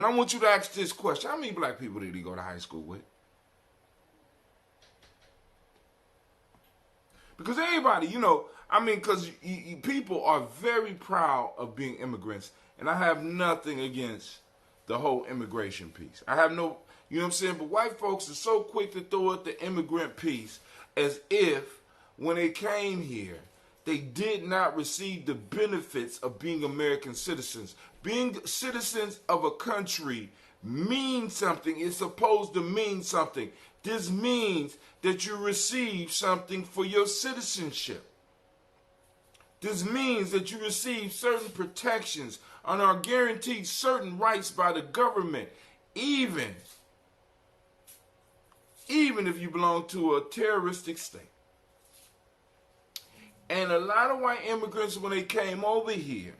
And I want you to ask this question. How many black people did he go to high school with? Because everybody, because people are very proud of being immigrants. And I have nothing against the whole immigration piece. I have no, you know what I'm saying? But white folks are so quick to throw out the immigrant piece as if when they came here, they did not receive the benefits of being American citizens. Being citizens of a country means something. It's supposed to mean something. This means that you receive something for your citizenship. This means that you receive certain protections and are guaranteed certain rights by the government, even if you belong to a terroristic state. And a lot of white immigrants, when they came over here,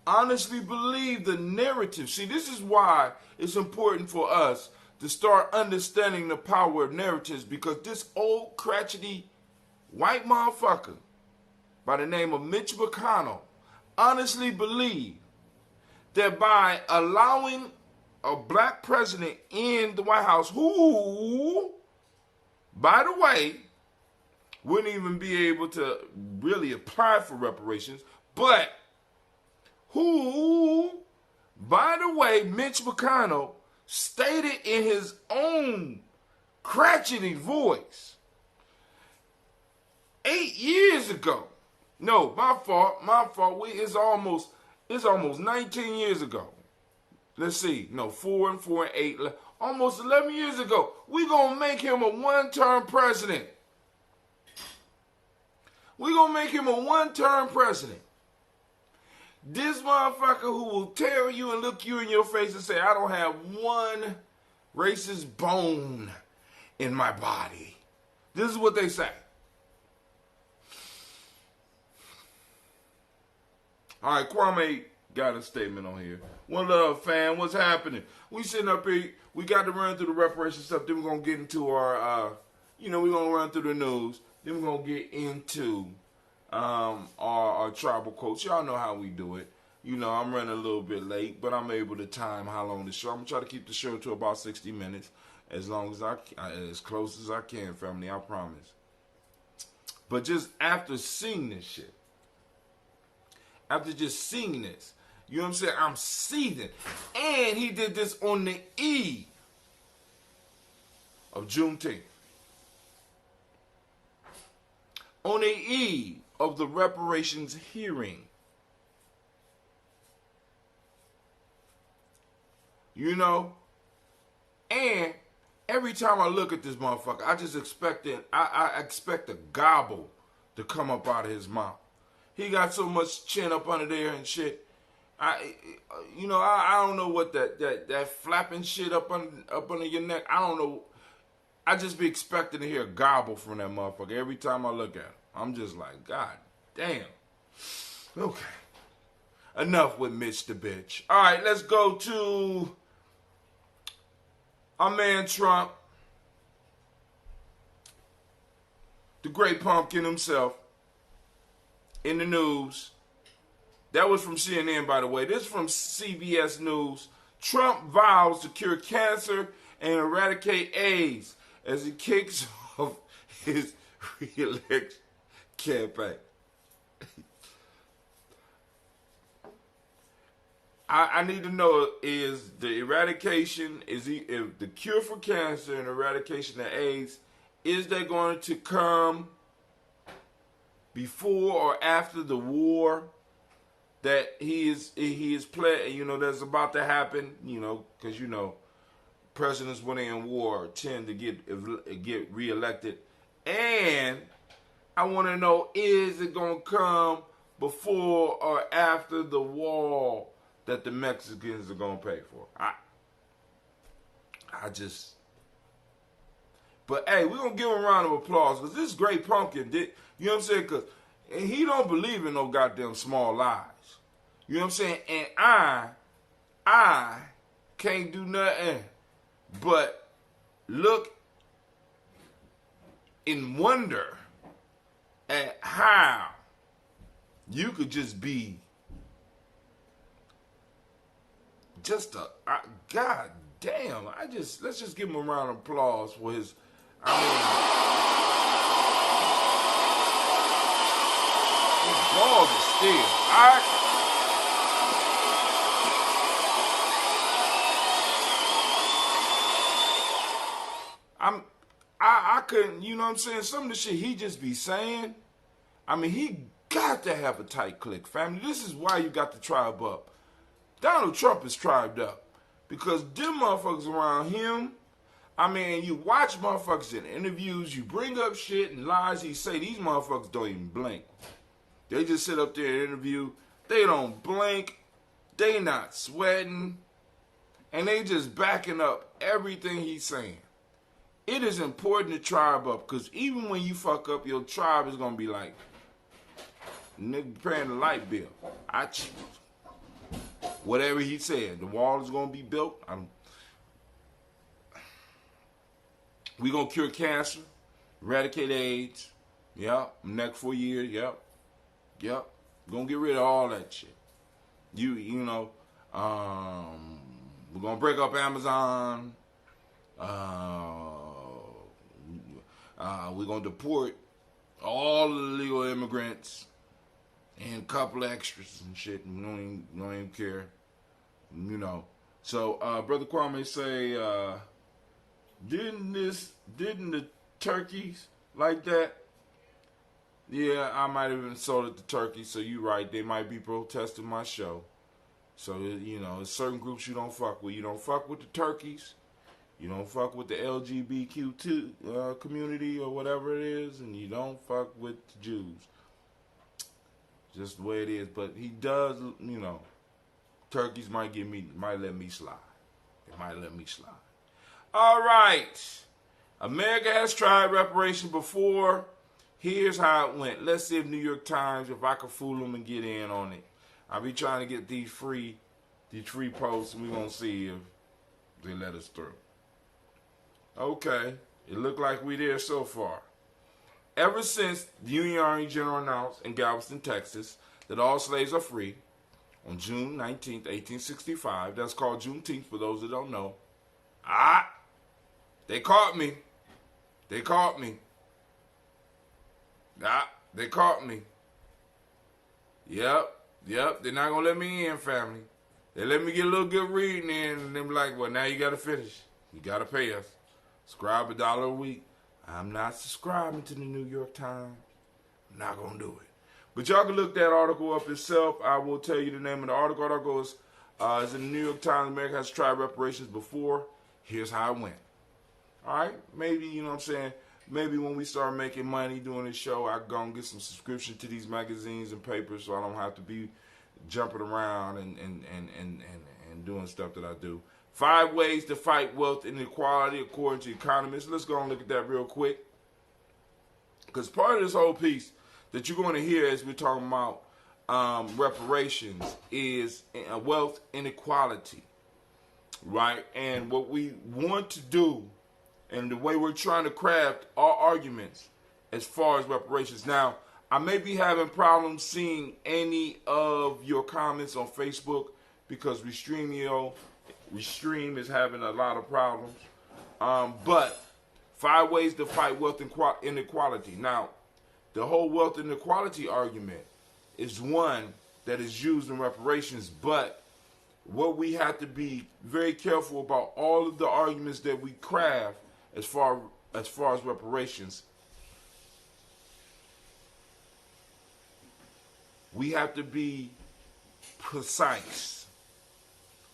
honestly believe the narrative. See, this is why it's important for us to start understanding the power of narratives, because this old crotchety white motherfucker by the name of Mitch McConnell honestly believed that by allowing a black president in the White House, who, by the way, wouldn't even be able to really apply for reparations, but who, by the way, Mitch McConnell stated in his own crotchety voice 8 years ago. No, my fault. It's almost 19 years ago. Let's see. No, 4 and 4 and 8. Almost 11 years ago. We gonna make him a one-term president. We gonna make him a one-term president. This motherfucker who will tell you and look you in your face and say, I don't have one racist bone in my body. This is what they say. All right, Kwame got a statement on here. One love, fam. What's happening? We sitting up here. We got to run through the reparations stuff. Then we're going to get into our, we're going to run through the news. Then we're going to get into our tribal quotes. Y'all know how we do it. I'm running a little bit late, but I'm able to time how long the show. I'm going to try to keep the show to about 60 minutes, as close as I can, family, I promise. But just after seeing this shit, after just seeing this, you know what I'm saying? I'm seething. And he did this on the eve of Juneteenth. On the eve of the reparations hearing. And every time I look at this motherfucker, I just expect a gobble to come up out of his mouth. He got so much chin up under there and shit. I don't know what that flapping shit up under your neck. I don't know. I just be expecting to hear a gobble from that motherfucker every time I look at him. I'm just like, God damn. Okay. Enough with Mitch the bitch. All right, let's go to our man Trump, the great pumpkin himself, in the news. That was from CNN, by the way. This is from CBS News. Trump vows to cure cancer and eradicate AIDS as he kicks off his re-election campaign. I need to know, is the eradication, if the cure for cancer and eradication of AIDS, is that going to come before or after the war that he is playing, that's about to happen, because presidents when they're in war tend to get reelected. And I want to know, is it going to come before or after the wall that the Mexicans are going to pay for? But hey, we're going to give him a round of applause, because this great pumpkin did, you know what I'm saying? Because he don't believe in no goddamn small lies. You know what I'm saying? And I can't do nothing but look in wonder at how you could just be God damn. Let's just give him a round of applause for his. His balls are still. I couldn't, you know what I'm saying? Some of the shit he just be saying. He got to have a tight clique, family. This is why you got the tribe up. Donald Trump is tribed up. Because them motherfuckers around him, you watch motherfuckers in interviews, you bring up shit and lies he say, these motherfuckers don't even blink. They just sit up there and interview. They don't blink. They not sweating. And they just backing up everything he's saying. It is important to tribe up, because even when you fuck up, your tribe is going to be like, nigga paying the light bill. I choose. Whatever he said, the wall is going to be built. We going to cure cancer, eradicate AIDS. Yep. Next 4 years. Yep. Going to get rid of all that shit. We're going to break up Amazon. We're going to deport all the illegal immigrants and a couple of extras and shit. We don't even care. So, Brother Kwame say, didn't the turkeys like that? Yeah, I might have insulted the turkeys, so you right. They might be protesting my show. So, there's certain groups you don't fuck with. You don't fuck with the turkeys. You don't fuck with the LGBTQ community or whatever it is, and you don't fuck with the Jews. Just the way it is. But he does, turkeys might let me slide. They might let me slide. All right. America has tried reparations before. Here's how it went. Let's see if New York Times, if I can fool them and get in on it. I'll be trying to get these free posts, and we're going to see if they let us through. Okay, it looked like we there so far. Ever since the Union Army General announced in Galveston, Texas, that all slaves are free on June 19th, 1865, that's called Juneteenth for those that don't know. They caught me. They caught me. Yep, they're not going to let me in, family. They let me get a little good reading in, and then be like, well, now you got to finish. You got to pay us. Subscribe $1 a week. I'm not subscribing to the New York Times. I'm not going to do it. But y'all can look that article up yourself. I will tell you the name of the article. The article is in the New York Times. America has tried reparations before. Here's how it went. All right? Maybe, you know what I'm saying, maybe when we start making money doing this show, I go and get some subscription to these magazines and papers so I don't have to be jumping around and doing stuff that I do. 5 ways to fight wealth inequality according to economists. Let's go and look at that real quick. Because part of this whole piece that you're going to hear as we're talking about reparations is wealth inequality, right? And what we want to do and the way we're trying to craft our arguments as far as reparations. Now, I may be having problems seeing any of your comments on Facebook because Restream is having a lot of problems. But 5 ways to fight wealth inequality. Now, the whole wealth inequality argument is one that is used in reparations, but what we have to be very careful about all of the arguments that we craft as far as reparations. We have to be precise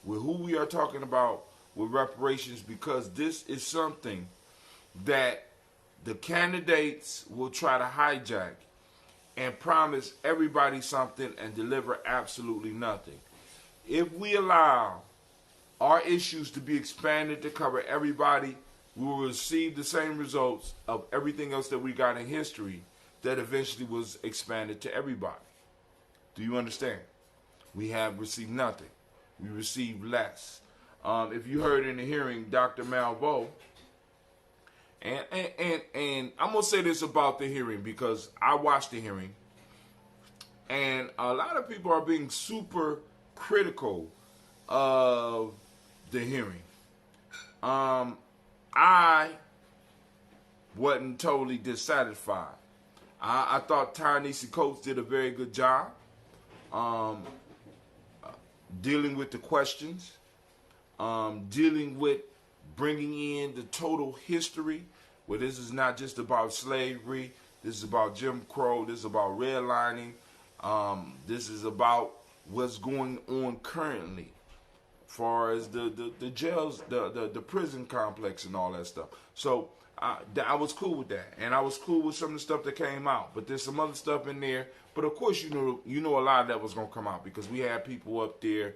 with who we are talking about with reparations, because this is something that the candidates will try to hijack and promise everybody something and deliver absolutely nothing. If we allow our issues to be expanded to cover everybody, we will receive the same results of everything else that we got in history that eventually was expanded to everybody. Do you understand? We have received nothing. We received less. If you heard in the hearing, Dr. Malvo, and I'm going to say this about the hearing because I watched the hearing, and a lot of people are being super critical of the hearing. I wasn't totally dissatisfied. I thought Ta-Nehisi Coates did a very good job dealing with the questions, dealing with bringing in the total history, where this is not just about slavery, this is about Jim Crow, this is about redlining, this is about what's going on currently, as far as the jails, the prison complex and all that stuff. So I was cool with that, and I was cool with some of the stuff that came out. But there's some other stuff in there. But of course, you know, a lot of that was gonna come out because we had people up there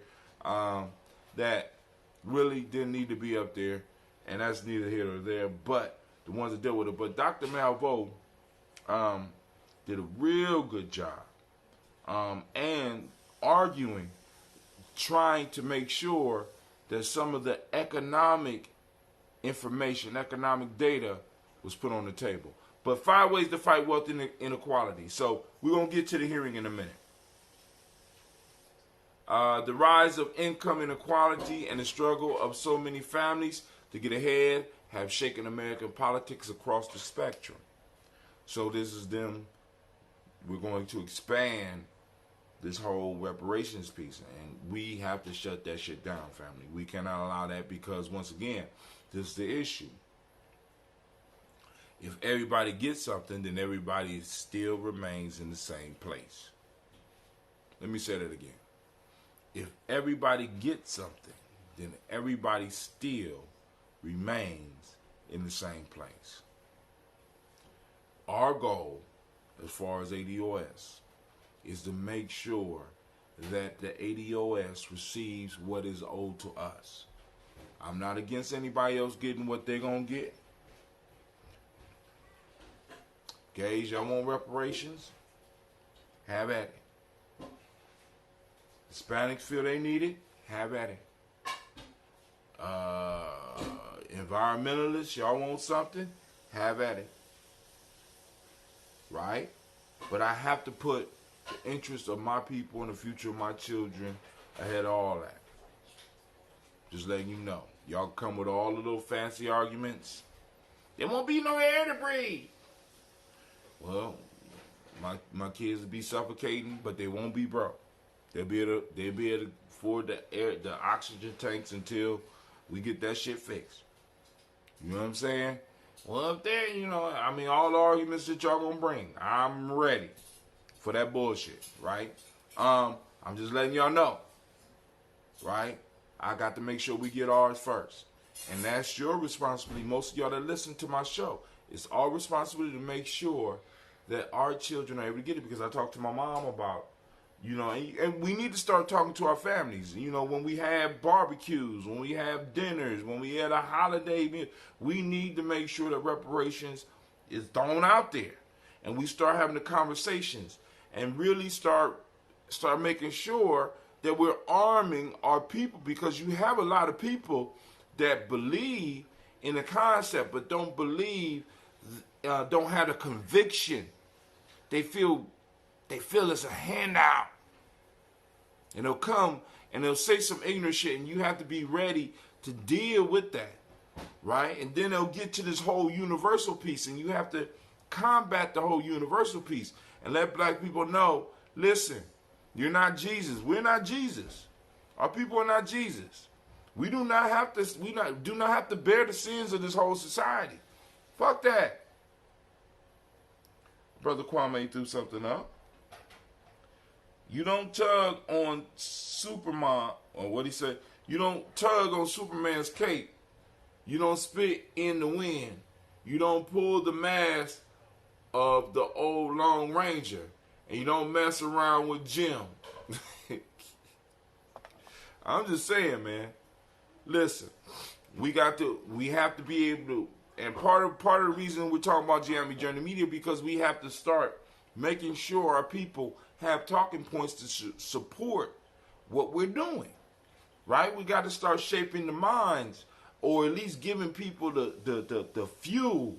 that really didn't need to be up there, and that's neither here nor there. But the ones that deal with it. But Dr. Malveaux did a real good job and arguing, trying to make sure that some of the economic information, economic data was put on the table. But 5 ways to fight wealth inequality. So we're going to get to the hearing in a minute. The rise of income inequality and the struggle of so many families to get ahead have shaken American politics across the spectrum. So this is them. We're going to expand this whole reparations piece, and we have to shut that shit down, family. We cannot allow that because, once again, this is the issue. If everybody gets something, then everybody still remains in the same place. Let me say that again. If everybody gets something, then everybody still remains in the same place. Our goal, as far as ADOS, is to make sure that the ADOS receives what is owed to us. I'm not against anybody else getting what they're going to get. Gays, y'all want reparations? Have at it. Hispanics feel they need it? Have at it. Environmentalists, y'all want something? Have at it. Right? But I have to put the interest of my people and the future of my children ahead of all that. Just letting you know. Y'all come with all the little fancy arguments. There won't be no air to breathe. Well, my kids will be suffocating, but they won't be broke. They'll be able to afford the oxygen tanks until we get that shit fixed. You know what I'm saying? Well, up there, all the arguments that y'all gonna bring, I'm ready for that bullshit, right? I'm just letting y'all know, right? I got to make sure we get ours first. And that's your responsibility. Most of y'all that listen to my show, it's our responsibility to make sure that our children are able to get it, because I talked to my mom about, and we need to start talking to our families. When we have barbecues, when we have dinners, when we have a holiday meal, we need to make sure that reparations is thrown out there. And we start having the conversations and really start making sure that we're arming our people, because you have a lot of people that believe in the concept but don't believe, don't have a conviction. They feel it's a handout. And they'll come and they'll say some ignorant shit, and you have to be ready to deal with that, right? And then they'll get to this whole universal piece, and you have to combat the whole universal piece and let black people know, listen, you're not Jesus. We're not Jesus. Our people are not Jesus. We do not have to bear the sins of this whole society. Fuck that. Brother Kwame threw something up. You don't tug on Superman, or what he said, you don't tug on Superman's cape. You don't spit in the wind. You don't pull the mask of the old Lone Ranger. And you don't mess around with Jim. I'm just saying, man. Listen, we have to be able to, and part of the reason we're talking about GME Journey Media, because we have to start making sure our people have talking points to support what we're doing, right? We got to start shaping the minds, or at least giving people the fuel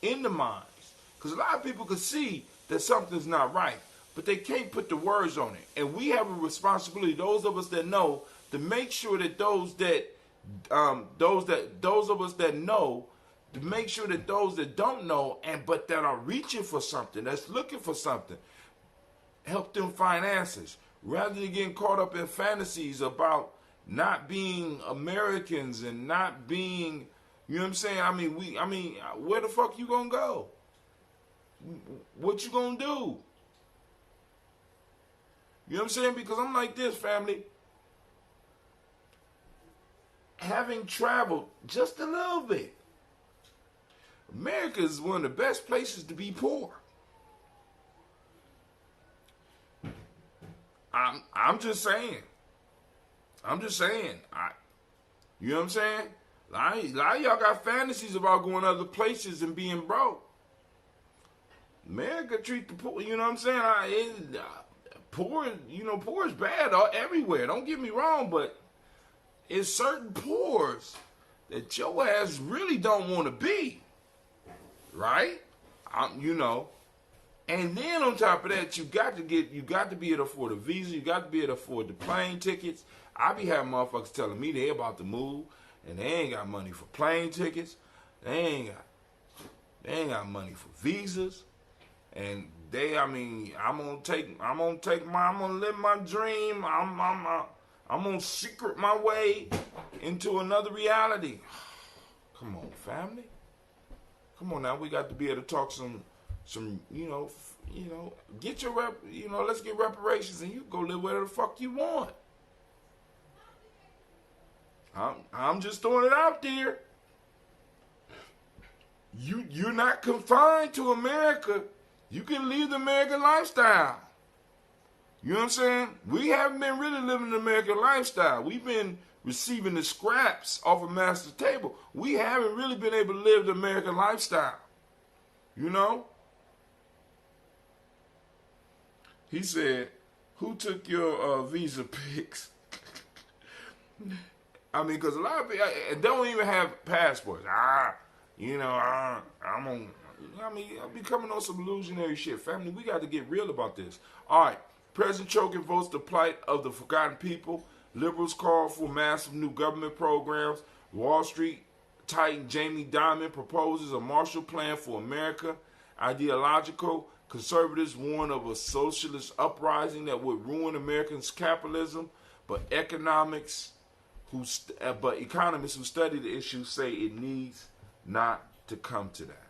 in the minds, because a lot of people can see that something's not right, but they can't put the words on it. And we have a responsibility, those of us that know to make sure that those of us that know, to make sure that those that don't know but that are reaching for something, that's looking for something, help them find answers rather than getting caught up in fantasies about not being Americans and not being, you know what I'm saying? I mean, where the fuck you gonna go? What you gonna do? You know what I'm saying? Because I'm like this, family. Having traveled just a little bit, America is one of the best places to be poor. I'm just saying. You know what I'm saying? A lot of y'all got fantasies about going other places and being broke. America treat the poor, you know what I'm saying? Poor is bad everywhere. Don't get me wrong, but it's certain poors that your ass really don't want to be, right? And then on top of that, you got to be able to afford a visa. You got to be able to afford the plane tickets. I be having motherfuckers telling me they about to move and they ain't got money for plane tickets. They ain't got money for visas. And I'm gonna live my dream. I'm gonna secret my way into another reality. Come on, family. Come on now, we got to be able to talk some, get your let's get reparations and you go live wherever the fuck you want. I'm just throwing it out there. You're not confined to America. You can live the American lifestyle. You know what I'm saying? We haven't been really living the American lifestyle. We've been receiving the scraps off of master's table. We haven't really been able to live the American lifestyle. You know? He said, who took your visa pics? Because a lot of people don't even have passports. I'll be coming on some illusionary shit. Family, we got to get real about this. All right. President Trump invokes the plight of the forgotten people. Liberals call for massive new government programs. Wall Street titan Jamie Dimon proposes a Marshall Plan for America. Ideological conservatives warn of a socialist uprising that would ruin Americans' capitalism, but economists who study the issue say it needs not to come to that.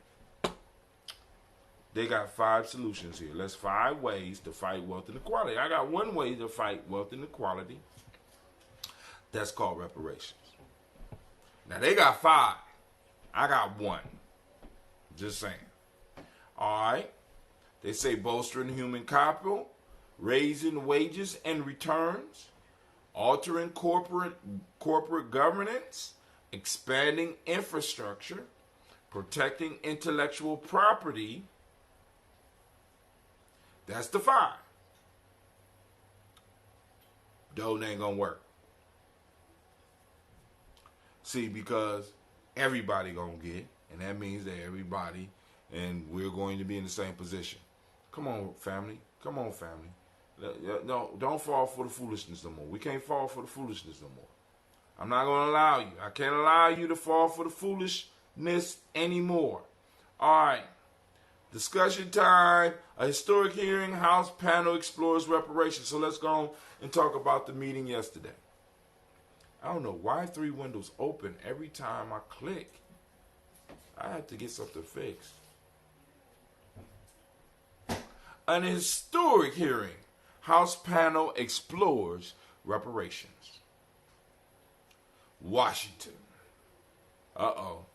They got 5 solutions here. Let's 5 ways to fight wealth inequality. I got one way to fight wealth inequality. That's called reparations. Now they got 5. I got 1. Just saying. All right. They say bolstering human capital, raising wages and returns, altering corporate governance, expanding infrastructure, protecting intellectual property. That's the 5. Though it ain't gonna work. See, because everybody gonna get, and that means that everybody, and we're going to be in the same position. Come on, family. No, don't fall for the foolishness no more. We can't fall for the foolishness no more. I'm not gonna allow you. I can't allow you to fall for the foolishness anymore. All right. Discussion time. A historic hearing. House panel explores reparations. So let's go on and talk about the meeting yesterday. I don't know why 3 windows open every time I click. I have to get something fixed. An historic hearing. House panel explores reparations. Washington. Uh-oh.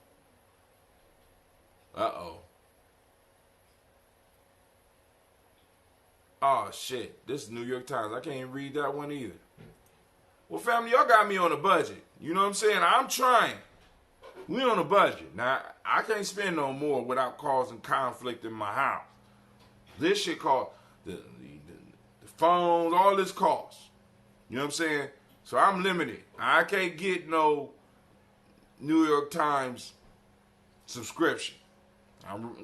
Oh, shit. This is New York Times. I can't even read that one either. Well, family, y'all got me on a budget. You know what I'm saying? I'm trying. We on a budget. Now, I can't spend no more without causing conflict in my house. This shit cost, the phones, all this costs. You know what I'm saying? So I'm limited. I can't get no New York Times subscription. I'm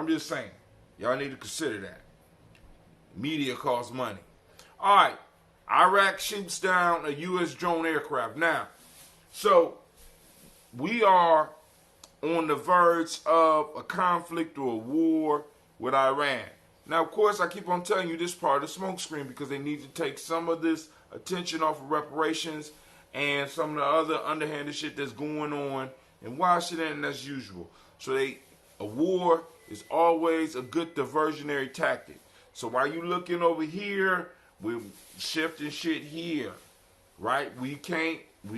just saying. Y'all need to consider that. Media costs money. All right. Iraq shoots down a U.S. drone aircraft. Now, so we are on the verge of a conflict or a war with Iran. Now, of course, I keep on telling you this part of the smoke screen because they need to take some of this attention off of reparations and some of the other underhanded shit that's going on in Washington, as usual. So a war is always a good diversionary tactic. So while you looking over here, we're shifting shit here, right? We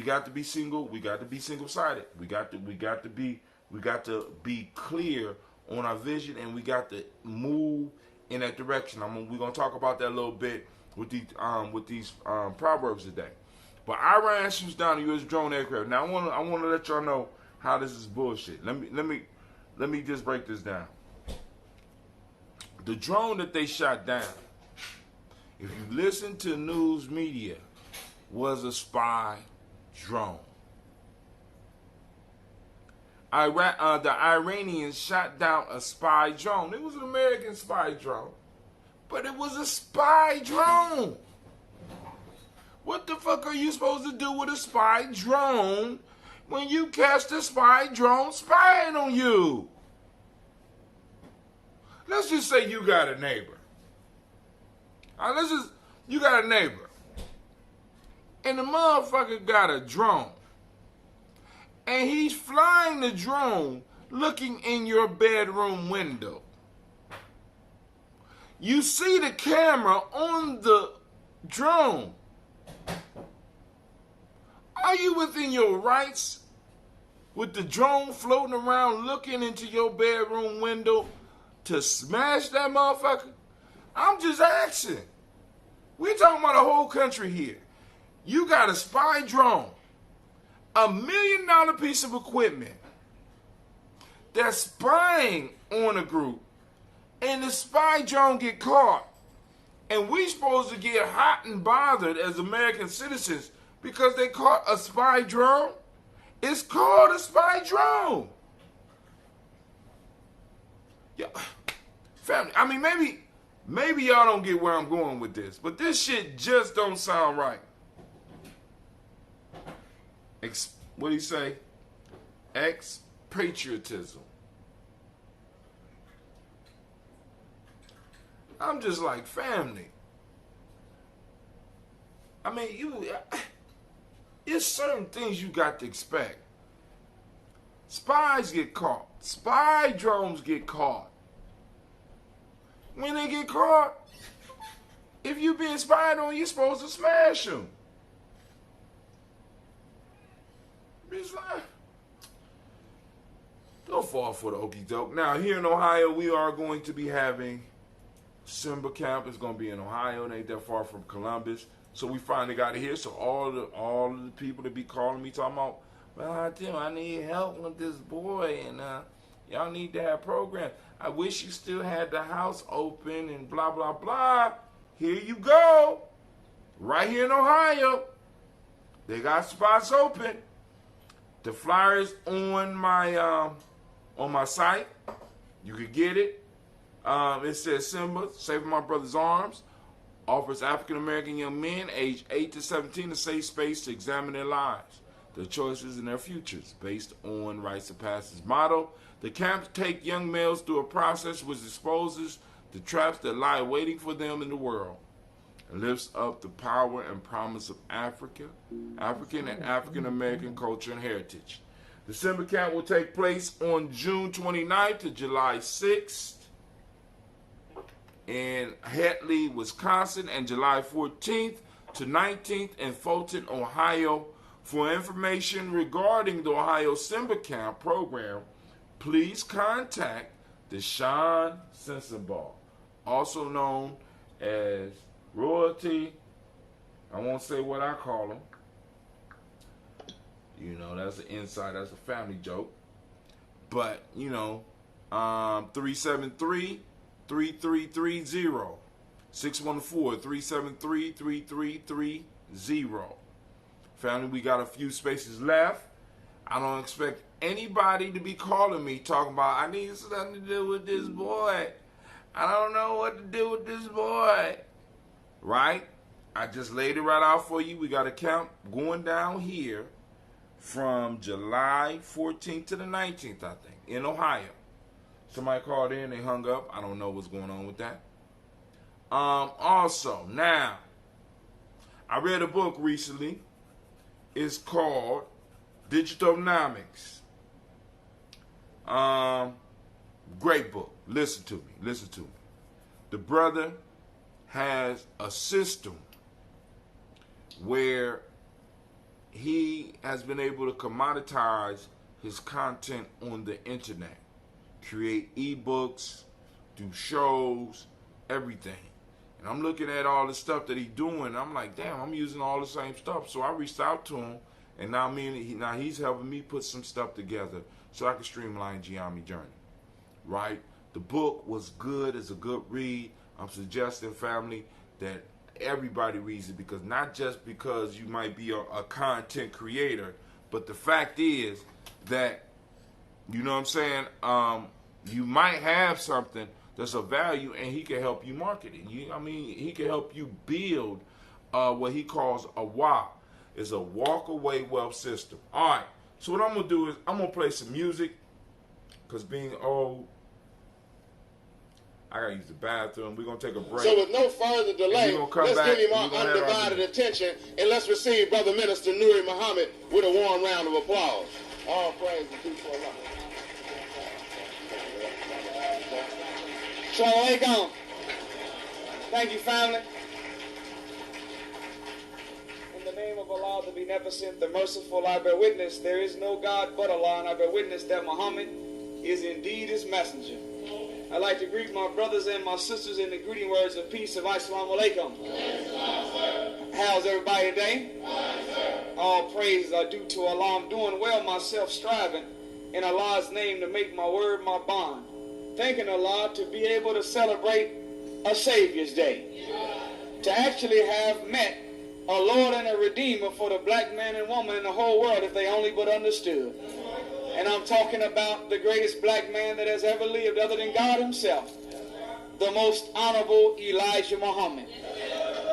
got to be single. We got to be single-sided. We got to be clear on our vision, and we got to move in that direction. We're gonna talk about that a little bit with these proverbs today. But Iran shoots down a U.S. drone aircraft. Now I want to let y'all know how this is bullshit. Let me just break this down. The drone that they shot down, if you listen to news media, was a spy drone. The Iranians shot down a spy drone. It was an American spy drone, but it was a spy drone. What the fuck are you supposed to do with a spy drone when you catch the spy drone spying on you? Let's just say you got a neighbor. You got a neighbor, and the motherfucker got a drone. And he's flying the drone looking in your bedroom window. You see the camera on the drone. Are you within your rights with the drone floating around looking into your bedroom window to smash that motherfucker? I'm just asking. We talking about a whole country here. You got a spy drone. $1 million piece of equipment that's spying on a group, and the spy drone get caught, and we supposed to get hot and bothered as American citizens because they caught a spy drone? It's called a spy drone. Yeah, family. I mean, maybe y'all don't get where I'm going with this, but this shit just don't sound right. What do you say? Expatriatism. I'm just like, family. I mean, it's certain things you got to expect. Spies get caught. Spy drones get caught. When they get caught, if you being spied on, you're supposed to smash them. It's like, don't fall for the okie doke. Now, here in Ohio, we are going to be having Simba Camp. It's going to be in Ohio. It ain't that far from Columbus. So we finally got it here. So all of the people that be calling me talking about, well, Tim, I need help with this boy, and y'all need to have programs. I wish you still had the house open and blah, blah, blah. Here you go. Right here in Ohio. They got spots open. The flyer's on my site. You could get it. It says Simba, Saving My Brother's Arms, offers African American young men aged 8 to 17 a safe space to examine their lives, their choices, and their futures based on Rites of Passage motto. The camps take young males through a process which exposes the traps that lie waiting for them in the world, and lifts up the power and promise of African and African American culture and heritage. The Simba Camp will take place on June 29th to July 6th in Hatley, Wisconsin, and July 14th to 19th in Fulton, Ohio. For information regarding the Ohio Simba Camp program, please contact Deshaun Sensenbaugh, also known as Royalty. I won't say what I call him. You know, that's an inside, that's a family joke. But, 373-3330. 614-373-3330. Family, we got a few spaces left. I don't expect anybody to be calling me talking about, I need something to do with this boy. I don't know what to do with this boy. Right? I just laid it right out for you. We got a count going down here from July 14th to the 19th, I think, in Ohio. Somebody called in, they hung up. I don't know what's going on with that. Also, now, I read a book recently. It's called Digitonomics. Great book. Listen to me. The brother has a system where he has been able to commoditize his content on the internet, create ebooks, do shows, everything. And I'm looking at all the stuff that he's doing. I'm like, damn, I'm using all the same stuff. So I reached out to him, and now he's helping me put some stuff together so I can streamline Giammi journey. Right? The book was good. It's a good read. I'm suggesting, family, that everybody reads it, because not just because you might be a content creator, but the fact is that, you know what I'm saying, you might have something that's of value, and he can help you market it. He can help you build what he calls a WA. It's a walk-away wealth system. All right, so what I'm going to do is I'm going to play some music, because being old, I got to use the bathroom. We're going to take a break. So with no further delay, let's give him our undivided attention, and let's receive Brother Minister Nuri Muhammad with a warm round of applause. All praise and peace for Allah. Shalom alaikum. Thank you, family. In the name of Allah, the Beneficent, the Merciful, I bear witness there is no God but Allah, and I bear witness that Muhammad is indeed his messenger. I'd like to greet my brothers and my sisters in the greeting words of peace of Assalamu alaikum. How's everybody today? All praise are due to Allah. I'm doing well myself, striving in Allah's name to make my word my bond. Thanking Allah to be able to celebrate a Savior's Day. To actually have met a Lord and a Redeemer for the black man and woman in the whole world, if they only but understood. And I'm talking about the greatest black man that has ever lived other than God himself, the most honorable Elijah Muhammad.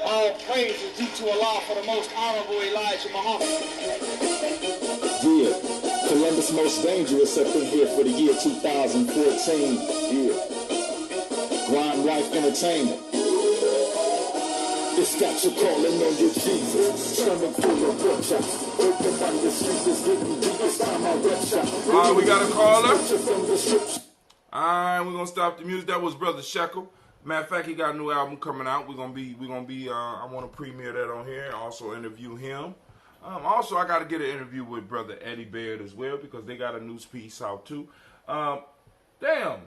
All praise is due to Allah for the most honorable Elijah Muhammad. Yeah, Columbus most dangerous up in here for the year 2014. Yeah, Grind Life Entertainment. It's got you calling on your Jesus. Stomach full of butcher. Open on the street is getting deep. It's time I rupture. All right, we got a caller. All right, we're gonna stop the music. That was Brother Shekel. Matter of fact, he got a new album coming out. We're gonna be. I want to premiere that on here and also interview him. Also, I got to get an interview with Brother Eddie Baird as well, because they got a news piece out too. Damn, the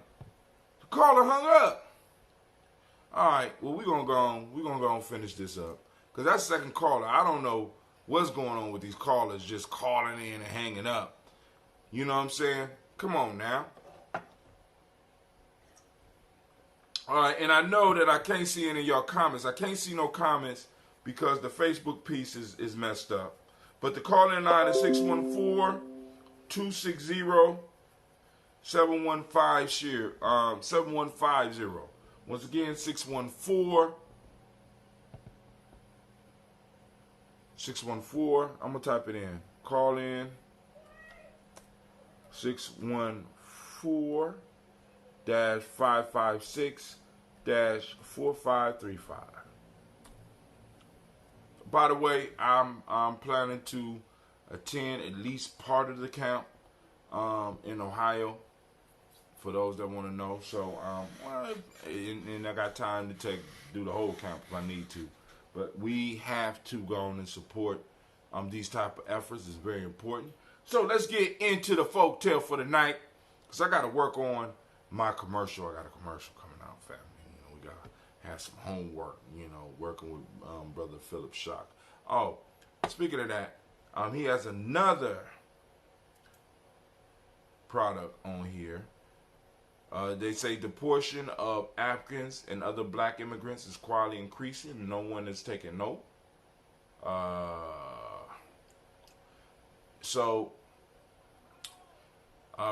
caller hung up. All right, well, we're gonna go and finish this up, because that's the second caller. I don't know what's going on with these callers just calling in and hanging up. You know what I'm saying? Come on now. All right, and I know that I can't see any of y'all comments. I can't see no comments because the Facebook piece is messed up. But the call-in line is 614-260-7150. 7150. Once again, 614. I'm going to type it in. Call in 614-556-4535. By the way, I'm planning to attend at least part of the camp in Ohio, for those that want to know. So, and I got time to do the whole camp if I need to. But we have to go on and support these type of efforts. It's very important. So let's get into the folk tale for the night, because I got to work on my commercial. I got a commercial coming out, family. We got to have some homework, working with Brother Philip Shock. Oh, speaking of that, he has another product on here. They say the portion of Africans and other black immigrants is quietly increasing. No one is taking note.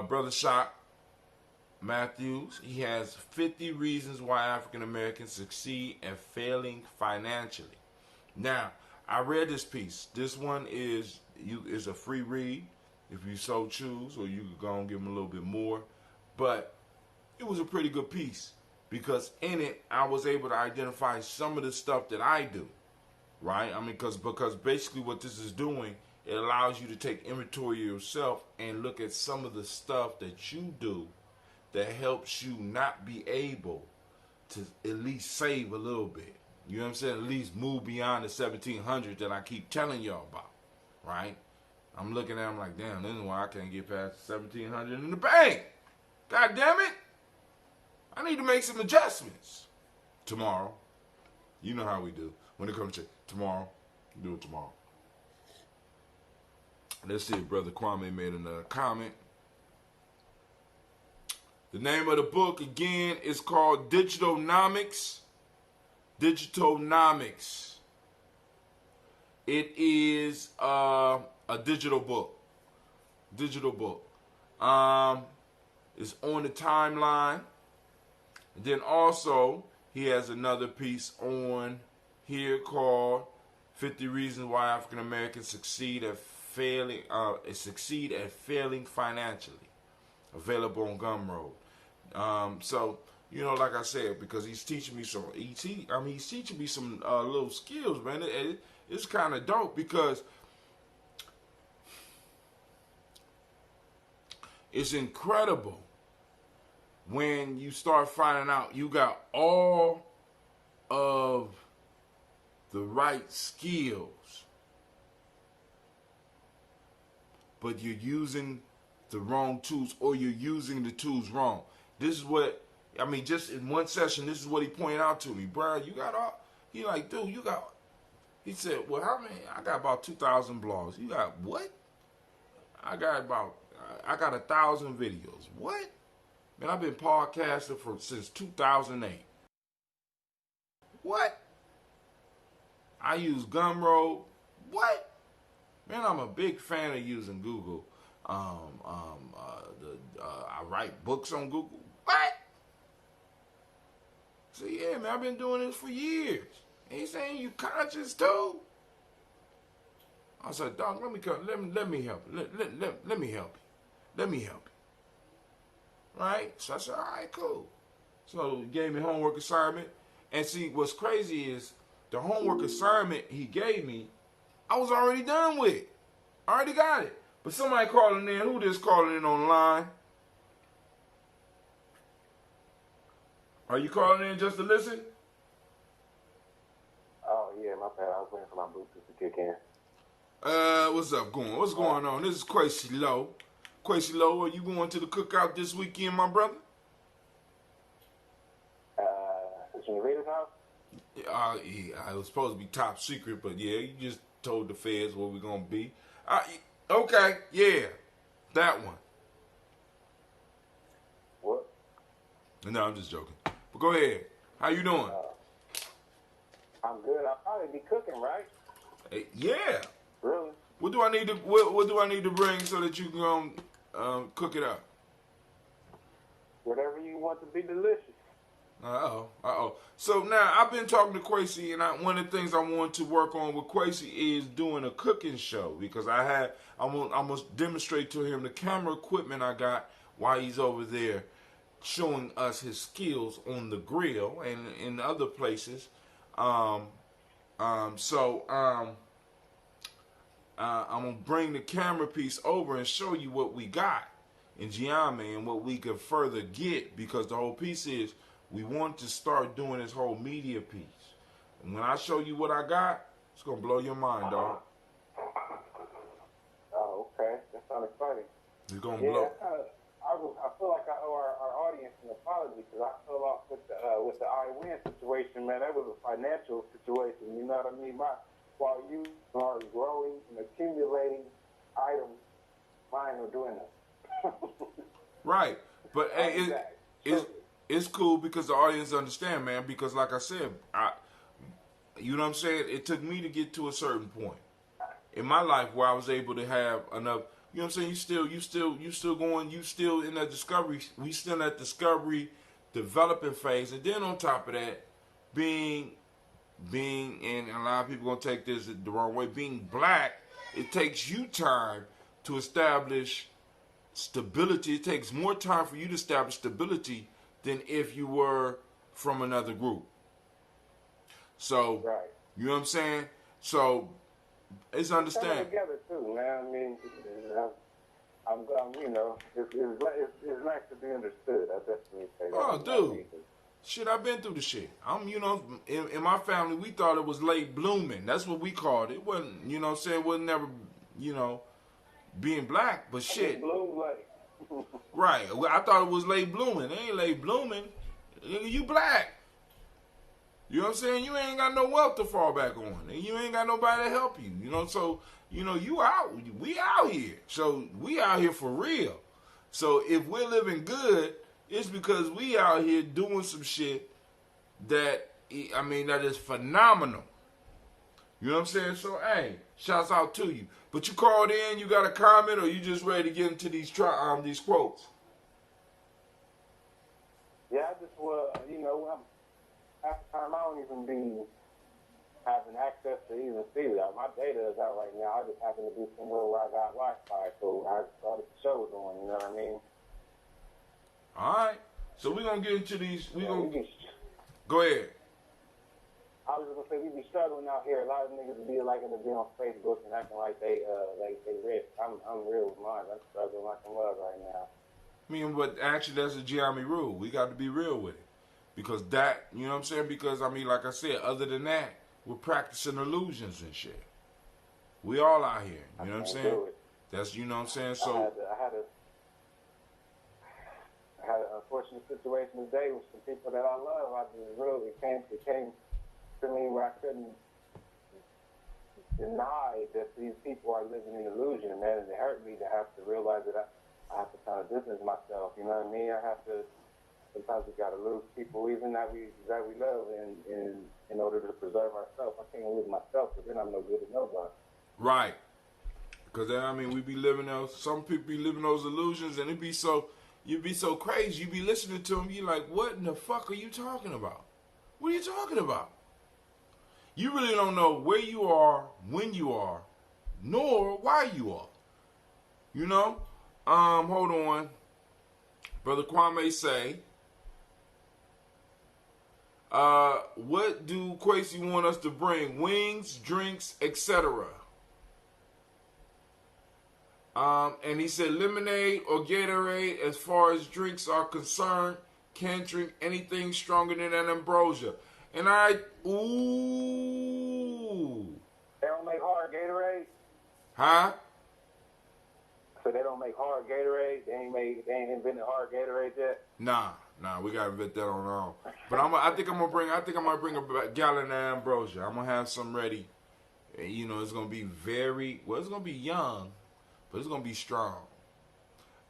Brother Shock Matthews, he has 50 reasons why African Americans succeed and failing financially. Now, I read this piece. This one is a free read if you so choose, or you could go and give them a little bit more. But it was a pretty good piece because in it I was able to identify some of the stuff that I do. Right? I mean, because basically what this is doing, it allows you to take inventory of yourself and look at some of the stuff that you do that helps you not be able to at least save a little bit. You know what I'm saying? At least move beyond the 1700 that I keep telling y'all about, right? I'm looking at them like, damn, this is why I can't get past 1700 in the bank. God damn it. I need to make some adjustments. Tomorrow. You know how we do. When it comes to tomorrow, do it tomorrow. Let's see if Brother Kwame made another comment. The name of the book, again, is called Digitonomics. Digitonomics. It is a digital book. Digital book. It's on the timeline. And then also, he has another piece on here called 50 Reasons Why African Americans succeed at failing financially. Available on Gumroad. So, you know, like I said, because he's teaching me some he's teaching me some little skills, man. It's kind of dope because it's incredible when you start finding out you got all of the right skills, but you're using the wrong tools, or you're using the tools wrong. This is what, I mean, just in one session, this is what he pointed out to me. Bro, you got all, he like, dude, you got, he said, well, how many, I got about 2,000 blogs. You got what? I got 1,000 videos. What? Man, I've been podcasting since 2008. What? I use Gumroad. What? Man, I'm a big fan of using Google. I write books on Google. What? So yeah, man, I've been doing this for years. And he's saying you conscious too. I said, dog, let me help you. Let me help you. Let me help you. Right? So I said, all right, cool. So he gave me homework assignment. And see, what's crazy is the homework assignment he gave me, I was already done with. I already got it. But somebody calling in, who just calling in online? Are you calling in just to listen? Oh, yeah, my bad. I was waiting for my Bluetooth to kick in. What's up going? What's going on? This is Quasi Low. Quasi Low, are you going to the cookout this weekend, my brother? Is it in the Raiders house? Yeah, it was supposed to be top secret, but yeah, you just told the feds where we're going to be. Okay, yeah, that one. What? No, I'm just joking. But go ahead. How you doing? I'm good. I'll probably be cooking, right? Hey, yeah. Really? What do I need to bring so that you can cook it up? Whatever you want to be delicious. Uh-oh. So now, I've been talking to Quasi, and one of the things I want to work on with Quasi is doing a cooking show, because I'm gonna demonstrate to him the camera equipment I got while he's over there showing us his skills on the grill and in other places. I'm gonna bring the camera piece over and show you what we got in Giame and what we can further get, because the whole piece is we want to start doing this whole media piece. And when I show you what I got, it's gonna blow your mind, dog. Oh, okay. That sounds exciting. It's gonna blow. I feel like I owe our audience an apology, because I fell off with the I-Win situation, man. That was a financial situation, you know what I mean? While you are growing and accumulating items, mine are doing it. Right. But hey, it's cool because the audience understand, man, because like I said, you know what I'm saying? It took me to get to a certain point in my life where I was able to have enough. You know what I'm saying? You still in that discovery. We still in that discovery, developing phase, and then on top of that, being being, and a lot of people gonna take this the wrong way, being black, it takes you time to establish stability. It takes more time for you to establish stability than if you were from another group. So, Right. you know what I'm saying? So, it's Coming understand. together too, man. I mean, I'm you know, it's nice to be understood. I definitely say that. Oh, dude. Shit, I've been through the shit. I'm, you know, in my family, we thought it was late blooming. That's what we called it. It wasn't, you know what I'm saying, it wasn't never, you know, being black, but shit. Bloom late. Right. Well, I thought it was late blooming. It ain't late blooming. You black. You know what I'm saying? You ain't got no wealth to fall back on. And you ain't got nobody to help you. You know, so, you know, you out. We out here. So, we out here for real. So, if we're living good, it's because we out here doing some shit that, I mean, that is phenomenal. You know what I'm saying? So, hey, shouts out to you. But you called in, you got a comment, or you just ready to get into these quotes? Yeah, I just you know, half the time I don't even be having access to even see that. My data is out right now. I just happen to be somewhere where I got Wi-Fi, so I started the show going. You know what I mean? All right. So we're going to get into these. Go ahead. I was just going to say, we be struggling out here. A lot of niggas be liking to be on Facebook and acting like they rich. I'm real with mine. I'm struggling like a mug right now. I mean, but actually, that's a Gianni rule. We got to be real with it. Because that, you know what I'm saying? Because, I mean, like I said, other than that, we're practicing illusions and shit. We all out here. You know what I'm saying? That's, you know what I'm saying? So I had an unfortunate situation today with some people that I love. I just really came to me where I couldn't deny that these people are living in illusion, man, and it hurt me to have to realize that I have to kind of distance myself. You know what I mean? I have to. Sometimes we gotta lose people, even that we love, in order to preserve ourselves. I can't lose myself, because then I'm no good to nobody. right. Because, I mean, we be living those, some people be living those illusions, and you'd be so crazy. You be listening to them, you like, what in the fuck are you talking about? What are you talking about? You really don't know where you are, when you are, nor why you are. You know? Hold on. Brother Kwame say, what do Quasi want us to bring? Wings, drinks, etc. And he said lemonade or Gatorade, as far as drinks are concerned, can't drink anything stronger than an ambrosia. And ooh. They don't make hard Gatorade? Huh? So they don't make hard Gatorade? They ain't invented hard Gatorade yet? Nah, we gotta invent that on our own. But I might bring a gallon of ambrosia. I'm gonna have some ready. You know, it's gonna be it's gonna be young, but it's gonna be strong.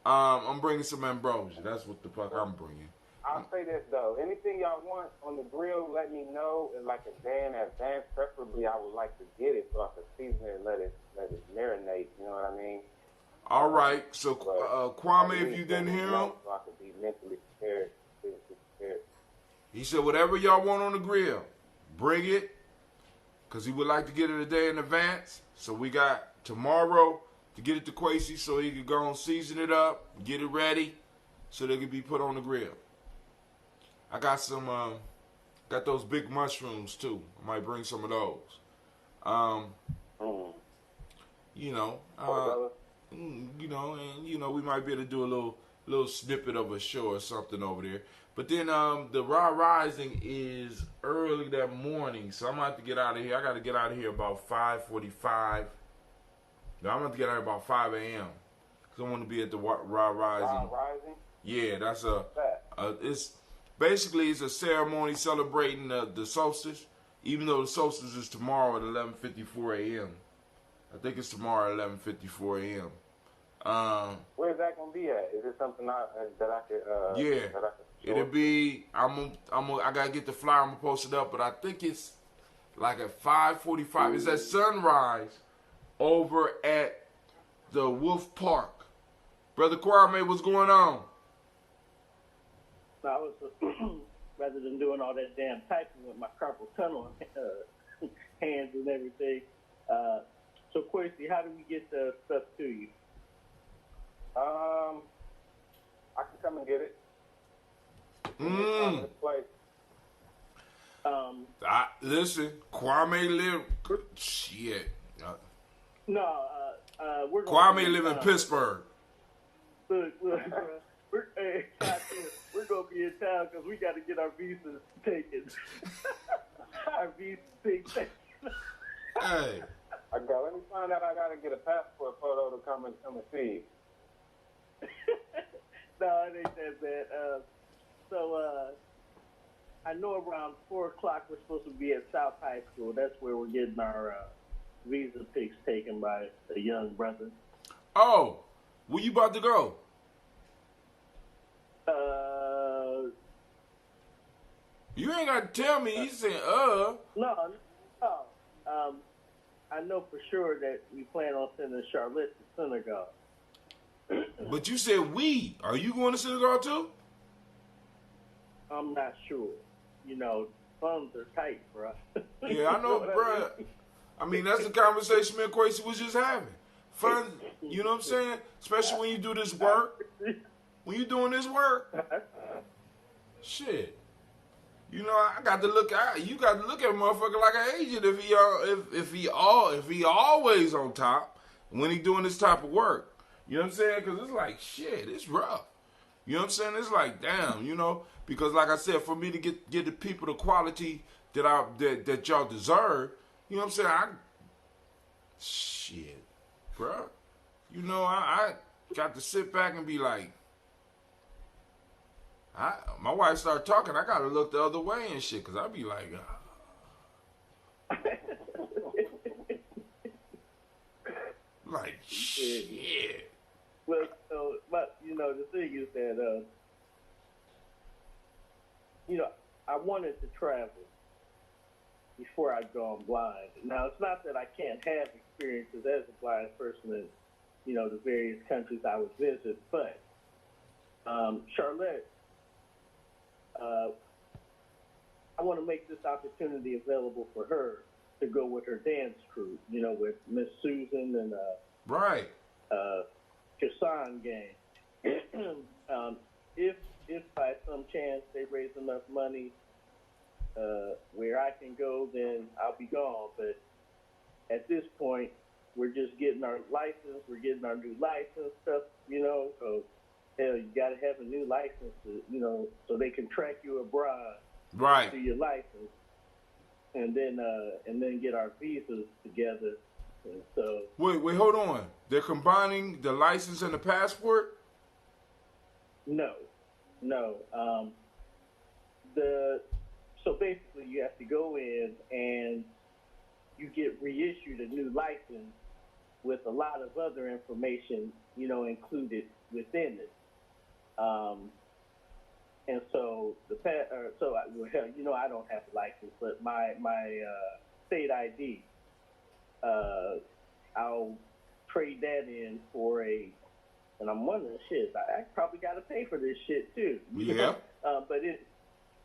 I'm bringing some ambrosia. That's what the fuck I'm bringing. I'll say this though, anything y'all want on the grill, let me know in like a day in advance. Preferably, I would like to get it so I can season it and let it marinate. You know what I mean? All right. So Kwame, if you didn't hear him, so I could be mentally prepared. He said whatever y'all want on the grill, bring it, because he would like to get it a day in advance. So we got tomorrow to get it to Quasi so he could go and season it up, get it ready, so they could be put on the grill. I got some, got those big mushrooms too. I might bring some of those. You know, we might be able to do a little snippet of a show or something over there. But then the Raw Rising is early that morning, so I'm gonna have to get out of here. I got to get out of here about 5:45. No, I'm gonna have to get out about 5 a.m. because I want to be at the Raw Rising. Raw Rising? Yeah, that's it's a ceremony celebrating the solstice, even though the solstice is tomorrow at 11:54 a.m. I think it's tomorrow at 11:54 a.m. Where's that gonna be at? Is it something that I could? Yeah, that I could it'll be. I gotta get the flyer. I'm gonna post it up, but I think it's like at 5:45. It's at sunrise over at the Wolf Park. Brother Kwame, what's going on? No, I was rather than doing all that damn typing with my carpal tunnel hands and everything. So, Quincy, how do we get the stuff to you? I can come and get it. Listen, Kwame live. Shit. No, we're going Kwame live in Pittsburgh. Look, bro, we're going to be in town because we got to get our visas taken. Our visas taken. Hey. Let me find out I got to get a passport photo to come and see you. No, it ain't that bad. I know around 4 o'clock we're supposed to be at South High School. That's where we're getting our visa pics taken by a young brother. Oh, where you about to go? You ain't got to tell me. He said, No. I know for sure that we plan on sending Charlotte to synagogue. But you said we. Are you going to synagogue too? I'm not sure. You know, funds are tight, bro. Yeah, I know, bro. I mean, that's the conversation me and Quasi was just having. Funds, you know what I'm saying? Especially when you do this work. When you doing this work. Shit. You know, I got to look at you. Got to look at a motherfucker like an agent if he always on top when he doing this type of work. You know what I'm saying? Because it's like shit. It's rough. You know what I'm saying? It's like damn. You know, because like I said, for me to get the people the quality that y'all deserve. You know what I'm saying? Shit, bro. You know, I got to sit back and be like. My wife started talking. I gotta look the other way and shit, cause I be like, like shit. Well, but you know, the thing is that you know, I wanted to travel before I'd gone blind. Now, it's not that I can't have experiences as a blind person in, you know, the various countries I would visit, but Charlotte. I want to make this opportunity available for her to go with her dance crew, you know, with Miss Susan and right. Kasan gang. If by some chance they raise enough money where I can go, then I'll be gone. But at this point, we're just getting our license. We're getting our new license stuff, you know. So hell, you got to have a new license, you know, so they can track you abroad. Right. To your license, and then get our visas together. And so wait, hold on. They're combining the license and the passport? No. So basically, you have to go in and you get reissued a new license with a lot of other information, you know, included within it. And so you know, I don't have a license, but my state ID, I'll trade that in for and I'm wondering, shit, I probably got to pay for this shit too. Yeah.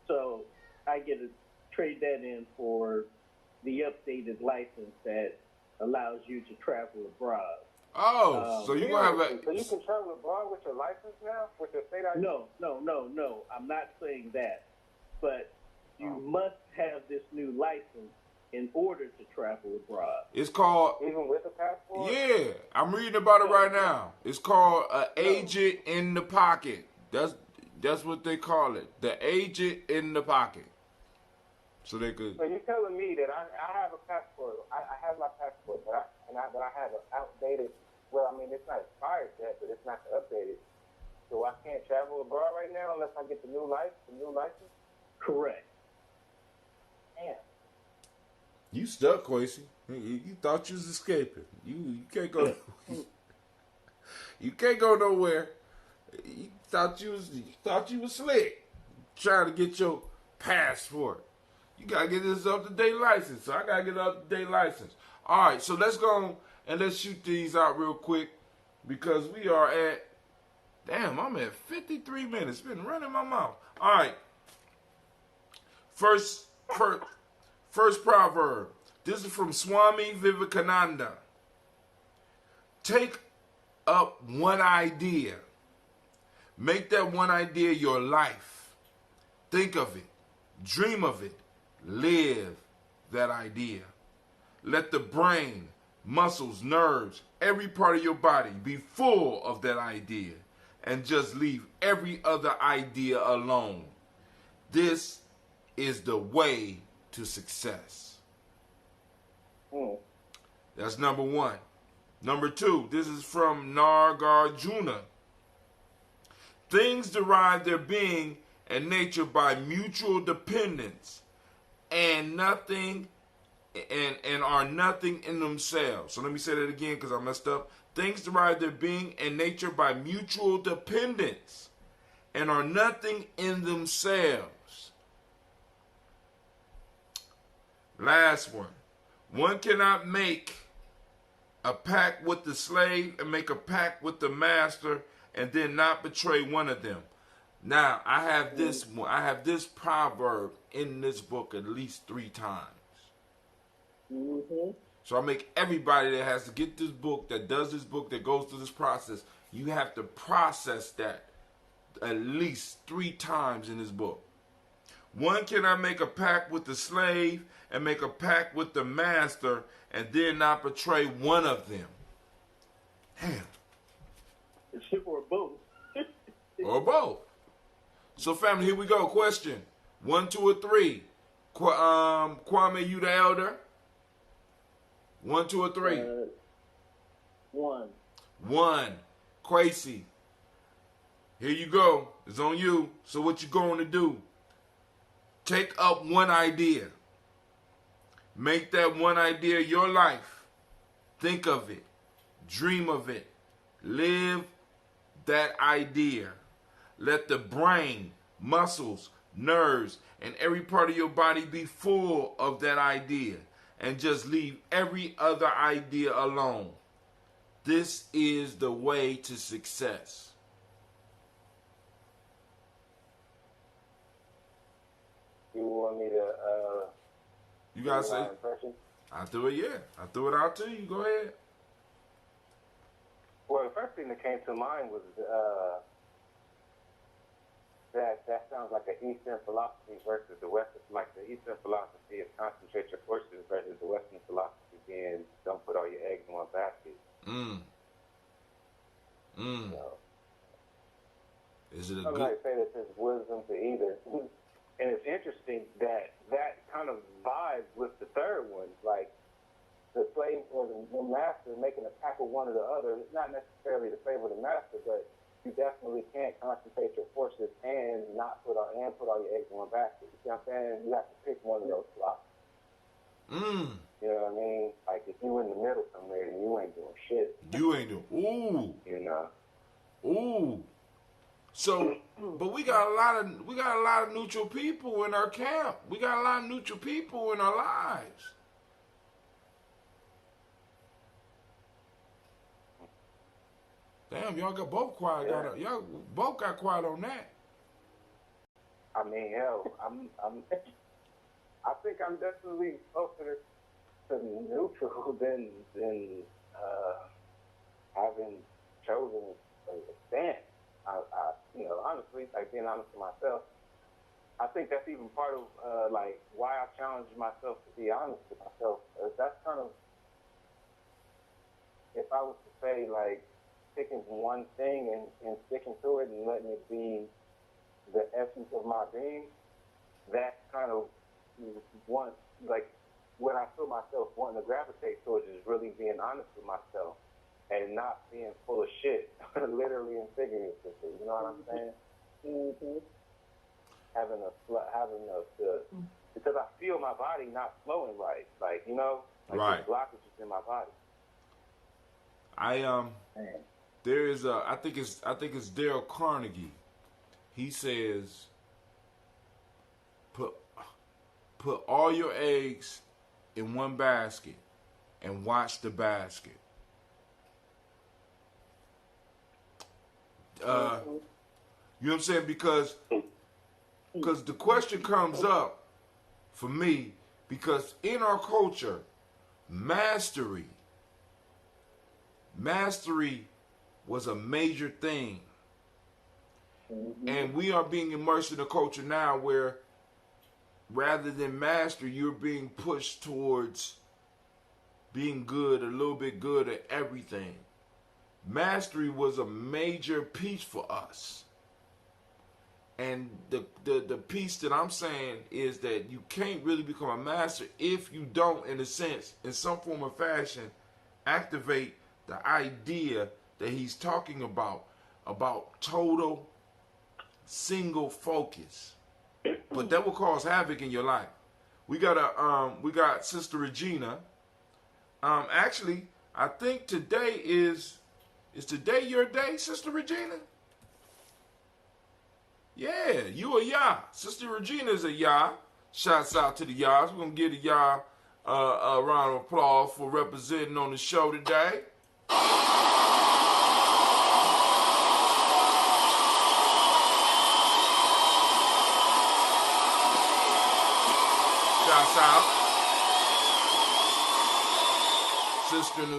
So I get to trade that in for the updated license that allows you to travel abroad. Oh, so you gonna have So you can travel abroad with your license now, with your state ID? No. I'm not saying that, but you must have this new license in order to travel abroad. It's called. Even with a passport? Yeah, I'm reading about it right now. It's called an agent in the pocket. That's what they call it. The agent in the pocket. So they could. So you're telling me that I have a passport. I have my passport, but I have an outdated. Well, I mean, it's not expired yet, but it's not updated. So I can't travel abroad right now unless I get the new license? Correct. Damn. You stuck, Quasi. You thought you was escaping. You can't go. You can't go nowhere. You thought you was slick, trying to get your passport. You gotta get this up-to-date license. So I gotta get an up-to-date license. All right, so let's go and let's shoot these out real quick because we are at. Damn, I'm at 53 minutes. Been running my mouth. All right. First, first proverb. This is from Swami Vivekananda. Take up one idea. Make that one idea your life. Think of it. Dream of it. Live that idea. Let the brain, muscles, nerves, every part of your body be full of that idea, and just leave every other idea alone. This is the way to success. That's number one. Number two, this is from Nagarjuna. Things derive their being and nature by mutual dependence and nothing and are nothing in themselves. So let me say that again because I messed up. Things derive their being and nature by mutual dependence and are nothing in themselves. Last one. One cannot make a pact with the slave and make a pact with the master and then not betray one of them. Now, I have this proverb in this book at least 3 times. So I make everybody that has to get this book, that does this book, that goes through this process, you have to process that at least 3 times in this book. One cannot make a pact with the slave and make a pact with the master and then not betray one of them. Damn. Or both. Or both. So, family, here we go. Question 1, 2, or 3. Kwame, you the elder? 1, 2, or 3. 1. 1. Quasi. Here you go. It's on you. So what you going to do? Take up one idea. Make that one idea your life. Think of it. Dream of it. Live that idea. Let the brain, muscles, nerves, and every part of your body be full of that idea. And just leave every other idea alone. This is the way to success. You want me to You gotta give say. my impression? I threw it, yeah. I threw it out to you. Go ahead. Well, the first thing that came to mind was that sounds like an Eastern philosophy versus the Western. Like the Eastern philosophy is concentrate your forces versus the Western philosophy being don't put all your eggs in one basket. So, Is it a I'm good? not say that there's wisdom to either. And it's interesting that kind of vibes with the third one. Like the slave or the master making a pact with one or the other. It's not necessarily to favor the master, but you definitely can't concentrate your forces and not put all your eggs in one basket. You see what I'm saying? You have to pick one of those slots. You know what I mean? Like if you in the middle somewhere, then you ain't doing shit. You ain't doing. Ooh. You know. Ooh. So, but we got a lot of neutral people in our camp. We got a lot of neutral people in our lives. Damn, y'all got both quiet. Yeah. Y'all both got quiet on that. I mean, hell, I think I'm definitely closer to neutral than having chosen a stance. Honestly, like being honest with myself, I think that's even part of like why I challenge myself to be honest with myself. That's kind of, if I was to say like picking one thing and sticking to it and letting it be the essence of my being, that's kind of one, like what I feel myself wanting to gravitate towards is really being honest with myself and not being full of shit, literally and figuratively. You know what I'm saying? Mm-hmm. Because I feel my body not flowing right, like Right. there's blockages in my body. There is I think it's Dale Carnegie. He says, put all your eggs in one basket and watch the basket. You know what I'm saying? Because the question comes up, for me, because in our culture, mastery was a major thing. And we are being immersed in a culture now where rather than master, you're being pushed towards being good, a little bit good at everything. Mastery was a major piece for us. And the piece that I'm saying is that you can't really become a master if you don't, in a sense, in some form or fashion, activate the idea that he's talking about total single focus. But that will cause havoc in your life. We got Sister Regina. Actually, I think today is today your day, Sister Regina? Yeah, you a Yah. Sister Regina is a Yah. Shouts out to the Yahs. We're going to give the Yah a round of applause for representing on the show today. Shouts out.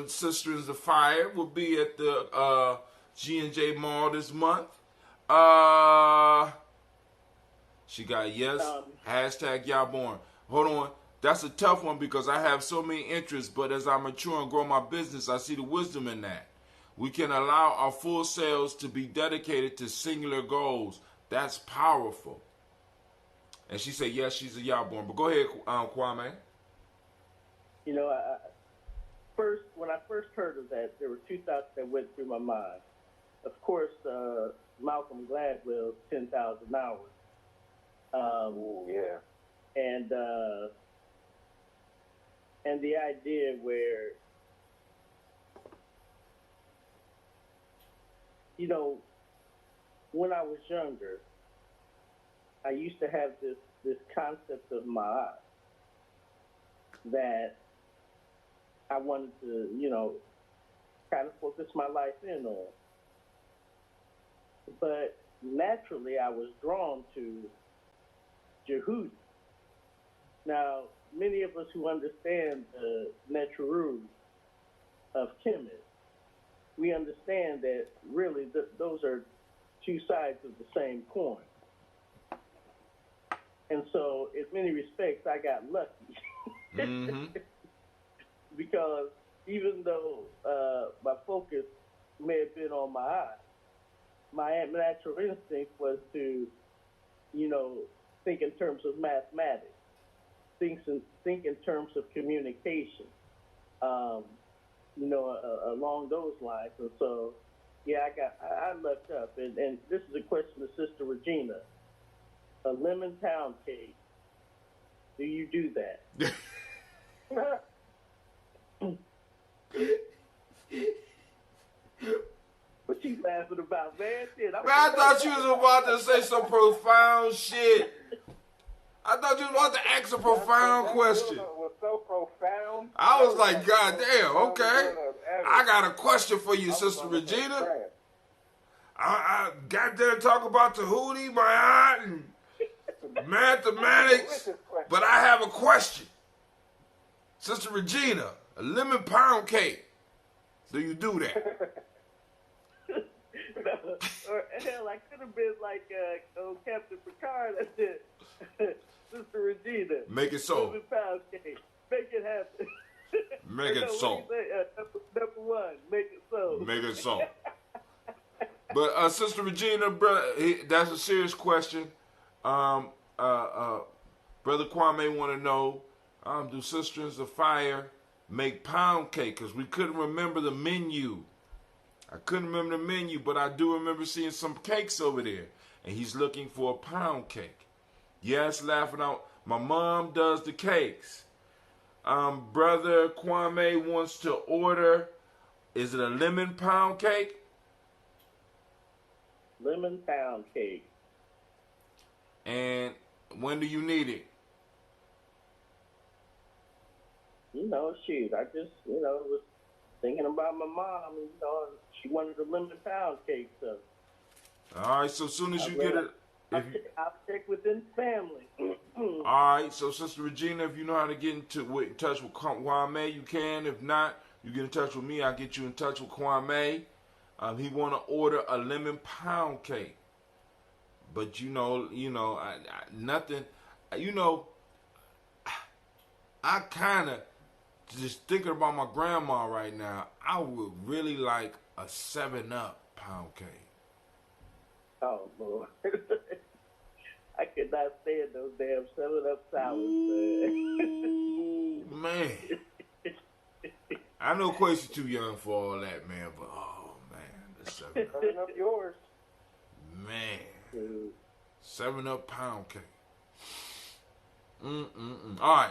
Sisters of Fire will be at the G&J Mall this month. She got yes, hashtag Yahborn. Hold on. That's a tough one because I have so many interests, but as I mature and grow my business, I see the wisdom in that. We can allow our full selves to be dedicated to singular goals. That's powerful. And she said, yes, she's a Yahborn. But go ahead, Kwame. You know, when I first heard of that, there were two thoughts that went through my mind. Of course, Malcolm Gladwell's 10,000 Hours. Yeah. And the idea where, you know, when I was younger, I used to have this concept of my that I wanted to, you know, kind of focus my life in on. But naturally, I was drawn to Jehudi. Now, many of us who understand the Netraru of Kemet, we understand that really those are two sides of the same coin. And so, in many respects, I got lucky. Mm-hmm. Because even though my focus may have been on my eye, my natural instinct was to, you know, think in terms of mathematics, think in terms of communication, you know, along those lines. And so, yeah, I lucked up. And this is a question to Sister Regina. A lemon pound cake, do you do that? What you laughing about, man? Shit, I thought you was about to say some profound shit. I thought you was about to ask a profound question. Was so profound. I was like, God damn, okay. I got a question for you, Sister Regina. I got there to talk about Tahuti, my aunt, and mathematics, but I have a question. Sister Regina, a lemon pound cake. Do you do that? Or hell, I could have been like Captain Picard. I said, Sister Regina, Make it so. lemon pound cake. Make it happen. Make it so. Number one, make it so. Make it so. But Sister Regina, that's a serious question. Brother Kwame want to know, do Sisters of Fire make pound cake? Because we couldn't remember the menu. I couldn't remember the menu, but I do remember seeing some cakes over there. And he's looking for a pound cake. Yes, laughing out. My mom does the cakes. Brother Kwame wants to order, is it a lemon pound cake? Lemon pound cake. And when do you need it? You know, shoot, I just, you know, was thinking about my mom. You know, she wanted a lemon pound cake, so. All right, so as soon as you get it. I'll check within family. All right, so Sister Regina, if you know how to get in touch with Kwame, you can. If not, you get in touch with me. I'll get you in touch with Kwame. He want to order a lemon pound cake, but nothing. I kind of just thinking about my grandma right now. I would really like a 7-Up pound cake. Oh, Lord. I could not stand those damn 7-Up sours, man. I know Quasi too young for all that, man, but oh man, the 7-Up. 7-Up yours. Man. 7-Up pound cake. All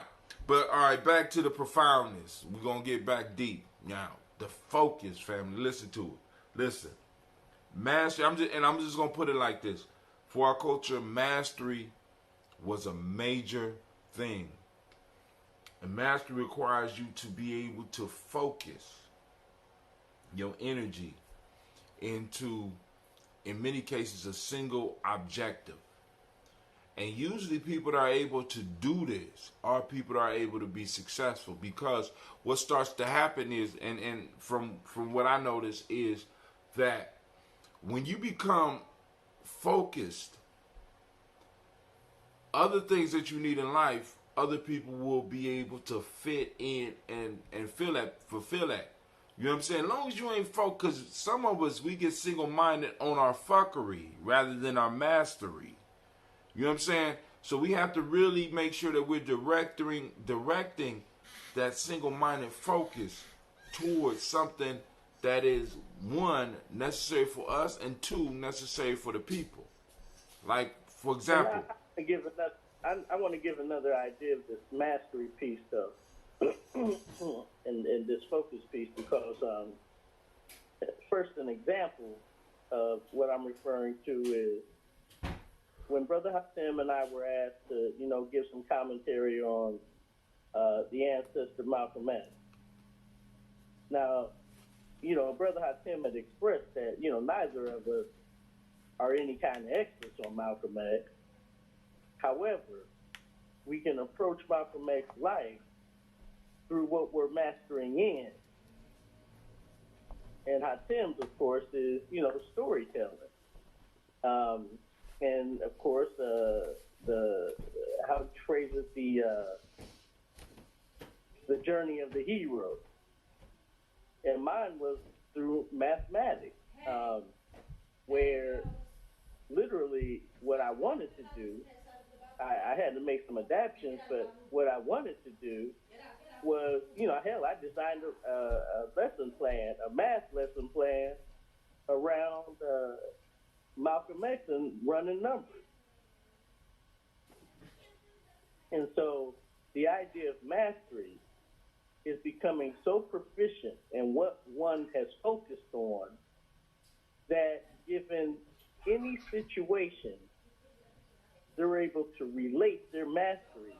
right, back to the profoundness. We're gonna get back deep. Now, the focus, family. Listen to it. Listen. Mastery, I'm just gonna put it like this. For our culture, mastery was a major thing. And mastery requires you to be able to focus your energy into, in many cases, a single objective. And usually people that are able to do this are people that are able to be successful, because what starts to happen is, and from what I notice is that when you become focused, other things that you need in life, other people will be able to fit in and fulfill that. You know what I'm saying? As long as you ain't focused, because some of us, we get single-minded on our fuckery rather than our mastery. You know what I'm saying? So we have to really make sure that we're directing that single-minded focus towards something that is, one, necessary for us, and two, necessary for the people. Like, for example, I want to give another idea of this mastery piece, though, and this focus piece, because first, an example of what I'm referring to is when Brother Hatem and I were asked to, give some commentary on the ancestor Malcolm X. Now, Brother Hatem had expressed that, neither of us are any kind of experts on Malcolm X. However, we can approach Malcolm X's life through what we're mastering in. And Hatem's, of course, is, storytelling. And, of course, how he phrases the journey of the hero. And mine was through mathematics, where literally what I wanted to do, I had to make some adaptations, but what I wanted to do was, I designed a lesson plan, a math lesson plan around Malcolm X and running numbers. And so the idea of mastery is becoming so proficient in what one has focused on that given any situation, they're able to relate their mastery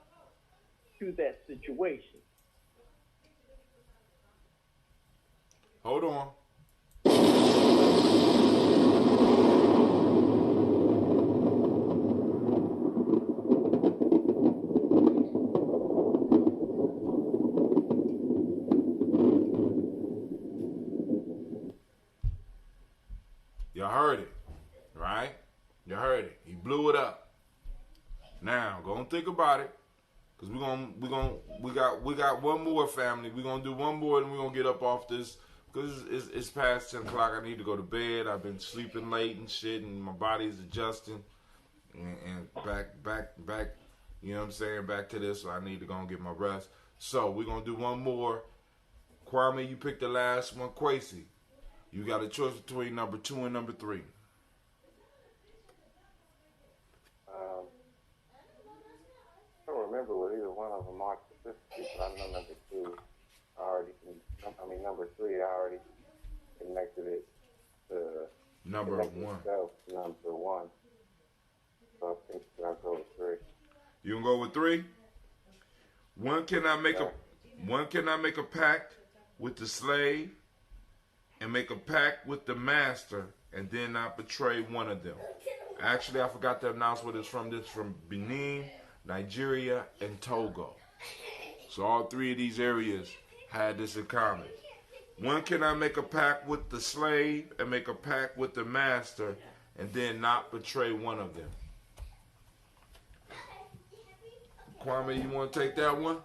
to that situation. Hold on. Y'all heard it, right? You heard it. He blew it up. Now, go and think about it, cause we got one more, family. We're gonna do one more, and we're gonna get up off this, cause it's past 10 o'clock. I need to go to bed. I've been sleeping late and shit, and my body's adjusting, and back. You know what I'm saying? Back to this. So I need to go and get my rest. So we're gonna do one more. Kwame, you picked the last one. Quasi, you got a choice between number 2 and number 3. I don't remember what either one of them are specifically, but I know number 2. Number 3. I already connected it to number 1. Itself, number 1. So I think I'll go with 3. You gonna go with 3? One cannot make a pact with the slave and make a pact with the master and then not betray one of them. Actually, I forgot to announce what it's from. This from Benin. Nigeria, and Togo. So all three of these areas had this in common. When can I make a pact with the slave and make a pact with the master and then not betray one of them? Kwame, you want to take that one?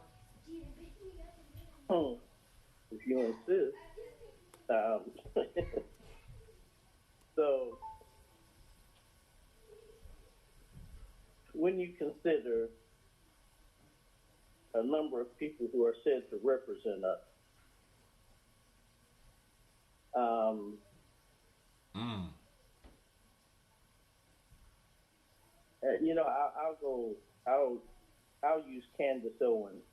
If you insist. So, when you consider a number of people who are said to represent us, you know, I'll use Candace Owens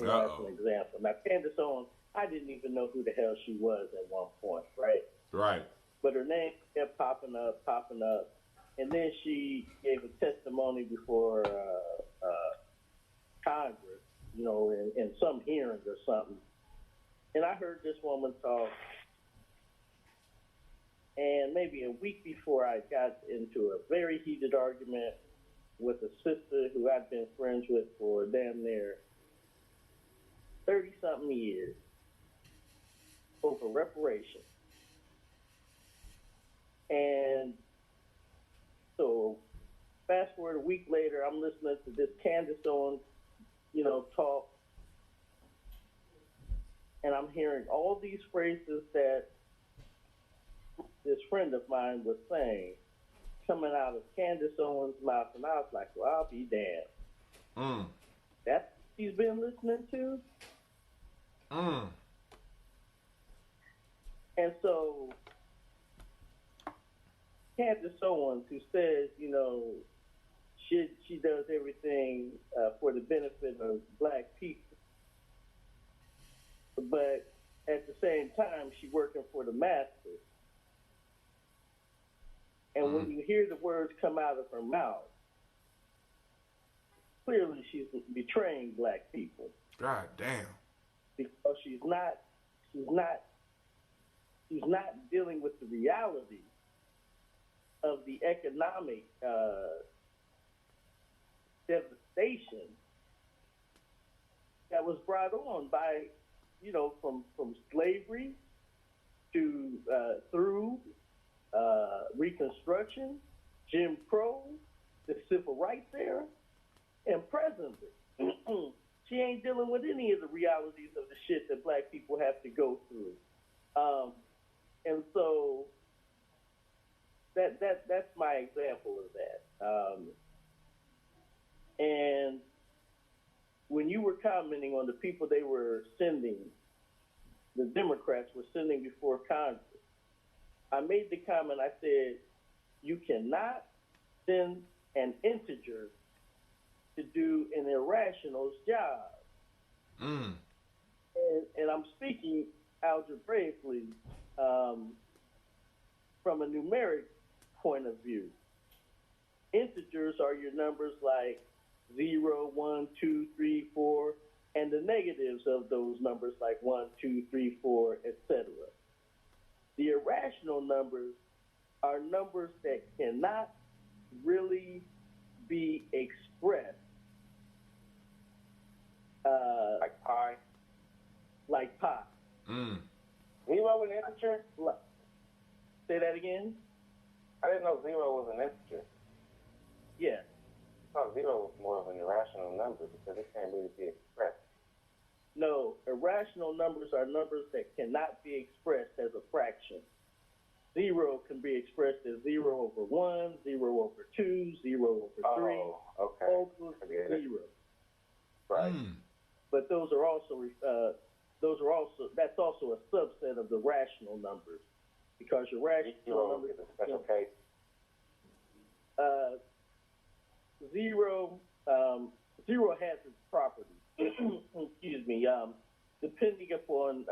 as an example. Now, Candace Owens, I didn't even know who the hell she was at one point, right? Right. But her name kept popping up, and then she gave a testimony before Congress, you know, in some hearing or something. And I heard this woman talk, and maybe a week before I got into a very heated argument with a sister who I'd been friends with for damn near 30-something years over reparations. And so fast forward a week later, I'm listening to this Candace Owens, you know, talk, and I'm hearing all these phrases that this friend of mine was saying coming out of Candace Owens' mouth, and I was like, well, I'll be damned. That's what she's been listening to? And so Candace Owens, who says, you know, she does everything for the benefit of black people, but at the same time, she's working for the masters. And when you hear the words come out of her mouth, clearly she's betraying black people. God damn. Because she's not dealing with the reality of the economic devastation that was brought on by, you know, from slavery to through Reconstruction, Jim Crow, the Civil Rights era, and presently. She ain't dealing with any of the realities of the shit that black people have to go through. And so that's my example of that. And when you were commenting on the people they were sending, the Democrats were sending before Congress, I made the comment, I said, you cannot send an integer to do an irrational's job. And I'm speaking algebraically from a numeric point of view. Integers are your numbers like 0, 1, 2, 3, 4, and the negatives of those numbers like 1, 2, 3, 4, etc. The irrational numbers are numbers that cannot really be expressed. Like pi? Like pi. Zero an integer? Say that again? I didn't know zero was an integer. Yeah. I thought zero was more of an irrational number because it can't really be expressed. No, irrational numbers are numbers that cannot be expressed as a fraction. Zero can be expressed as 0 over 1, 0 over 2, 0 over 3. Oh, okay. All equals 0. Right. But those are also that's also a subset of the rational numbers, because your rational numbers is a special case. Zero has its properties. Excuse me. Depending upon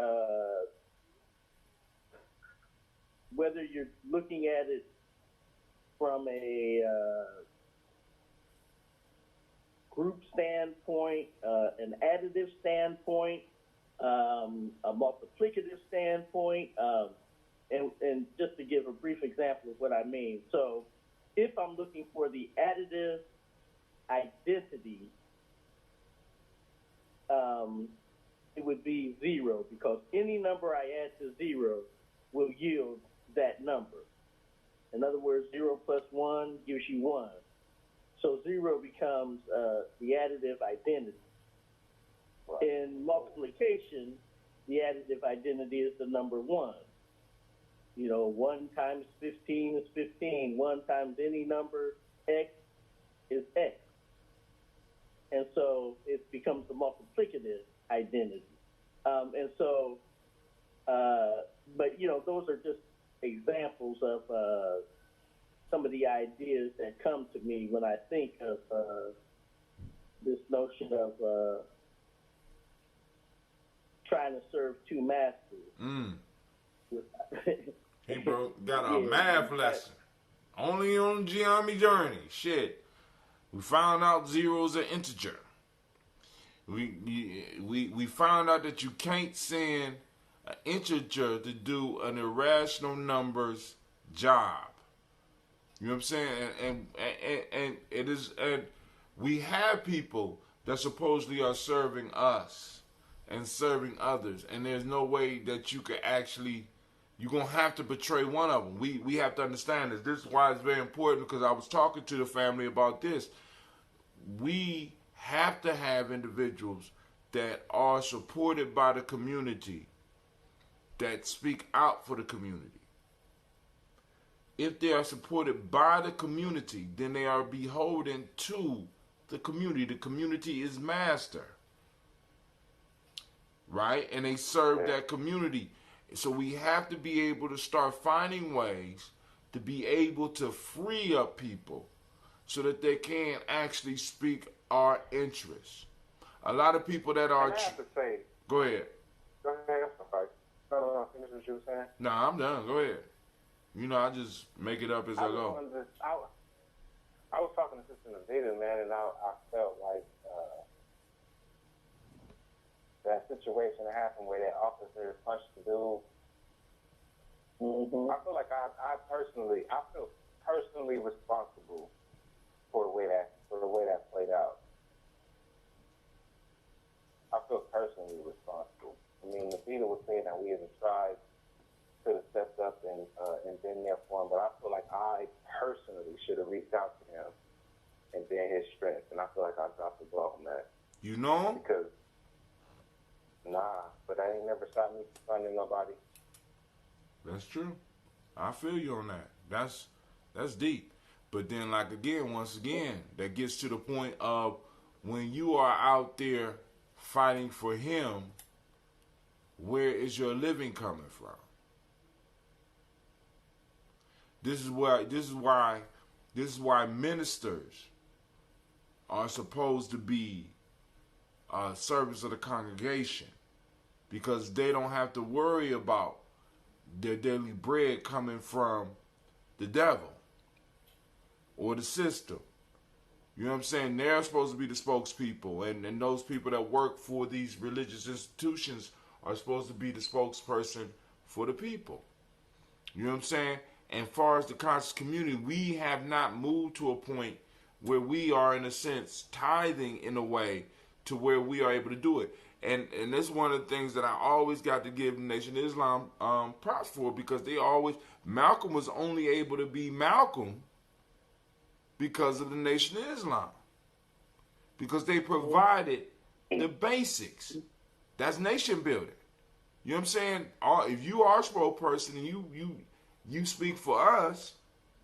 whether you're looking at it from a group standpoint, an additive standpoint, a multiplicative standpoint, and just to give a brief example of what I mean. So if I'm looking for the additive identity, it would be 0, because any number I add to 0 will yield that number. In other words, 0 plus 1 gives you 1. So 0 becomes the additive identity. Right. In multiplication, the additive identity is the number 1. 1 times 15 is 15. 1 times any number x is x. And so it becomes the multiplicative identity. But those are just examples of some of the ideas that come to me when I think of this notion of trying to serve two masters. He got a math lesson. Only on Geometry Journey. Shit. We found out 0 is an integer. We found out that you can't send an integer to do an irrational numbers job. You know what I'm saying? And it is, and we have people that supposedly are serving us and serving others, and there's no way that you could actually. You're going to have to betray one of them. We have to understand this. This is why it's very important, because I was talking to the family about this. We have to have individuals that are supported by the community, that speak out for the community. If they are supported by the community, then they are beholden to the community. The community is master, right? And they serve that community. So we have to be able to start finding ways to be able to free up people so that they can actually speak our interests. A lot of people that are... I have to say... Go ahead. Go ahead. Okay. No, finish what you were saying. No, I'm done. Go ahead. I just make it up as I go. I was talking to Sister Navita, man, and I felt like that situation that happened where that officer punched the dude. I feel like I feel personally responsible for the way that played out. I feel personally responsible. I mean, Navita was saying that we as a tribe could have stepped up and been there for him, but I feel like I personally should have reached out to him and been his strength, and I feel like I dropped the ball on that. You know him? Because but I ain't never stopped me from finding nobody. That's true. I feel you on that. That's deep. But then, once again, that gets to the point of when you are out there fighting for him, where is your living coming from? This is why ministers are supposed to be servants of the congregation, because they don't have to worry about their daily bread coming from the devil or the system. You know what I'm saying? They're supposed to be the spokespeople, and those people that work for these religious institutions are supposed to be the spokesperson for the people. You know what I'm saying? And as far as the conscious community, we have not moved to a point where we are, in a sense, tithing in a way to where we are able to do it. And that's one of the things that I always got to give the Nation of Islam props for, because Malcolm was only able to be Malcolm because of the Nation of Islam. Because they provided the basics. That's nation building. You know what I'm saying? If you are a spokesperson and you speak for us,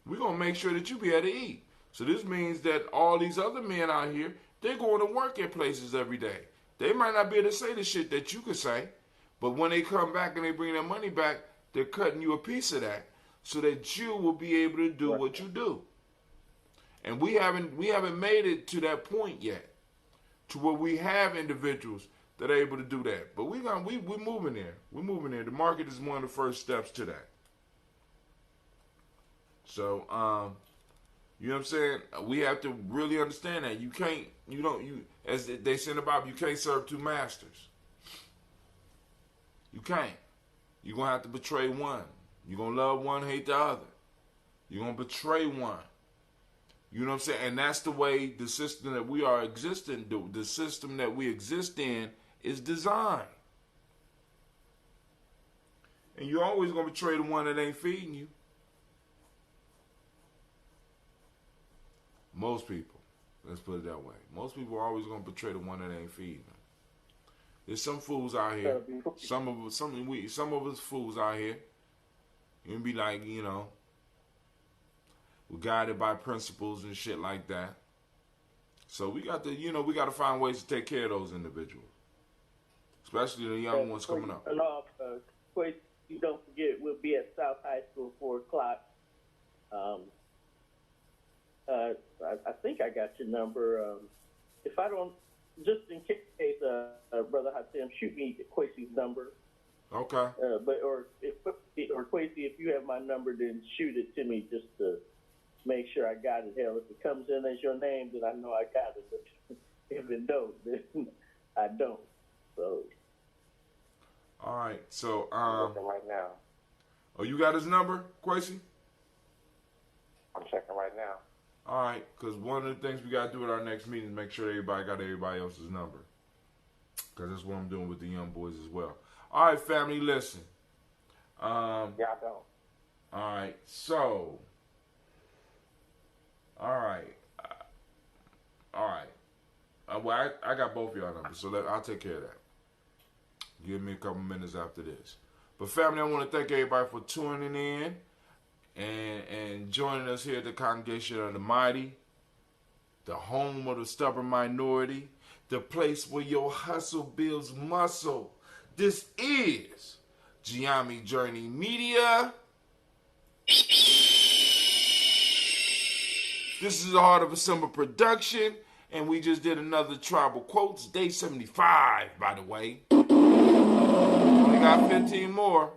we're going to make sure that you be able to eat. So this means that all these other men out here, they're going to work at places every day. They might not be able to say the shit that you could say, but when they come back and they bring their money back, they're cutting you a piece of that so that you will be able to do what you do. And we haven't made it to that point yet, to where we have individuals that are able to do that. But we're moving there. We're moving there. The market is one of the first steps to that. So, you know what I'm saying? We have to really understand that as they say in the Bible, you can't serve two masters. You can't. You're going to have to betray one. You're going to love one, hate the other. You're going to betray one. You know what I'm saying? And that's the way the system that we are existing, the system that we exist in is designed. And you're always going to betray the one that ain't feeding you. Most people. Let's put it that way. Most people are always going to betray the one that ain't feeding them. There's some fools out here. Some of us fools out here. You can be like, you know, we're guided by principles and shit like that. So we got to, you know, we got to find ways to take care of those individuals, especially the young ones coming up. Please, you don't forget, we'll be at South High School 4:00. I think I got your number. If I don't, just in case, Brother Hatem, shoot me Quasi's number. Okay. Or Quasi, if you have my number, then shoot it to me just to make sure I got it. Hell, if it comes in as your name, then I know I got it. But if it don't, then I don't. So. All right. So, I'm looking right now. Oh, you got his number, Quasi? I'm checking right now. All right, because one of the things we got to do at our next meeting is make sure everybody got everybody else's number. Because that's what I'm doing with the young boys as well. All right, family, listen. Yeah, I don't. All right, so. All right. Well, I got both of y'all numbers, so I'll take care of that. Give me a couple minutes after this. But family, I want to thank everybody for tuning in and joining us here at the Congregation of the Mighty, the home of the stubborn minority, the place where your hustle builds muscle. This is Giami Journey Media. This is the Heart of a Simba production, and we just did another Tribal Quotes, day 75, by the way. Only got 15 more.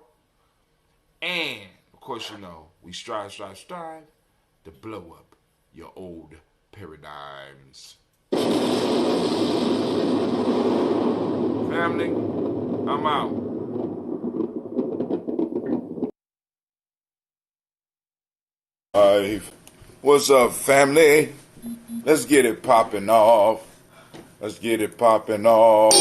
And, of course, you know, we strive to blow up your old paradigms. Family, I'm out. What's up, family? Let's get it popping off. Let's get it popping off.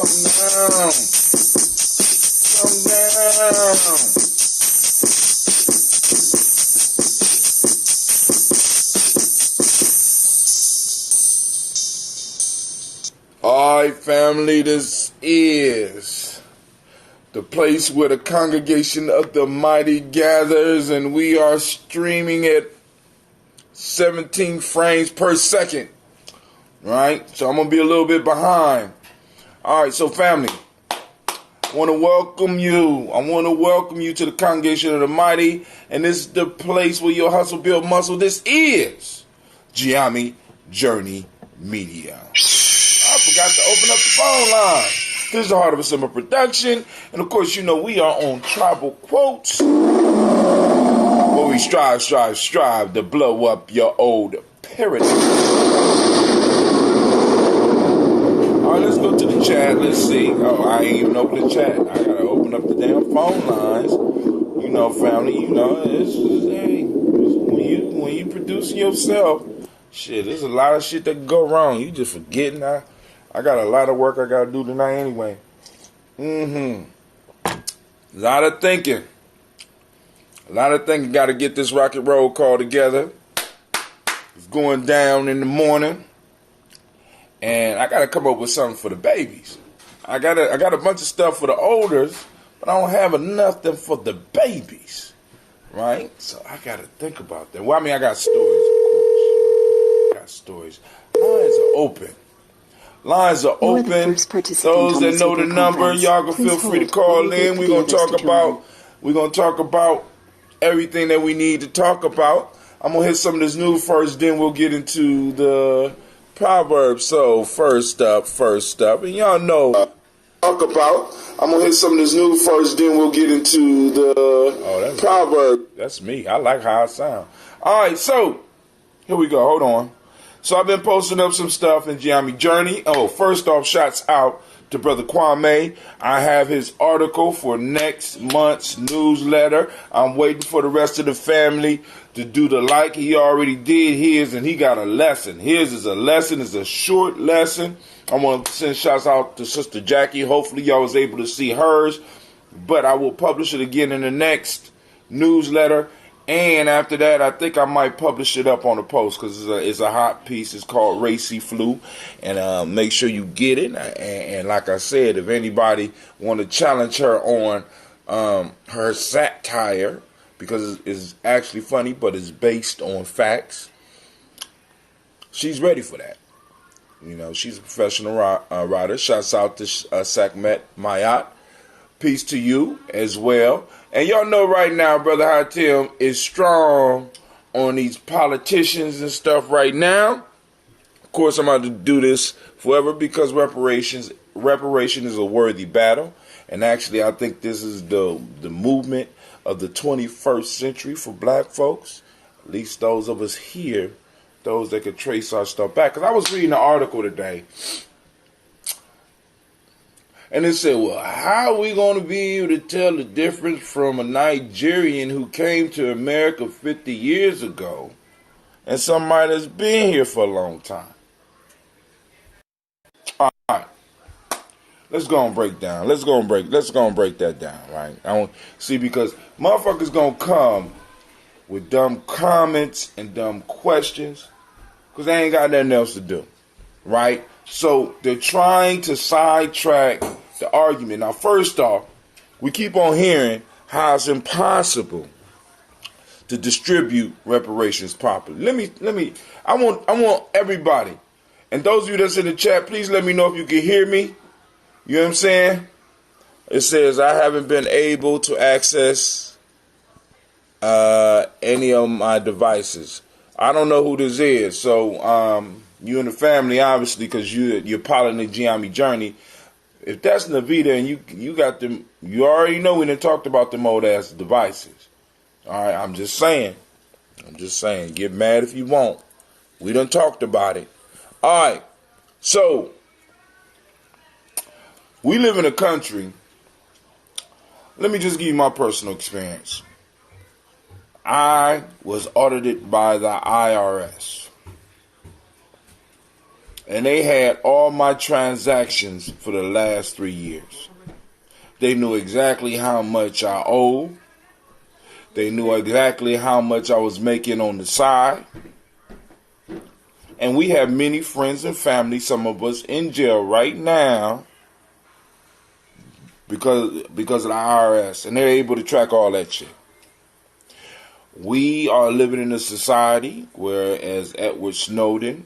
down. Come down. All right, family, this is the place where the congregation of the mighty gathers, and we are streaming at 17 frames per second, right? So I'm going to be a little bit behind. All right, so family, I want to welcome you. I want to welcome you to the congregation of the mighty, and this is the place where your hustle build muscle. This is Giami Journey Media. I forgot to open up the phone line. This is the Heart of a Simple production. And of course, you know we are on Tribal Quotes, where we strive to blow up your old paradigm. All right, let's go to the chat. Let's see. Oh, I ain't even opened the chat. I gotta open up the damn phone lines. You know, family, you know, it's hey, when you producing yourself, shit, there's a lot of shit that can go wrong. You just forgetting. I got a lot of work I got to do tonight anyway. A lot of thinking. Got to get this rock and roll call together. It's going down in the morning. And I got to come up with something for the babies. I got a bunch of stuff for the olders, but I don't have enough for the babies. Right? So I got to think about that. Well, I mean, I got stories, of course. I got stories. Lines are open. Lines are open. Those that know the number, y'all can feel free to call in. We're gonna talk about everything that we need to talk about. I'm gonna hit some of this news first, then we'll get into the Proverbs. So first up, and y'all know I'm gonna hit some of this news first, then we'll get into the Proverbs. That's me. I like how I sound. All right, so here we go. Hold on. So I've been posting up some stuff in Giami Journey. Oh, first off, shouts out to Brother Kwame. I have his article for next month's newsletter. I'm waiting for the rest of the family to do the like. He already did his, and he got a lesson. His is a lesson. It's a short lesson. I want to send shouts out to Sister Jackie. Hopefully y'all was able to see hers. But I will publish it again in the next newsletter. And after that, I think I might publish it up on the post because it's a hot piece. It's called Racy Flu. And make sure you get it. And like I said, if anybody want to challenge her on her satire, because it's actually funny, but it's based on facts, she's ready for that. You know, she's a professional writer. Shouts out to Sakmet Mayat. Peace to you as well. And y'all know right now, Brother Hatim is strong on these politicians and stuff right now. Of course, I'm about to do this forever because reparation is a worthy battle. And actually, I think this is the movement of the 21st century for black folks. At least those of us here, those that could trace our stuff back. Because I was reading an article today. And it said, well, how are we going to be able to tell the difference from a Nigerian who came to America 50 years ago and somebody that's been here for a long time? All right. Let's go and break down. Let's go and break that down, right? I don't see, because motherfuckers going to come with dumb comments and dumb questions because they ain't got nothing else to do, right? So they're trying to sidetrack the argument. Now, first off, we keep on hearing how it's impossible to distribute reparations properly. I want everybody, and those of you that's in the chat, please let me know if you can hear me. You know what I'm saying? It says I haven't been able to access any of my devices. I don't know who this is, so you and the family, obviously, because you're piloting the Giami Journey. If that's Navita and you got them, you already know we done talked about them old ass devices. All right, I'm just saying. Get mad if you want. We done talked about it. All right, so we live in a country. Let me just give you my personal experience. I was audited by the IRS. And they had all my transactions for the last 3 years. They knew exactly how much I owed. They knew exactly how much I was making on the side. And we have many friends and family, some of us in jail right now because of the IRS. And they're able to track all that shit. We are living in a society where, as Edward Snowden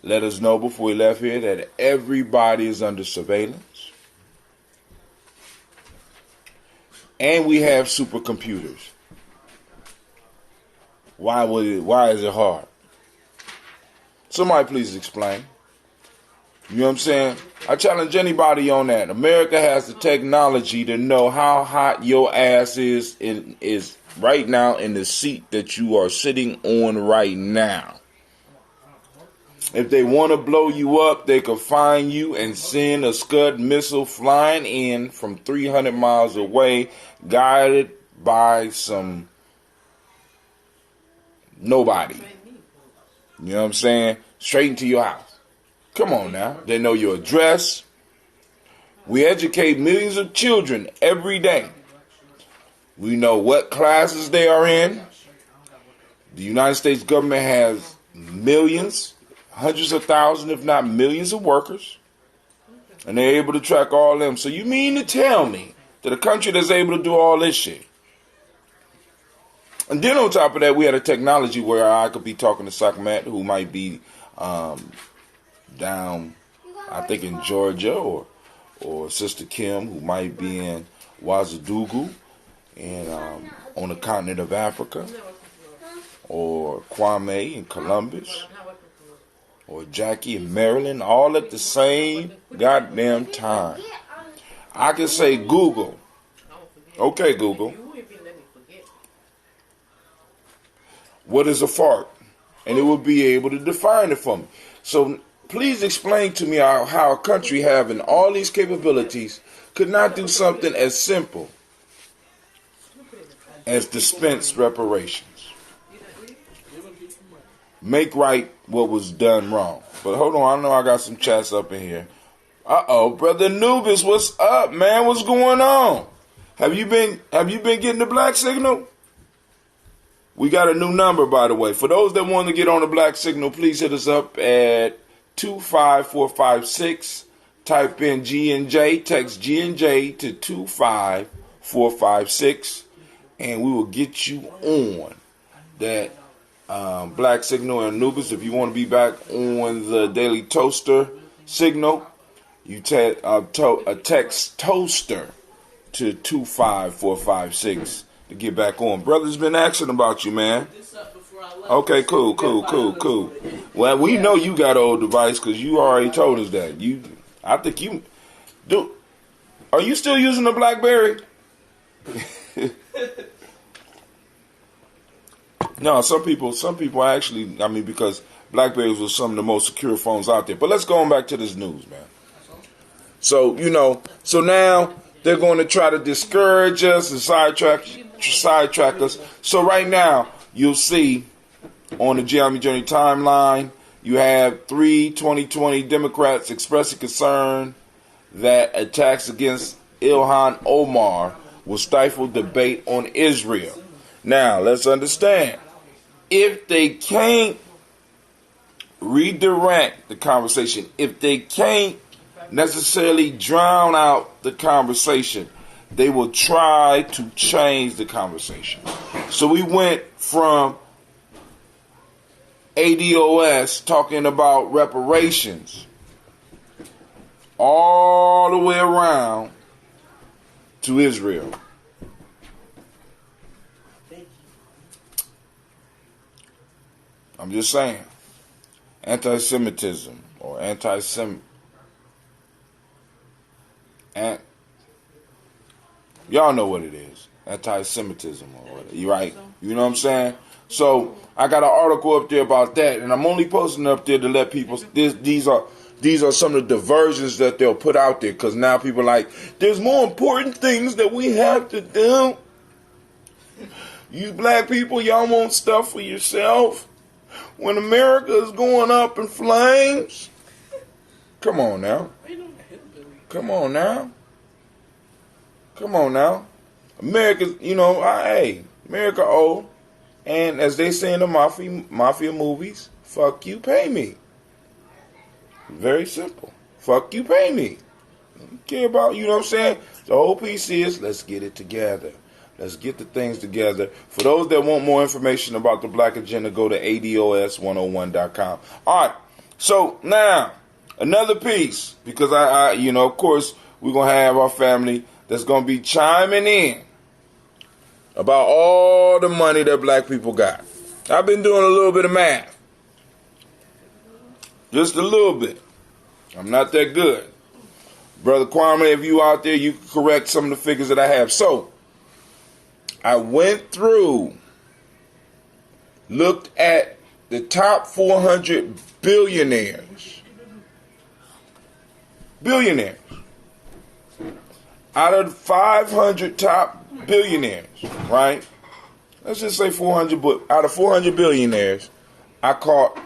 let us know before he left here, that everybody is under surveillance. And we have supercomputers. Why is it hard? Somebody please explain. You know what I'm saying? I challenge anybody on that. America has the technology to know how hot your ass is right now in the seat that you are sitting on right now. If they want to blow you up, they could find you and send a Scud missile flying in from 300 miles away, guided by some nobody. You know what I'm saying? Straight into your house. Come on now. They know your address. We educate millions of children every day. We know what classes they are in. The United States government has millions, hundreds of thousands, if not millions of workers. And they're able to track all of them. So you mean to tell me that a country that's able to do all this shit? And then on top of that, we had a technology where I could be talking to Sakmat, who might be down, I think, in Georgia, or Sister Kim, who might be in Ouagadougou, and on the continent of Africa, or Kwame in Columbus, or Jackie in Maryland, all at the same goddamn time. I can say Google. Okay, Google. What is a fart? And it will be able to define it for me. So please explain to me how a country having all these capabilities could not do something as simple as dispense reparations. Make right what was done wrong. But hold on, I know I got some chats up in here. Uh-oh, Brother Anubis, what's up, man? What's going on? Have you been getting the black signal? We got a new number, by the way. For those that want to get on the black signal, please hit us up at 25456. Type in G&J, text G&J to 25456, and we will get you on that black signal. And Anubis, if you want to be back on the Daily Toaster signal, you text Toaster to 25456 to get back on. Brother's been asking about you, man. Okay, cool. Well, we know you got an old device because you already told us that. I think you do. Are you still using the BlackBerry? No, some people actually, I mean, because BlackBerries were some of the most secure phones out there. But let's go on back to this news, man. So, so now they're going to try to discourage us and sidetrack us. So right now, you'll see on the Jeremy Journey timeline, you have 3 2020 Democrats expressing concern that attacks against Ilhan Omar will stifle debate on Israel. Now, let's understand, if they can't redirect the conversation, if they can't necessarily drown out the conversation, they will try to change the conversation. So we went from ADOS talking about reparations all the way around to Israel. I'm just saying, anti-Semitism or y'all know what it is. Anti-Semitism or whatever. You right? You know what I'm saying? So I got an article up there about that, and I'm only posting up there to let people. These are some of the diversions that they'll put out there, because now people are like, there's more important things that we have to do. You black people, y'all want stuff for yourself. when America is going up in flames. Come on now. Come on now. Come on now. America, America old. And as they say in the mafia movies, fuck you, pay me. Very simple. Fuck you, pay me. Don't care about, you know what I'm saying? The whole piece is, let's get it together. Let's get the things together. For those that want more information about the Black Agenda, go to ADOS101.com. All right. So now, another piece, because I of course, we're going to have our family that's going to be chiming in about all the money that black people got. I've been doing a little bit of math. Just a little bit. I'm not that good. Brother Kwame, if you out there, you can correct some of the figures that I have. So, I went through, looked at the top 400 billionaires. Billionaires. Out of 500 top billionaires, right? Let's just say 400, but out of 400 billionaires, I caught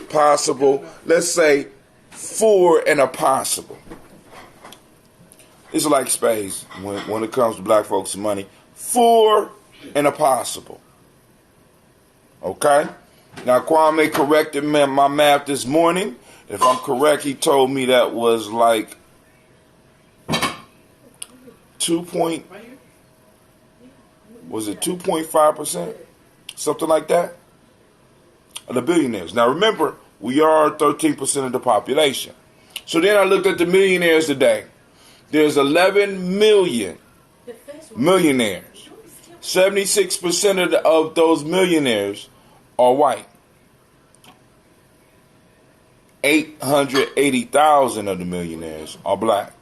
possible, let's say 4 and a possible. It's like space when it comes to black folks' money. 4 and a possible. Okay? Now, Kwame corrected my math this morning. If I'm correct, he told me that was like 2.5%? Something like that? Of the billionaires. Now, remember, we are 13% of the population. So then I looked at the millionaires today. There's 11 million millionaires. 76% of those millionaires are white. 880,000 of the millionaires are black.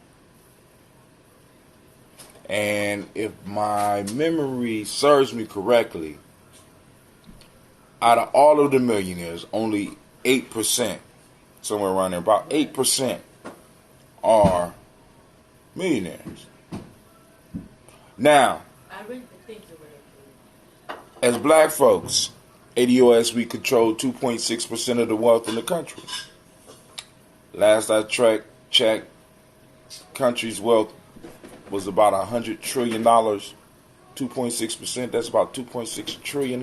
And if my memory serves me correctly, out of all of the millionaires, only 8%, somewhere around there, about 8% are millionaires. Now, as black folks, ADOS, we control 2.6% of the wealth in the country. Last I checked, country's wealth was about $100 trillion. 2.6%, that's about $2.6 trillion.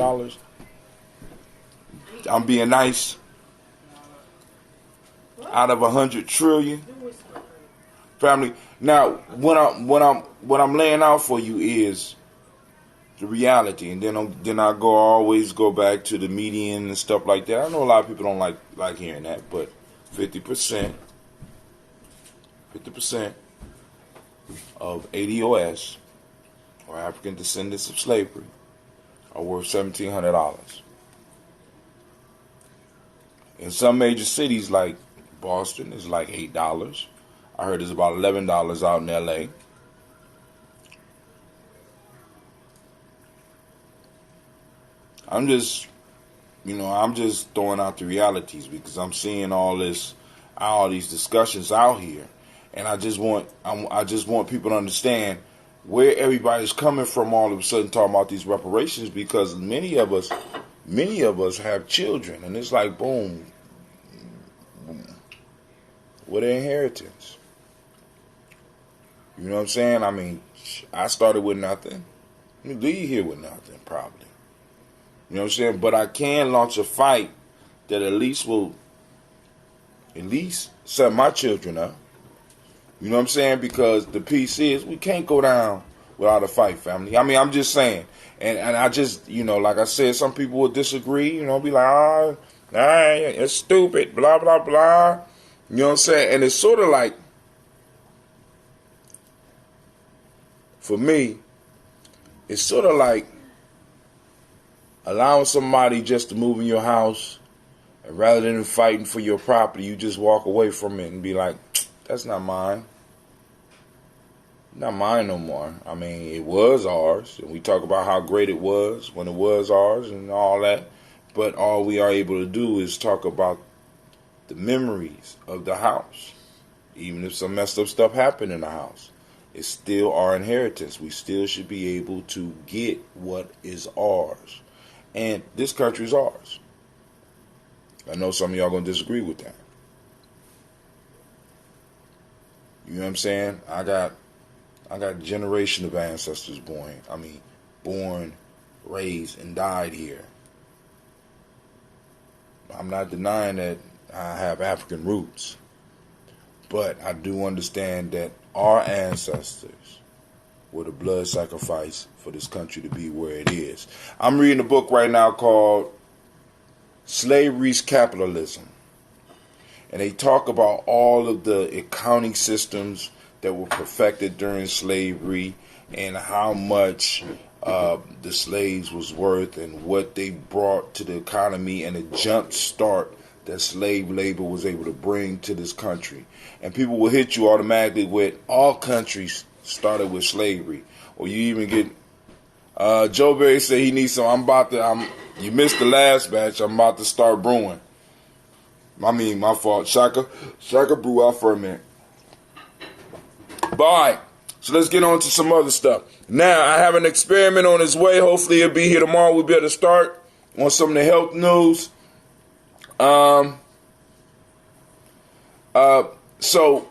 I'm being nice. Out of 100 trillion. Family. Now, what I'm laying out for you is the reality, and then I always go back to the median and stuff like that. I know a lot of people don't like hearing that, but 50% of ADOS, or African descendants of slavery, are worth $1,700. In some major cities like Boston, it's like $8. I heard it's about $11 out in LA. I'm just throwing out the realities because I'm seeing all these discussions out here, and I just want people to understand where everybody's coming from all of a sudden talking about these reparations, because many of us have children, and it's like boom, what an inheritance. You know what I'm saying? I mean, I started with nothing. You leave here with nothing, probably. You know what I'm saying? But I can launch a fight that at least set my children up. You know what I'm saying? Because the piece is, we can't go down without a fight, family. I mean, I'm just saying. And I just, like I said, some people will disagree, be like, it's stupid, blah, blah, blah. You know what I'm saying? And it's sort of like, for me, it's sort of like allowing somebody just to move in your house, and rather than fighting for your property, you just walk away from it and be like, that's not mine. Not mine no more. I mean, it was ours, and we talk about how great it was when it was ours and all that, but all we are able to do is talk about the memories of the house. Even if some messed up stuff happened in the house, it's still our inheritance. We still should be able to get what is ours. and this country is ours. I know some of y'all going to disagree with that. You know what I'm saying? I got a generation of ancestors born, raised, and died here. I'm not denying that I have African roots, but I do understand that our ancestors were the blood sacrifice for this country to be where it is. I'm reading a book right now called Slavery's Capitalism. And they talk about all of the accounting systems that were perfected during slavery and how much the slaves was worth and what they brought to the economy and the jump start that slave labor was able to bring to this country. And people will hit you automatically with all countries started with slavery. Or you even get Joe Berry said he needs some. You missed the last batch. I'm about to start brewing. My fault. Shaka brew out for a minute. But all right, so let's get on to some other stuff. Now, I have an experiment on its way. Hopefully it'll be here tomorrow. We'll be able to start on some of the health news. So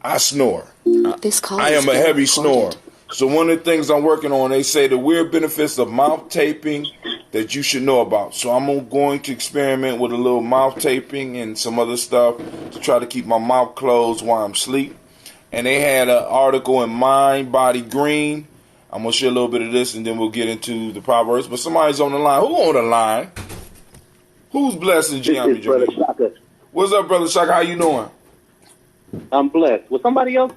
I snore. I am a heavy snorer. So one of the things I'm working on, they say the weird benefits of mouth taping that you should know about. So I'm going to experiment with a little mouth taping and some other stuff to try to keep my mouth closed while I'm asleep. And they had an article in Mind, Body, Green. I'm going to share a little bit of this and then we'll get into the Proverbs. But somebody's on the line. Who on the line? Who's blessed in Giambi? Brother Shaka. What's up, Brother Shaka? How you doing? I'm blessed. Was somebody else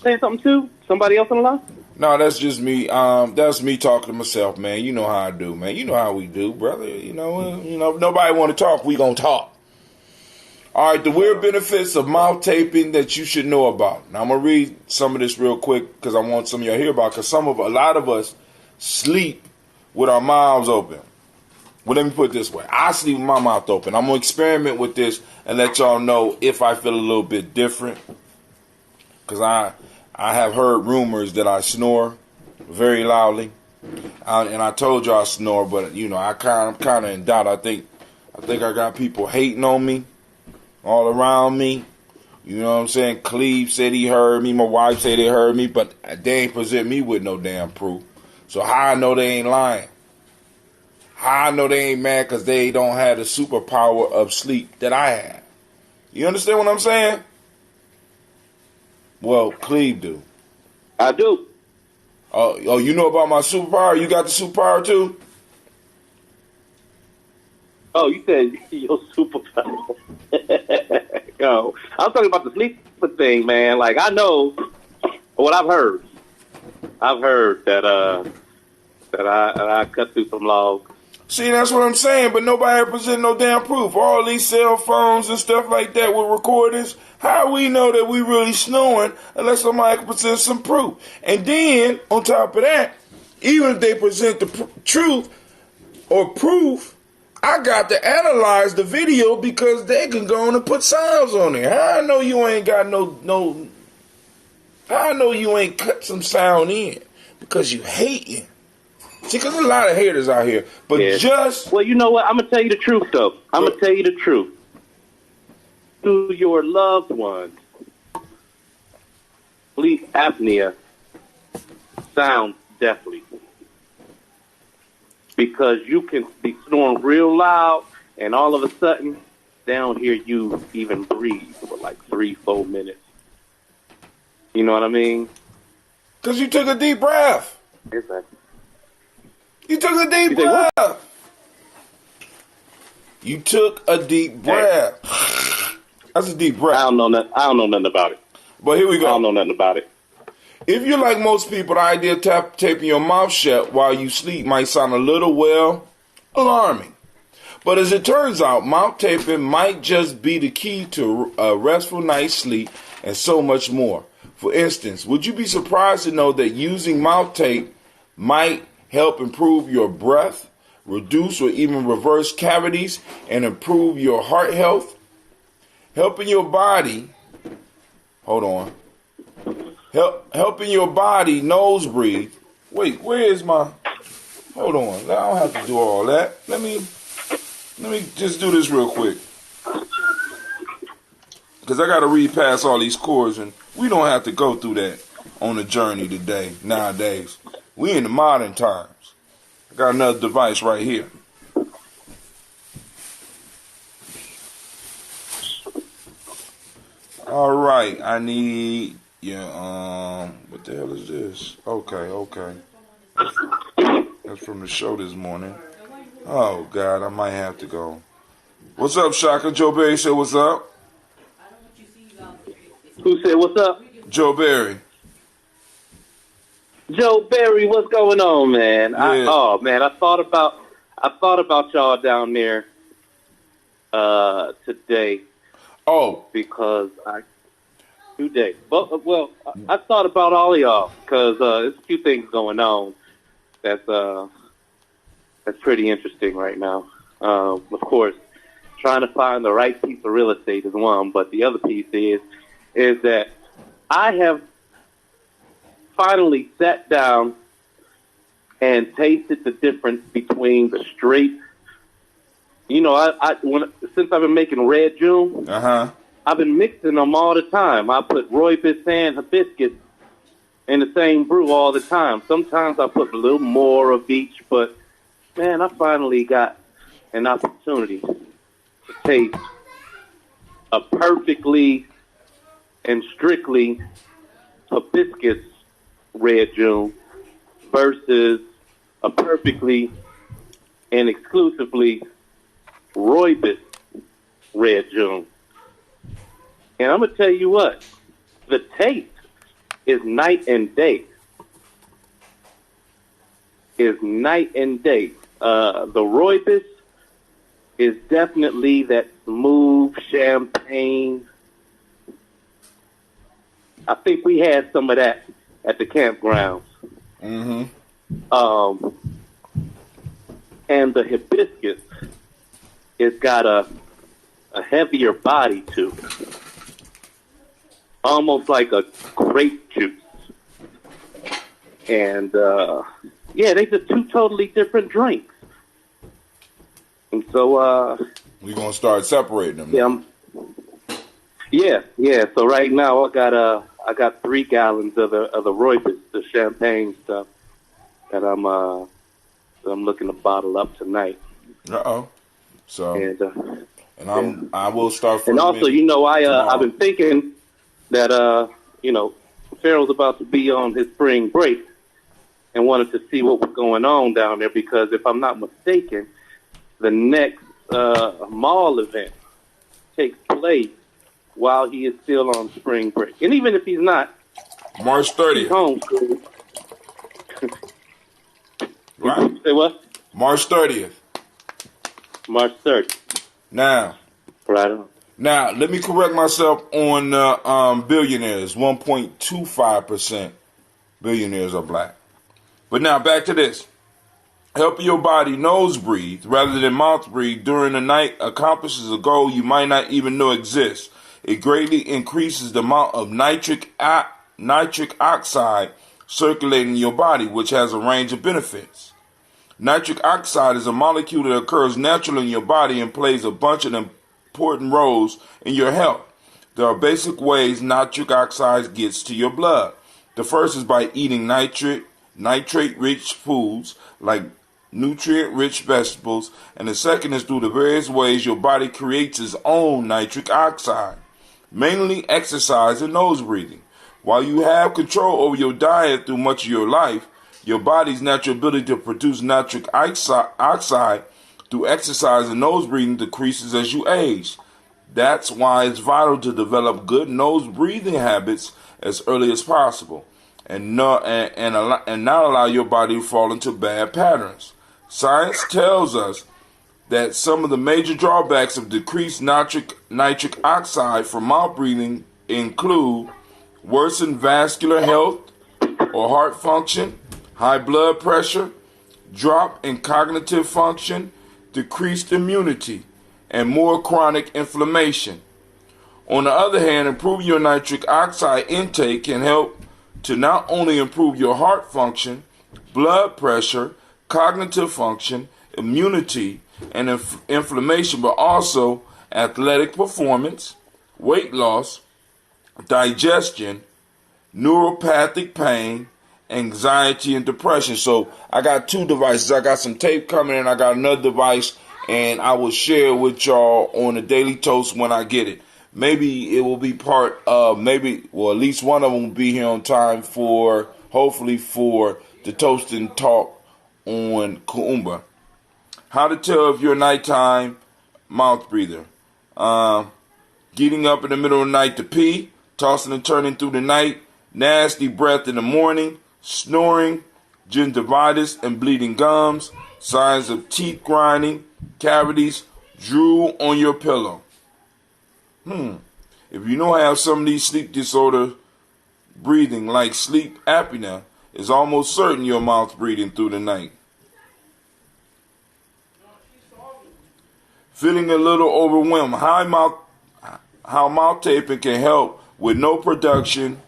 saying something too? Somebody else on the line? No, that's just me. That's me talking to myself, man. You know how I do, man. You know how we do, brother. You know, if nobody want to talk, we gonna talk. All right, the weird benefits of mouth taping that you should know about. Now I'm gonna read some of this real quick because I want some of y'all to hear about. Because a lot of us sleep with our mouths open. Well, let me put it this way. I sleep with my mouth open. I'm gonna experiment with this and let y'all know if I feel a little bit different. Because I have heard rumors that I snore very loudly, and I told you I snore, but I'm kind of in doubt. I think I got people hating on me all around me. You know what I'm saying? Cleve said he heard me. My wife said they heard me, but they ain't present me with no damn proof. So how I know they ain't lying? How I know they ain't mad because they don't have the superpower of sleep that I have? You understand what I'm saying? Well, Cleve do. I do. Oh, you know about my superpower? You got the superpower too? Oh, you said your superpower. Yo, I'm talking about the sleep thing, man. Like, I know what I've heard. I've heard that I cut through some logs. See, that's what I'm saying, but nobody ever present no damn proof. All these cell phones and stuff like that with recordings, how we know that we really snoring unless somebody can present some proof? And then, on top of that, even if they present the truth or proof, I got to analyze the video because they can go on and put sounds on there. How I know you ain't got no how I know you ain't cut some sound in? Because you hating. See, because there's a lot of haters out here. But Well, you know what? I'm going to tell you the truth, though. I'm going to tell you the truth. To your loved ones, sleep apnea sounds deathly. Because you can be snoring real loud, and all of a sudden, they don't hear you even breathe for like 3-4 minutes. You know what I mean? Because you took a deep breath. Exactly. You took a deep breath. You took a deep breath. That's a deep breath. I don't know nothing about it. But here we go. I don't know nothing about it. If you're like most people, the idea of taping your mouth shut while you sleep might sound a little, alarming. But as it turns out, mouth taping might just be the key to a restful night's sleep and so much more. For instance, would you be surprised to know that using mouth tape might help improve your breath, reduce or even reverse cavities, and improve your heart health? Helping your body nose breathe. Wait, where is my... Hold on. I don't have to do all that. Let me just do this real quick. Because I got to read past all these chords, and we don't have to go through that on the journey today, nowadays. We in the modern times. I got another device right here. All right, I need what the hell is this? Okay. That's from the show this morning. Oh God, I might have to go. What's up, Shaka? Joe Berry said what's up. Who said what's up? Joe Berry. Joe Berry, what's going on, man? Yeah. I thought about y'all down there today. Oh, Because today. Well, I thought about all of y'all because there's a few things going on that's pretty interesting right now. Of course, trying to find the right piece of real estate is one, but the other piece is that I have finally sat down and tasted the difference between the straight. You know, since I've been making Red June, I've been mixing them all the time. I put rooibos and hibiscus in the same brew all the time. Sometimes I put a little more of each, but man, I finally got an opportunity to taste a perfectly and strictly hibiscus Red June versus a perfectly and exclusively rooibos Red June. And I'm going to tell you what, the taste is night and day. The rooibos is definitely that smooth champagne. I think we had some of that at the campgrounds. Mm-hmm. And the hibiscus, it's got a heavier body to it. Almost like a grape juice. And, they just two totally different drinks. And so, we're going to start separating them. Yeah. So right now I got 3 gallons of the rooibos, the champagne stuff, that I'm looking to bottle up tonight. So, and I will start. And also, I've been thinking that Pharaoh's about to be on his spring break, and wanted to see what was going on down there because if I'm not mistaken, the next mall event takes place while he is still on spring break. And even if he's not, March 30th. He's home. Right. Say what? March 30th. March 30th. Now. Right on. Now, let me correct myself on billionaires. 1.25% billionaires are black. But now, back to this. Helping your body nose breathe rather than mouth breathe during the night accomplishes a goal you might not even know exists. It greatly increases the amount of nitric oxide circulating in your body, which has a range of benefits. Nitric oxide is a molecule that occurs naturally in your body and plays a bunch of important roles in your health. There are basic ways nitric oxide gets to your blood. The first is by eating nitrate-rich foods like nutrient-rich vegetables, and the second is through the various ways your body creates its own nitric oxide, mainly exercise and nose breathing. While you have control over your diet through much of your life, your body's natural ability to produce nitric oxide through exercise and nose breathing decreases as you age. That's why it's vital to develop good nose breathing habits as early as possible and not allow your body to fall into bad patterns. Science tells us that some of the major drawbacks of decreased nitric oxide from mouth breathing include worsened vascular health or heart function, high blood pressure, drop in cognitive function, decreased immunity, and more chronic inflammation. On the other hand, improving your nitric oxide intake can help to not only improve your heart function, blood pressure, cognitive function, immunity, and inflammation, but also athletic performance, weight loss, digestion, neuropathic pain, anxiety, and depression. So I got 2 devices. I got some tape coming in. I got another device, and I will share it with y'all on the Daily Toast when I get it. Maybe it will be part of, at least one of them will be here on time hopefully for the Toast and Talk on Kuumba. How to tell if you're a nighttime mouth breather. Getting up in the middle of the night to pee, tossing and turning through the night, nasty breath in the morning, snoring, gingivitis and bleeding gums, signs of teeth grinding, cavities, drool on your pillow. If you know I have some of these sleep disorder breathing, like sleep apnea, it's almost certain you're mouth breathing through the night. Feeling a little overwhelmed. How mouth taping can help with NO production,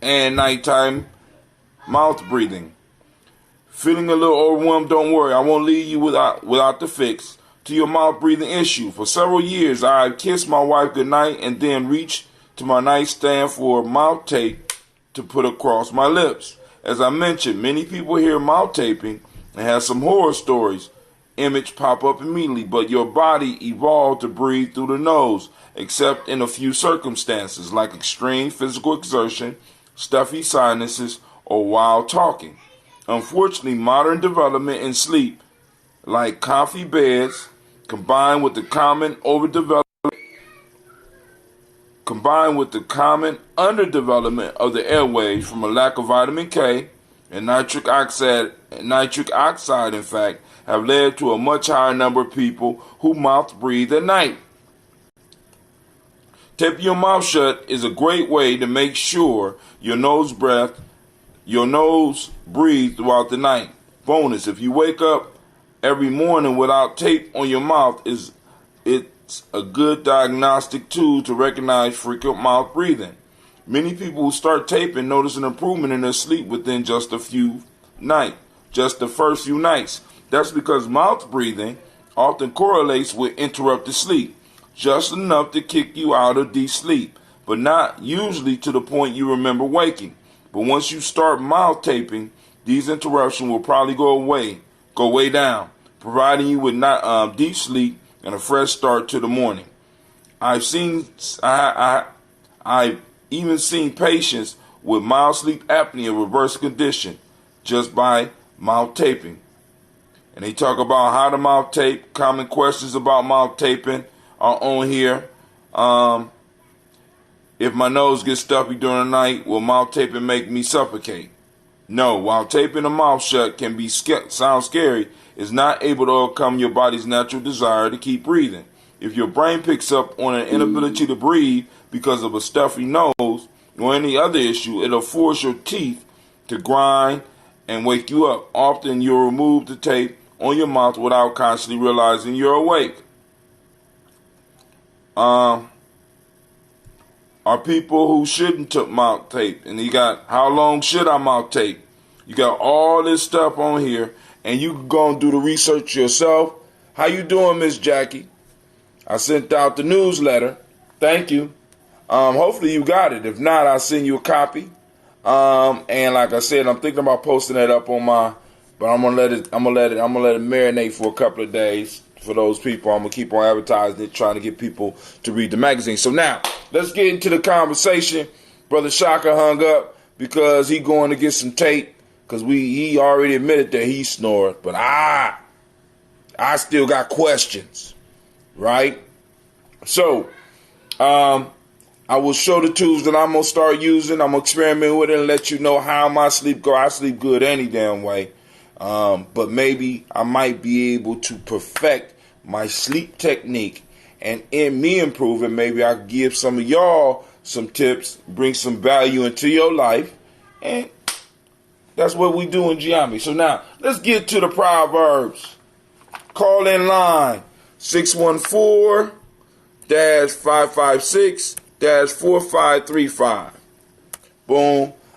and nighttime mouth breathing. Feeling a little overwhelmed? Don't worry, I won't leave you without the fix to your mouth breathing issue. For several years, I kissed my wife goodnight and then reached to my nightstand for mouth tape to put across my lips. As I mentioned, many people hear mouth taping and have some horror stories. Image pop up immediately, but your body evolved to breathe through the nose, except in a few circumstances like extreme physical exertion, stuffy sinuses, or while talking. Unfortunately, modern development in sleep, like comfy beds, combined with the common underdevelopment of the airways from a lack of vitamin K and nitric oxide, in fact, have led to a much higher number of people who mouth breathe at night. Taping your mouth shut is a great way to make sure your nose breathes throughout the night. Bonus, if you wake up every morning without tape on your mouth, it's a good diagnostic tool to recognize frequent mouth breathing. Many people who start taping notice an improvement in their sleep within just the first few nights. That's because mouth breathing often correlates with interrupted sleep, just enough to kick you out of deep sleep, but not usually to the point you remember waking. But once you start mouth taping, these interruptions will probably go way down, providing you with deep sleep and a fresh start to the morning. I've even seen patients with mild sleep apnea reverse condition just by mouth taping. And they talk about how to mouth tape. Common questions about mouth taping are on here. If my nose gets stuffy during the night, will mouth taping make me suffocate? No, while taping the mouth shut can sound scary, it's not able to overcome your body's natural desire to keep breathing. If your brain picks up on an inability to breathe because of a stuffy nose or any other issue, it'll force your teeth to grind and wake you up. Often you'll remove the tape on your mouth without consciously realizing you're awake. Are people who shouldn't mouth tape, and you got how long should I mouth tape? You got all this stuff on here, and you can go and do the research yourself. How you doing, Miss Jackie? I sent out the newsletter. Thank you. Hopefully you got it. If not, I'll send you a copy. And like I said, I'm thinking about posting that up on but I'm gonna let it marinate for a couple of days for those people. I'm gonna keep on advertising it, trying to get people to read the magazine. So now, let's get into the conversation. Brother Shaka hung up because he going to get some tape because he already admitted that he snored, but I still got questions, right? So, I will show the tools that I'm gonna start using. I'm gonna experiment with it and let you know how my sleep go. I sleep good any damn way. But maybe I might be able to perfect my sleep technique, and in me improving, maybe I can give some of y'all some tips, bring some value into your life, and that's what we do in Giambi. So now, let's get to the Proverbs. Call in line, 614-556-4535. Boom.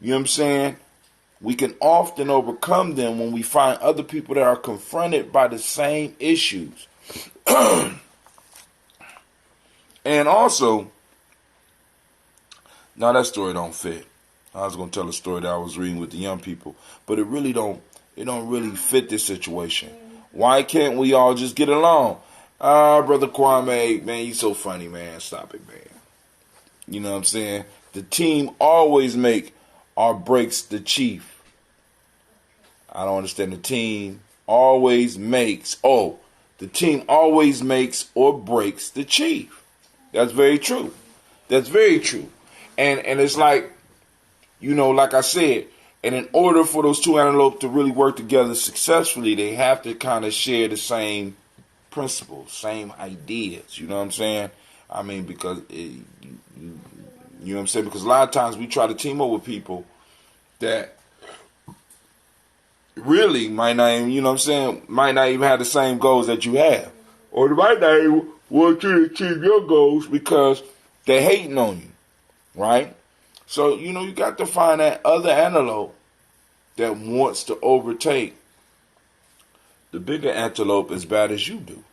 You know what I'm saying? We can often overcome them when we find other people that are confronted by the same issues. And also, now that story don't fit. I was going to tell a story that I was reading with the young people, but it don't really fit this situation. Why can't we all just get along? Brother Kwame, man, you so funny, man. Stop it, man. You know what I'm saying? The team always make or breaks the chief. I don't understand. The team always makes or breaks the chief. That's very true. That's very true. And it's like, you know, like I said, and in order for those two antelopes to really work together successfully, they have to kind of share the same principles, same ideas. You know what I'm saying? I mean, because, you know what I'm saying? Because a lot of times we try to team up with people that really might not even, you know what I'm saying, might not even have the same goals that you have. Or they might not even want you to achieve your goals because they're hating on you, right? So, you know, you got to find that other antelope that wants to overtake the bigger antelope as bad as you do.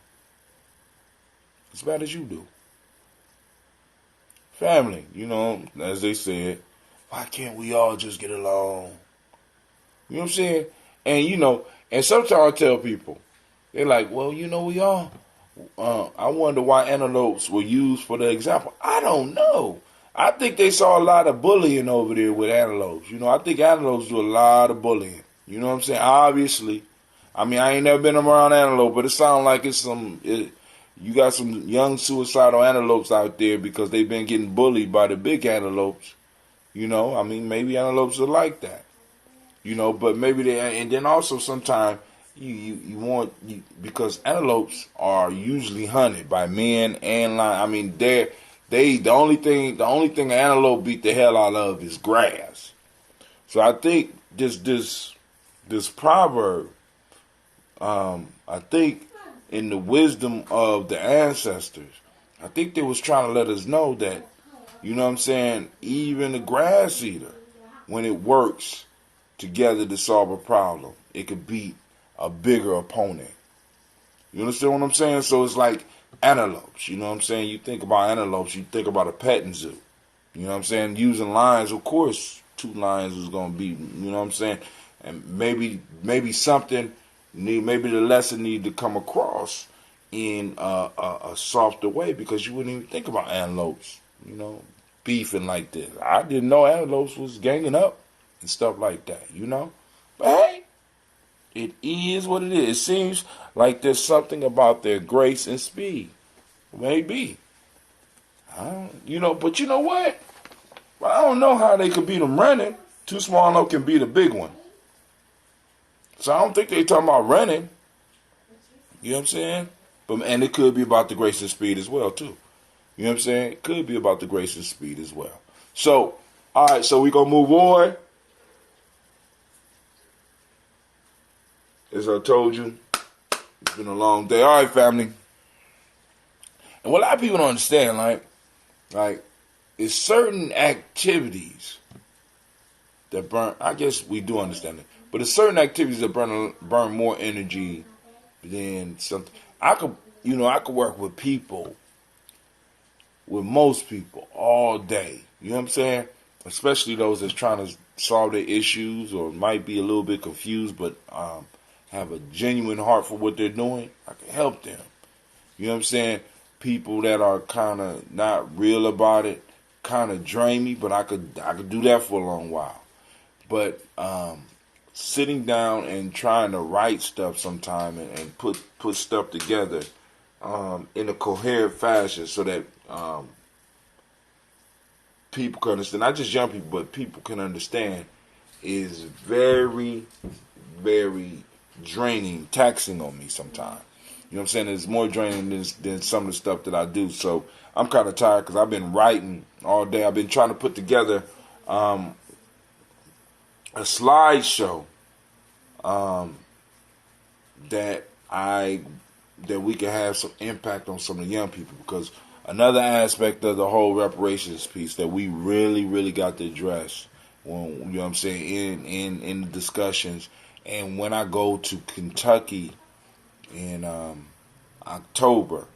As bad as you do. Family, you know, as they said, why can't we all just get along? You know what I'm saying? And, you know, and sometimes I tell people, they're like, well, you know, we all, I wonder why antelopes were used for the example. I don't know. I think they saw a lot of bullying over there with antelopes. You know, I think antelopes do a lot of bullying. You know what I'm saying? Obviously. I mean, I ain't never been around antelope, but it sounds like it's you got some young suicidal antelopes out there because they've been getting bullied by the big antelopes. You know, I mean, maybe antelopes are like that. You know, but maybe and then also sometimes because antelopes are usually hunted by men and lions. I mean, the only thing an antelope beat the hell out of is grass. So I think this proverb, I think in the wisdom of the ancestors, I think they was trying to let us know that, you know what I'm saying, even the grass eater, when it works together to solve a problem, it could beat a bigger opponent. You understand what I'm saying? So it's like antelopes, you know what I'm saying? You think about antelopes, you think about a petting zoo. You know what I'm saying? Using lions, of course, 2 lions is going to be, you know what I'm saying? And maybe the lesson need to come across in a softer way, because you wouldn't even think about antelopes, you know, beefing like this. I didn't know antelopes was ganging up and stuff like that, you know? But hey, it is what it is. It seems like there's something about their grace and speed. Maybe. You know, but you know what? Well, I don't know how they could beat them running. 2 small antelope can beat a big one. So I don't think they talking about running. You know what I'm saying? And it could be about the grace and speed as well, too. You know what I'm saying? It could be about the grace and speed as well. So, all right, so we're going to move on. As I told you, it's been a long day. All right, family. And what a lot of people don't understand, like, it's certain activities that burn. I guess we do understand it, but it's certain activities that burn more energy than something. I could work with people, with most people, all day. You know what I'm saying? Especially those that's trying to solve their issues or might be a little bit confused, but have a genuine heart for what they're doing. I can help them. You know what I'm saying? People that are kind of not real about it, kind of drain me, but I could do that for a long while. But sitting down and trying to write stuff sometime and put stuff together in a coherent fashion so that people can understand, not just young people, but people can understand, is very, very draining, taxing on me sometimes. You know what I'm saying? It's more draining than some of the stuff that I do. So I'm kind of tired because I've been writing all day. I've been trying to put together a slideshow that we can have some impact on some of the young people, because another aspect of the whole reparations piece that we really, really got to address when, you know what I'm saying, in the discussions. And when I go to Kentucky in October,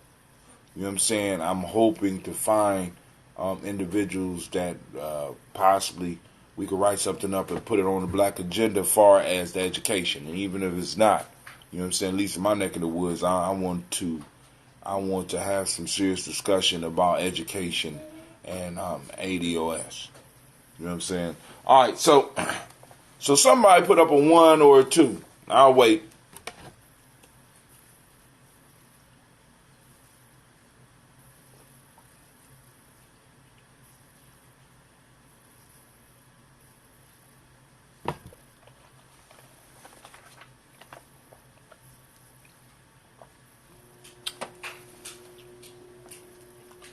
you know what I'm saying, I'm hoping to find individuals that possibly we could write something up and put it on the black agenda as far as the education. And even if it's not, you know what I'm saying, at least in my neck of the woods, I want to have some serious discussion about education and ADOS. You know what I'm saying? All right, so somebody put up a 1 or a 2. I'll wait.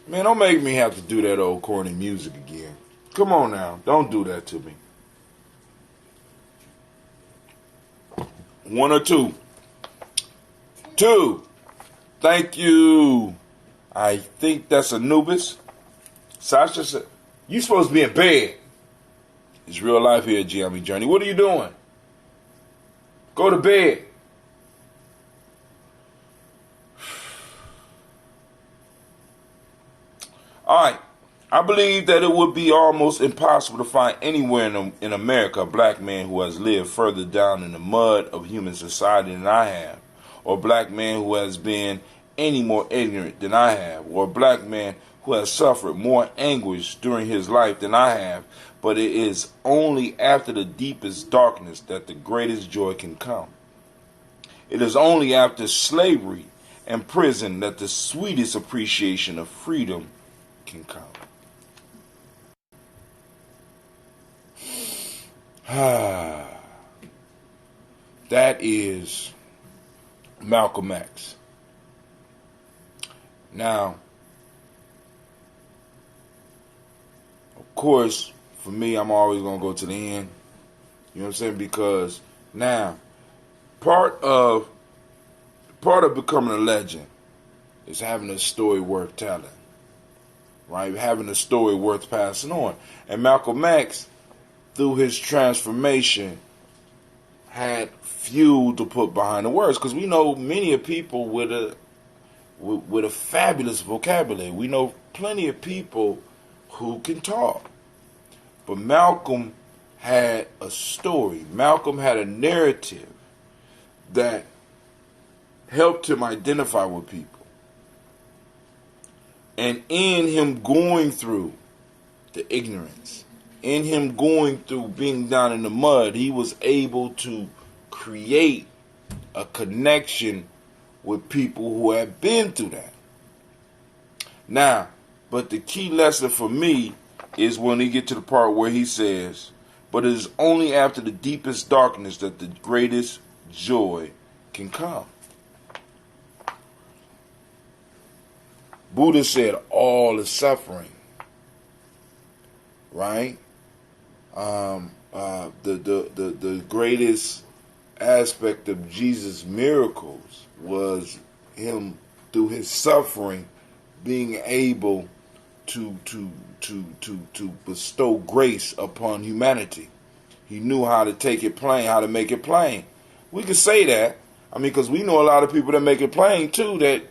Man, don't make me have to do that old corny music again. Come on now. Don't do that to me. 1 or 2? 2. Thank you. I think that's Anubis. Sasha said, you supposed to be in bed. It's real life here at GME Journey. What are you doing? Go to bed. All right. I believe that it would be almost impossible to find anywhere in America a black man who has lived further down in the mud of human society than I have, or a black man who has been any more ignorant than I have, or a black man who has suffered more anguish during his life than I have. But it is only after the deepest darkness that the greatest joy can come. It is only after slavery and prison that the sweetest appreciation of freedom can come. That is Malcolm X. Now, of course, for me, I'm always going to go to the end. You know what I'm saying? Because now, part of becoming a legend is having a story worth telling. Right? Having a story worth passing on. And Malcolm X, through his transformation, had fuel to put behind the words. Because we know many of people with a fabulous vocabulary. We know plenty of people who can talk. But Malcolm had a story. Malcolm had a narrative that helped him identify with people. And in him going through the ignorance, in him going through being down in the mud, he was able to create a connection with people who had been through that. Now, but the key lesson for me is when he get to the part where he says, but it is only after the deepest darkness that the greatest joy can come. Buddha said all is suffering, right? The greatest aspect of Jesus' miracles was him, through his suffering, being able to bestow grace upon humanity. He knew how to take it plain, how to make it plain. We could say that. I mean, because we know a lot of people that make it plain too. That,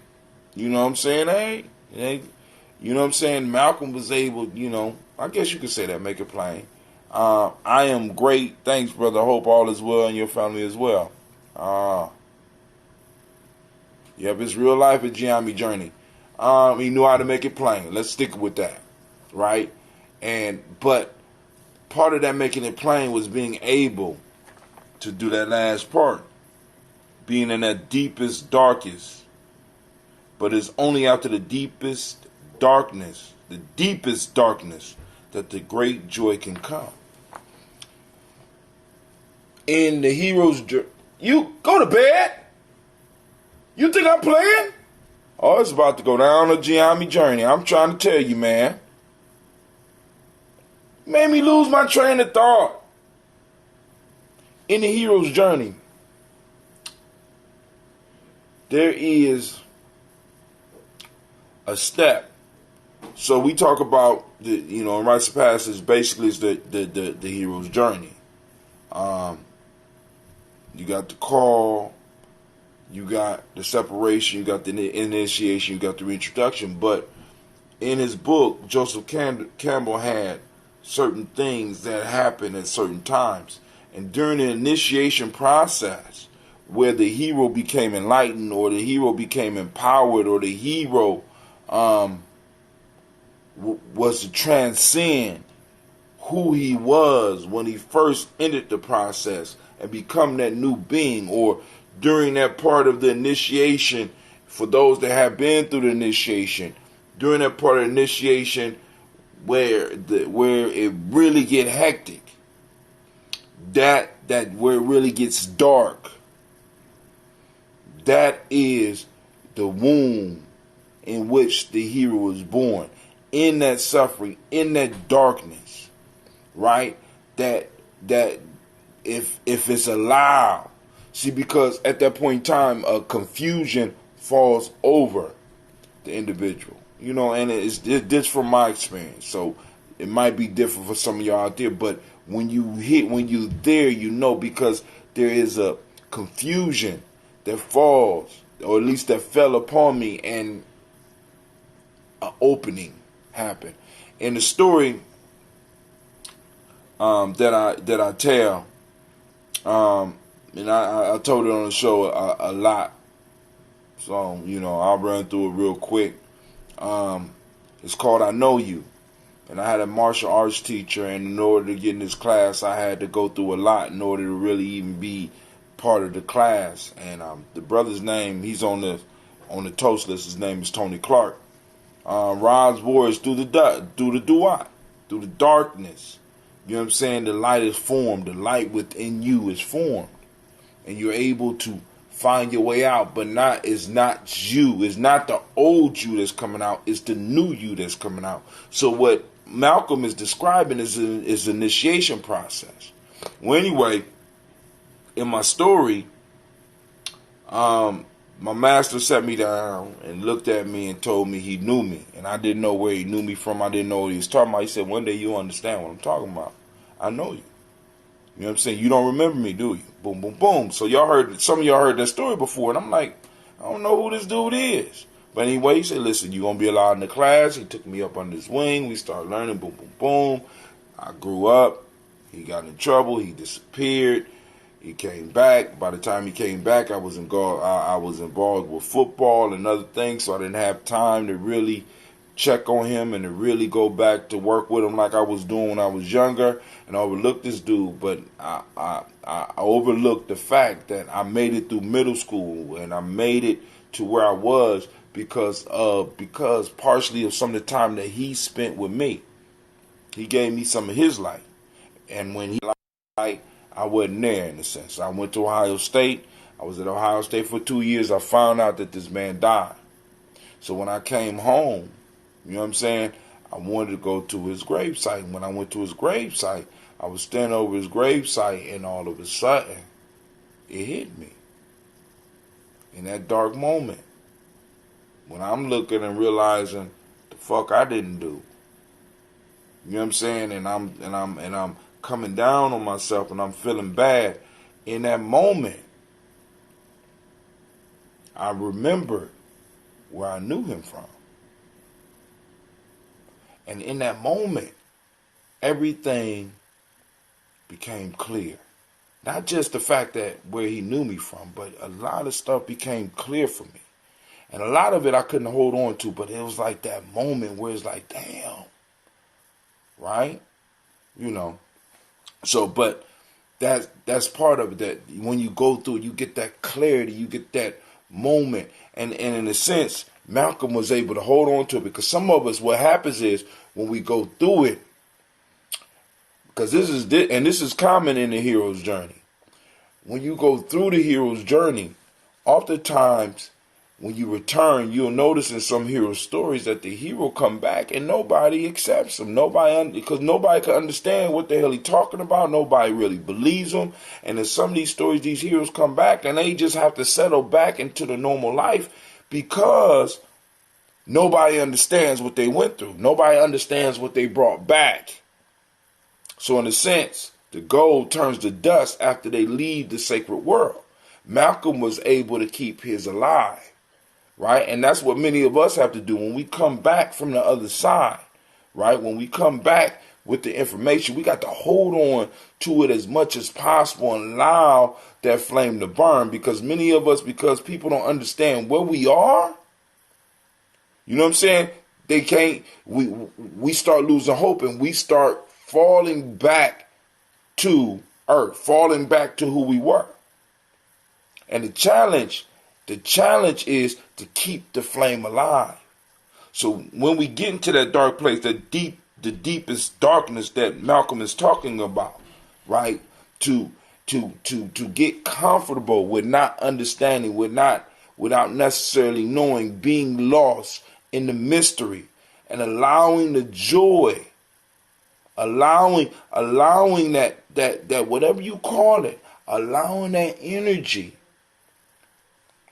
you know what I'm saying? You know what I'm saying? Malcolm was able, you know, I guess you could say that, make it plain. I am great. Thanks, brother. I hope all is well and your family as well. Yep, it's real life at GME Journey. He knew how to make it plain. Let's stick with that, right? But part of that making it plain was being able to do that last part, being in that deepest, darkest. But it's only after the deepest darkness, that the great joy can come. In the hero's journey, you go to bed? You think I'm playing? Oh, it's about to go down a GME Journey. I'm trying to tell you, man. Made me lose my train of thought. In the hero's journey, there is a step So we talk about in rites of passage basically is the hero's journey. You got the call, you got the separation, you got the initiation, you got the reintroduction. But in his book, Joseph Campbell had certain things that happen at certain times. And during the initiation process, where the hero became enlightened, or the hero became empowered, or the hero was to transcend who he was when he first entered the process and become that new being, or during that part of the initiation, for those that have been through the initiation, during that part of the initiation where it really get hectic, that where it really gets dark, that is the womb in which the hero was born. In that suffering, in that darkness, right? That if it's allowed, see, because at that point in time, a confusion falls over the individual, and it's just from my experience. So it might be different for some of y'all out there, but when you're there, because there is a confusion that falls, or at least that fell upon me, and an opening happened. In the story that I tell, and I told it on the show a lot, so I'll run through it real quick. It's called I Know You, and I had a martial arts teacher, and in order to get in this class, I had to go through a lot in order to really even be part of the class. And the brother's name, he's on the toast list. His name is Tony Clark. Rod's words through the duat, through the darkness. You know what I'm saying? The light is formed. The light within you is formed, and you're able to find your way out. But it's not you. It's not the old you that's coming out. It's the new you that's coming out. So what Malcolm is describing is an initiation process. Well, anyway, in my story, my master sat me down and looked at me and told me he knew me. And I didn't know where he knew me from. I didn't know what he was talking about. He said, one day you'll understand what I'm talking about. I know you. You know what I'm saying? You don't remember me, do you? Boom, boom, boom. So some of y'all heard that story before. And I'm like, I don't know who this dude is. But anyway, he said, listen, you're going to be allowed in the class. He took me up under his wing. We started learning. Boom, boom, boom. I grew up. He got in trouble. He disappeared. He came back. By the time he came back, I was involved with football and other things, so I didn't have time to really check on him and to really go back to work with him like I was doing when I was younger. And I overlooked this dude, but I overlooked the fact that I made it through middle school, and I made it to where I was because partially of some of the time that he spent with me. He gave me some of his life, and when he I wasn't there, in a sense. I went to Ohio State. I was at Ohio State for 2 years. I found out that this man died. So when I came home, you know what I'm saying, I wanted to go to his gravesite. And when I went to his gravesite, I was standing over his gravesite, and all of a sudden, it hit me. In that dark moment, when I'm looking and realizing the fuck I didn't do. You know what I'm saying? And I'm coming down on myself, and I'm feeling bad. In that moment, I remembered where I knew him from. And in that moment, everything became clear. Not just the fact that where he knew me from, but a lot of stuff became clear for me. And a lot of it I couldn't hold on to, but it was like that moment where it's like, damn. Right? So, but that's part of it, that when you go through it, you get that clarity, you get that moment. And in a sense, Malcolm was able to hold on to it, because some of us, what happens is when we go through it, because this is common in the hero's journey. When you go through the hero's journey, oftentimes when you return, you'll notice in some hero stories that the hero come back and nobody accepts him. Because nobody can understand what the hell he's talking about. Nobody really believes him. And in some of these stories, these heroes come back and they just have to settle back into the normal life, because Nobody understands what they went through. Nobody understands what they brought back. So in a sense, the gold turns to dust after they leave the sacred world. Malcolm was able to keep his alive, right? And that's what many of us have to do when we come back from the other side, right? When we come back with the information, we got to hold on to it as much as possible and allow that flame to burn, because many of us, because people don't understand where we are, you know what I'm saying? They can't, we start losing hope and we start falling back to earth, falling back to who we were. And the challenge is to keep the flame alive. So when we get into that dark place, the deepest darkness that Malcolm is talking about, right? To get comfortable with not understanding, without necessarily knowing, being lost in the mystery, and allowing the joy, allowing that whatever you call it, allowing that energy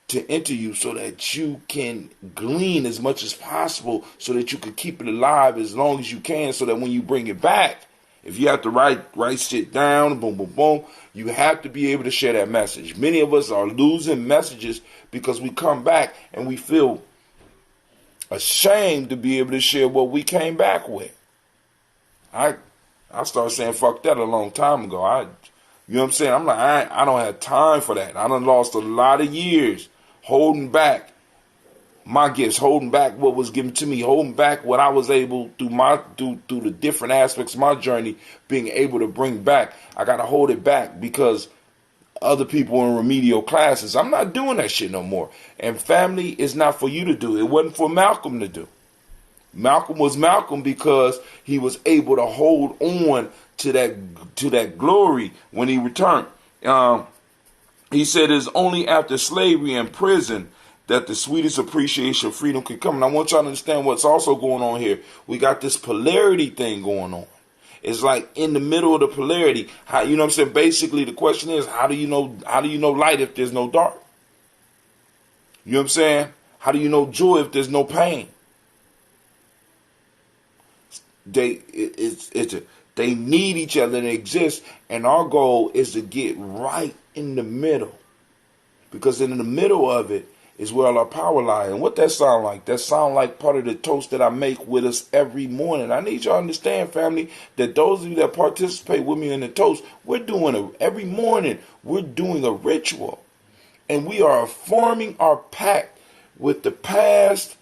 to enter you so that you can glean as much as possible, so that you can keep it alive as long as you can, so that when you bring it back, if you have to write shit down, boom, boom, boom, you have to be able to share that message. Many of us are losing messages because we come back and we feel ashamed to be able to share what we came back with. I started saying fuck that a long time ago. You know what I'm saying? I'm like, I don't have time for that. I done lost a lot of years holding back my gifts, holding back what was given to me, holding back what I was able through the different aspects of my journey, being able to bring back. I got to hold it back because other people in remedial classes. I'm not doing that shit no more. And family is not for you to do. It wasn't for Malcolm to do. Malcolm was Malcolm because he was able to hold on to that glory when he returned. He said it's only after slavery and prison that the sweetest appreciation of freedom can come. And I want y'all to understand what's also going on here. We got this polarity thing going on. It's like in the middle of the polarity. How, you know what I'm saying? Basically, the question is, how do you know light if there's no dark? You know what I'm saying? How do you know joy if there's no pain? They need each other to exist, and our goal is to get right in the middle, because in the middle of it is where all our power lies. And what that sound like? That sound like part of the toast that I make with us every morning. I need y'all to understand, family, that those of you that participate with me in the toast, every morning we're doing a ritual, and we are forming our pact with the past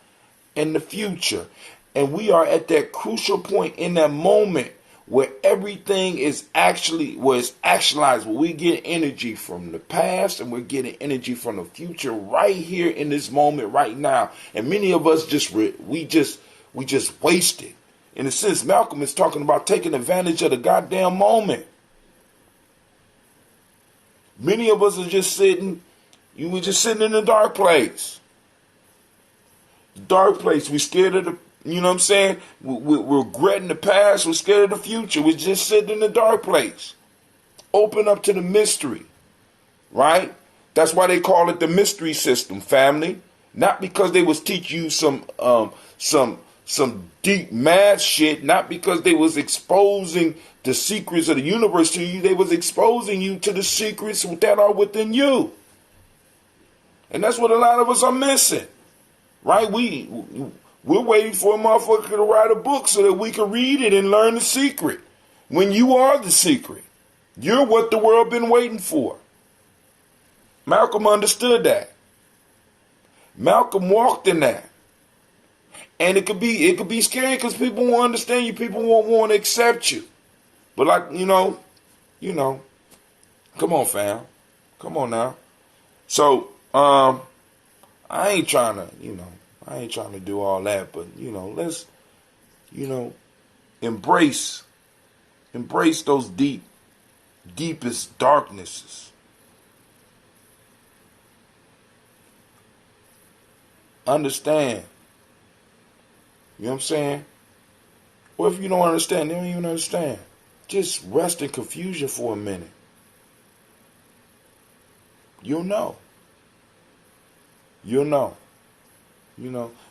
and the future. And we are at that crucial point in that moment where everything is actualized, where we get energy from the past and we're getting energy from the future right here in this moment right now. And many of us just wasted. In a sense, Malcolm is talking about taking advantage of the goddamn moment. Many of us are just sitting, we're just sitting in the dark place. Dark place. We're scared of the, you know what I'm saying? We're regretting the past. We're scared of the future. We're just sitting in the dark place. Open up to the mystery, right? That's why they call it the mystery system, family. Not because they was teaching you some deep math shit. Not because they was exposing the secrets of the universe to you. They was exposing you to the secrets that are within you. And that's what a lot of us are missing, right? We're waiting for a motherfucker to write a book so that we can read it and learn the secret. When you are the secret, you're what the world been waiting for. Malcolm understood that. Malcolm walked in that. And it could be scary because people won't understand you. People won't want to accept you. But like, you know, come on, fam. Come on now. So, I ain't trying to do all that, but, let's, embrace those deepest darknesses. Understand. You know what I'm saying? Or if you don't understand, they don't even understand. Just rest in confusion for a minute. You'll know.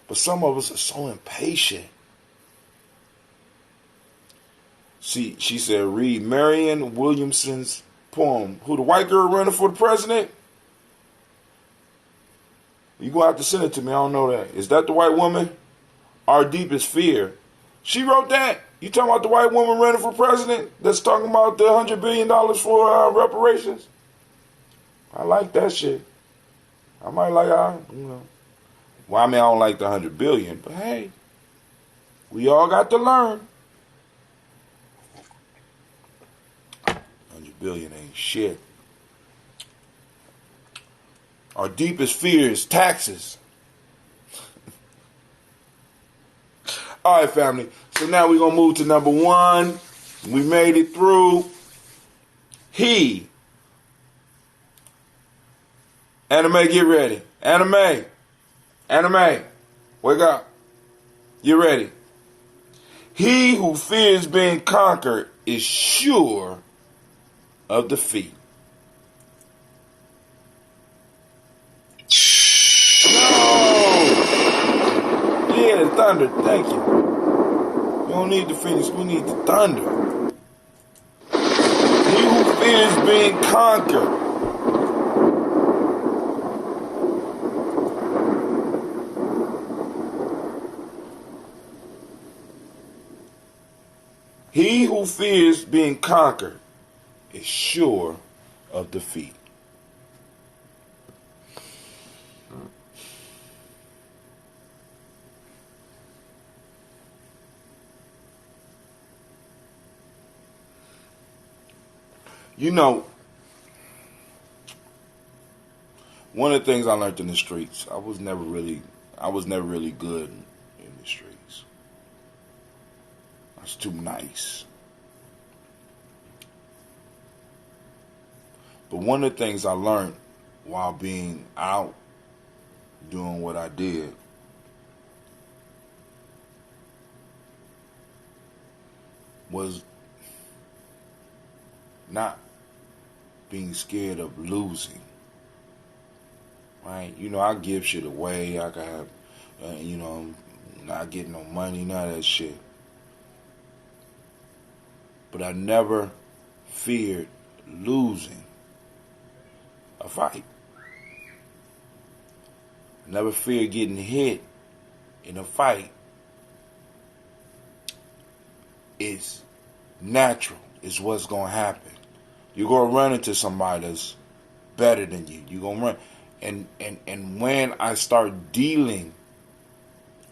But some of us are so impatient. See, she said, read Marianne Williamson's poem. Who, the white girl running for the president? You're going to have to send it to me. I don't know that. Is that the white woman? Our deepest fear. She wrote that? You talking about the white woman running for president that's talking about the $100 billion for reparations? I like that shit. I might like, well, I mean, I don't like the $100 billion, but hey, we all got to learn. $100 billion ain't shit. Our deepest fear is taxes. All right, family. So now we're going to move to number 1. We made it through. He. Anime, get ready. Anime. Wake up. Get ready. He who fears being conquered is sure of defeat. Yeah, the thunder. Thank you. We don't need the Phoenix. We need the thunder. He who fears being conquered. He who fears being conquered is sure of defeat. You know, one of the things I learned in the streets, I was never really good in the streets. I was too nice. But one of the things I learned while being out doing what I did was not being scared of losing, right? You know, I give shit away. I got, not getting no money, none of that shit. But I never feared losing a fight. I never feared getting hit in a fight. It's natural. It's what's going to happen. You're going to run into somebody that's better than you. You're going to run. And when I start dealing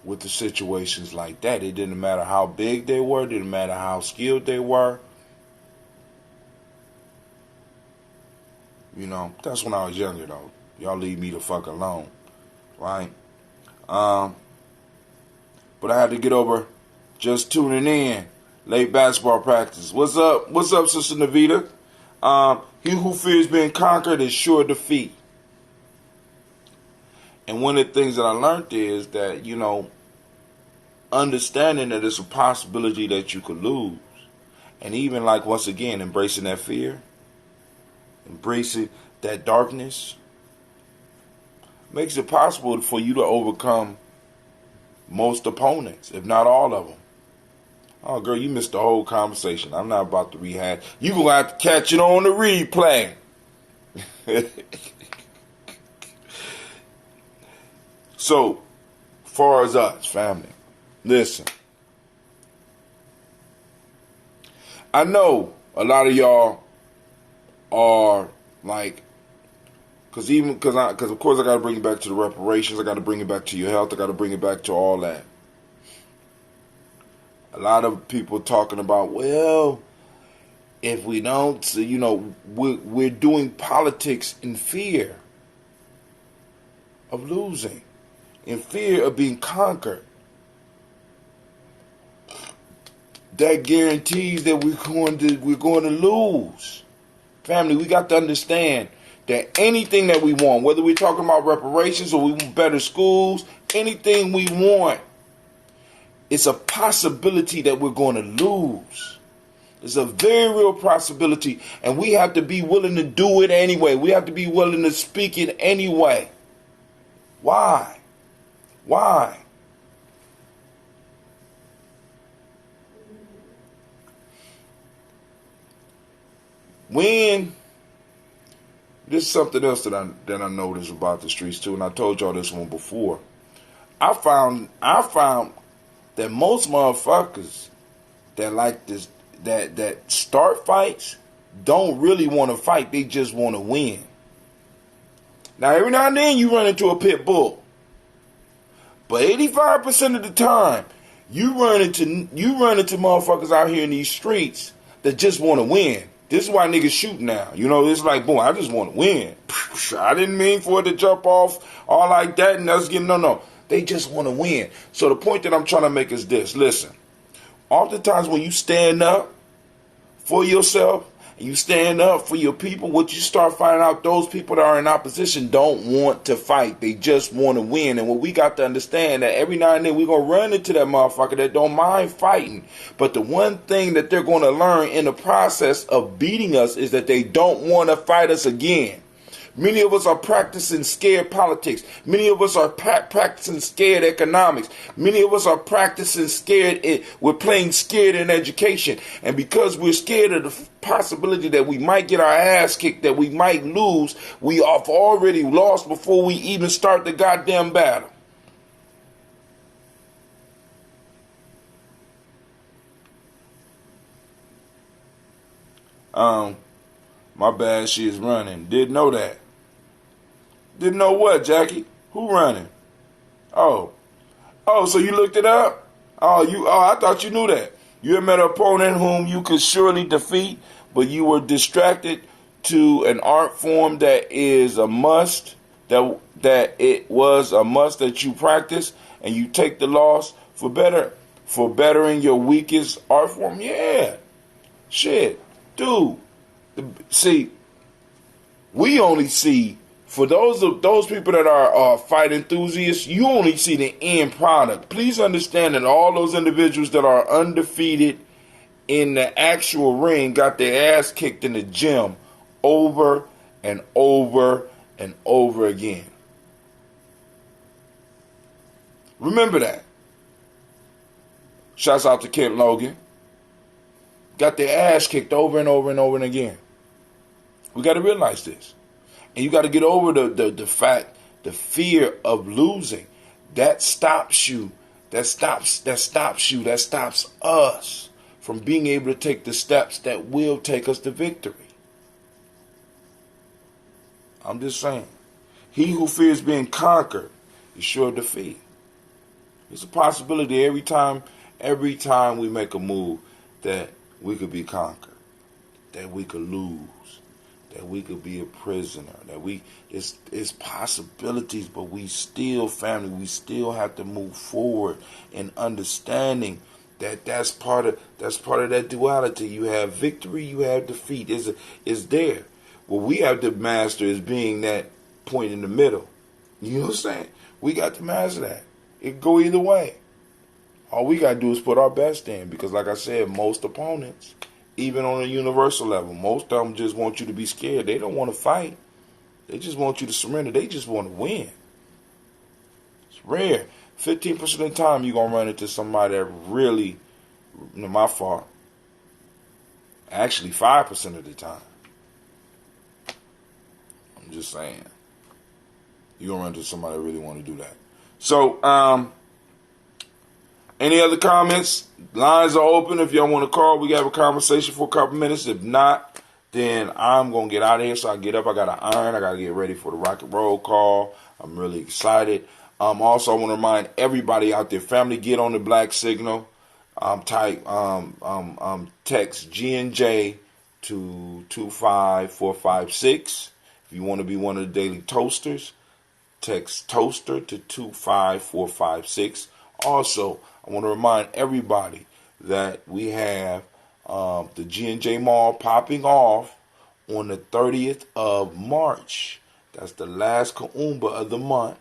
with the situations like that, it didn't matter how big they were, it didn't matter how skilled they were. You know, that's when I was younger, though. Y'all leave me the fuck alone, right? But I had to get over just tuning in. Late basketball practice. What's up? What's up, Sister Navita? He who fears being conquered is sure defeat. And one of the things that I learned is that, you know, understanding that it's a possibility that you could lose. And even like, once again, embracing that fear, embracing that darkness, makes it possible for you to overcome most opponents, if not all of them. Oh, girl, you missed the whole conversation. I'm not about to rehash. You're going to have to catch it on the replay. So, far as us, family, listen. I know a lot of y'all are like, because of course I got to bring it back to the reparations. I got to bring it back to your health. I got to bring it back to all that. A lot of people talking about, well, if we don't, you know, we're doing politics in fear of losing, in fear of being conquered. That guarantees that we're going to lose. Family, we got to understand that anything that we want, whether we're talking about reparations or we want better schools, anything we want, it's a possibility that we're going to lose. It's a very real possibility, and we have to be willing to do it anyway. We have to be willing to speak it anyway. Why? when this is something else that I noticed about the streets too, and I told y'all this one before. I found that most motherfuckers that like this that start fights don't really want to fight. They just want to win. Now every now and then you run into a pit bull, but 85% of the time you run into motherfuckers out here in these streets that just want to win. This is why niggas shoot now. You know, it's like, boom, I just want to win. I didn't mean for it to jump off all like that and us getting, no. They just want to win. So the point that I'm trying to make is this. Listen, oftentimes when you stand up for yourself and you stand up for your people, what you start finding out, those people that are in opposition don't want to fight. They just want to win. And what we got to understand that every now and then we're going to run into that motherfucker that don't mind fighting. But the one thing that they're going to learn in the process of beating us is that they don't want to fight us again. Many of us are practicing scared politics. Many of us are practicing scared economics. Many of us are practicing scared. We're playing scared in education. And because we're scared of the possibility that we might get our ass kicked, that we might lose, we have already lost before we even start the goddamn battle. My bad, she is running. Didn't know that. Didn't know what, Jackie? Who running? Oh, so you looked it up? I thought you knew that. You had met an opponent whom you could surely defeat, but you were distracted to an art form that is a must, that it was a must that you practice, and you take the loss for bettering your weakest art form. Yeah. Shit. Dude. See, we only see, for those people that are fight enthusiasts, you only see the end product. Please understand that all those individuals that are undefeated in the actual ring got their ass kicked in the gym over and over and over again. Remember that. Shouts out to Kent Logan. Got their ass kicked over and over and over and again. We got to realize this. And you got to get over the fact, the fear of losing. That stops you. That stops us from being able to take the steps that will take us to victory. I'm just saying. He who fears being conquered is sure defeat. It's a possibility every time we make a move that we could be conquered, that we could lose, that we could be a prisoner, it's possibilities, but we still, family, we still have to move forward in understanding that that's part of that duality. You have victory, you have defeat. Is there. What we have to master is being that point in the middle. You know what I'm saying? We got to master that. It can go either way. All we got to do is put our best in, because like I said, most opponents, even on a universal level, most of them just want you to be scared. They don't want to fight. They just want you to surrender. They just want to win. It's rare. 15% of the time you're going to run into somebody that really, my fault, actually 5% of the time. I'm just saying. You're going to run into somebody that really want to do that. So, any other comments? Lines are open. If y'all want to call, we can have a conversation for a couple minutes. If not, then I'm going to get out of here. So I get up. I got to iron. I got to get ready for the rock and roll call. I'm really excited. Also, I want to remind everybody out there, family, get on the black signal. Text G&J to 25456. If you want to be one of the daily toasters, text toaster to 25456. Also, I want to remind everybody that we have the G&J Mall popping off on the 30th of March. That's the last Kuumba of the month,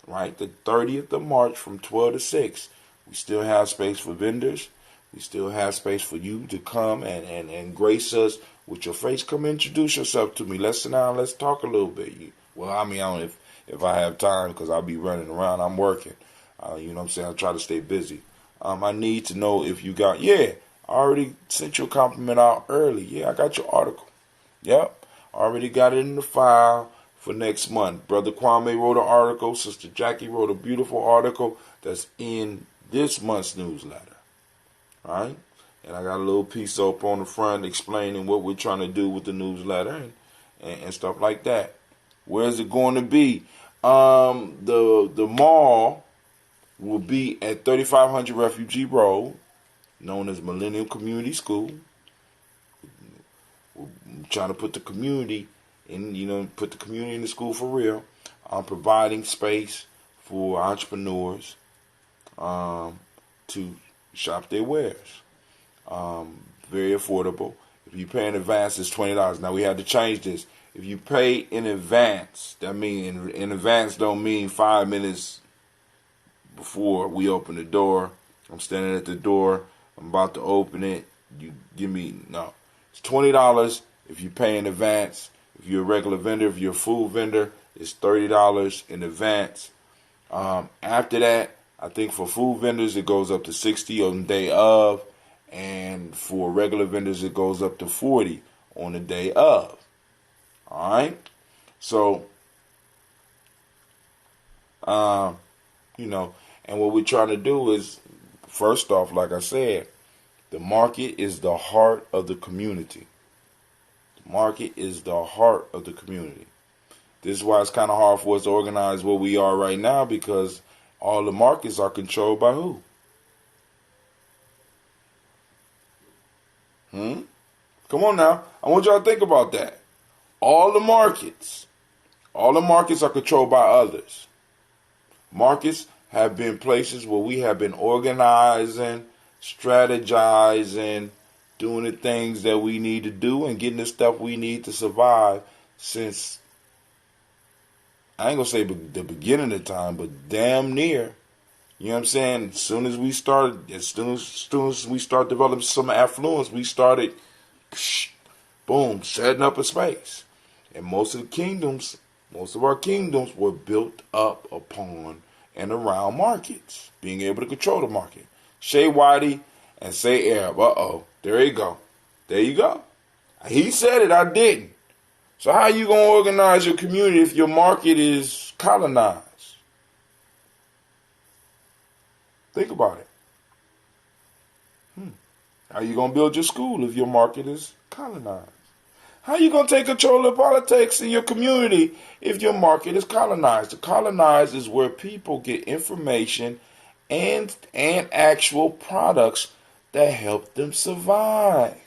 right? The 30th of March from 12 to 6. We still have space for vendors. We still have space for you to come and grace us with your face. Come introduce yourself to me. Let's sit down. Let's talk a little bit. Well, I mean, I don't know if I have time, because I'll be running around. I'm working. You know what I'm saying? I try to stay busy. I need to know if you got, I already sent you a compliment out early. Yeah, I got your article. Yep, already got it in the file for next month. Brother Kwame wrote an article. Sister Jackie wrote a beautiful article that's in this month's newsletter. All right? And I got a little piece up on the front explaining what we're trying to do with the newsletter and stuff like that. Where is it going to be? The mall will be at 3500 Refugee Road, known as Millennium Community School. We're trying to put the community put the community in the school for real. Providing space for entrepreneurs to shop their wares. Very affordable. If you pay in advance, it's $20. Now we had to change this. If you pay in advance, that means in advance don't mean 5 minutes before we open the door. I'm standing at the door. I'm about to open it. You give me no. It's $20 if you pay in advance. If you're a regular vendor, if you're a food vendor, it's $30 in advance. After that, I think for food vendors it goes up to $60 on the day of, and for regular vendors it goes up to $40 on the day of. All right, so and what we're trying to do is, first off, like I said, the market is the heart of the community. The market is the heart of the community. This is why it's kind of hard for us to organize where we are right now, because all the markets are controlled by who? Come on now. I want y'all to think about that. All the markets are controlled by others. Markets have been places where we have been organizing, strategizing, doing the things that we need to do and getting the stuff we need to survive since, I ain't gonna say the beginning of time, but damn near. You know what I'm saying? As soon as we start developing some affluence, we started, boom, setting up a space. And most of our kingdoms were built up upon and around markets, being able to control the market. Shay Whitey and Say Arab. There you go. There you go. He said it, I didn't. So how you gonna organize your community if your market is colonized? Think about it. How you gonna build your school if your market is colonized? How you gonna take control of politics in your community if your market is colonized? The colonized is where people get information and actual products that help them survive.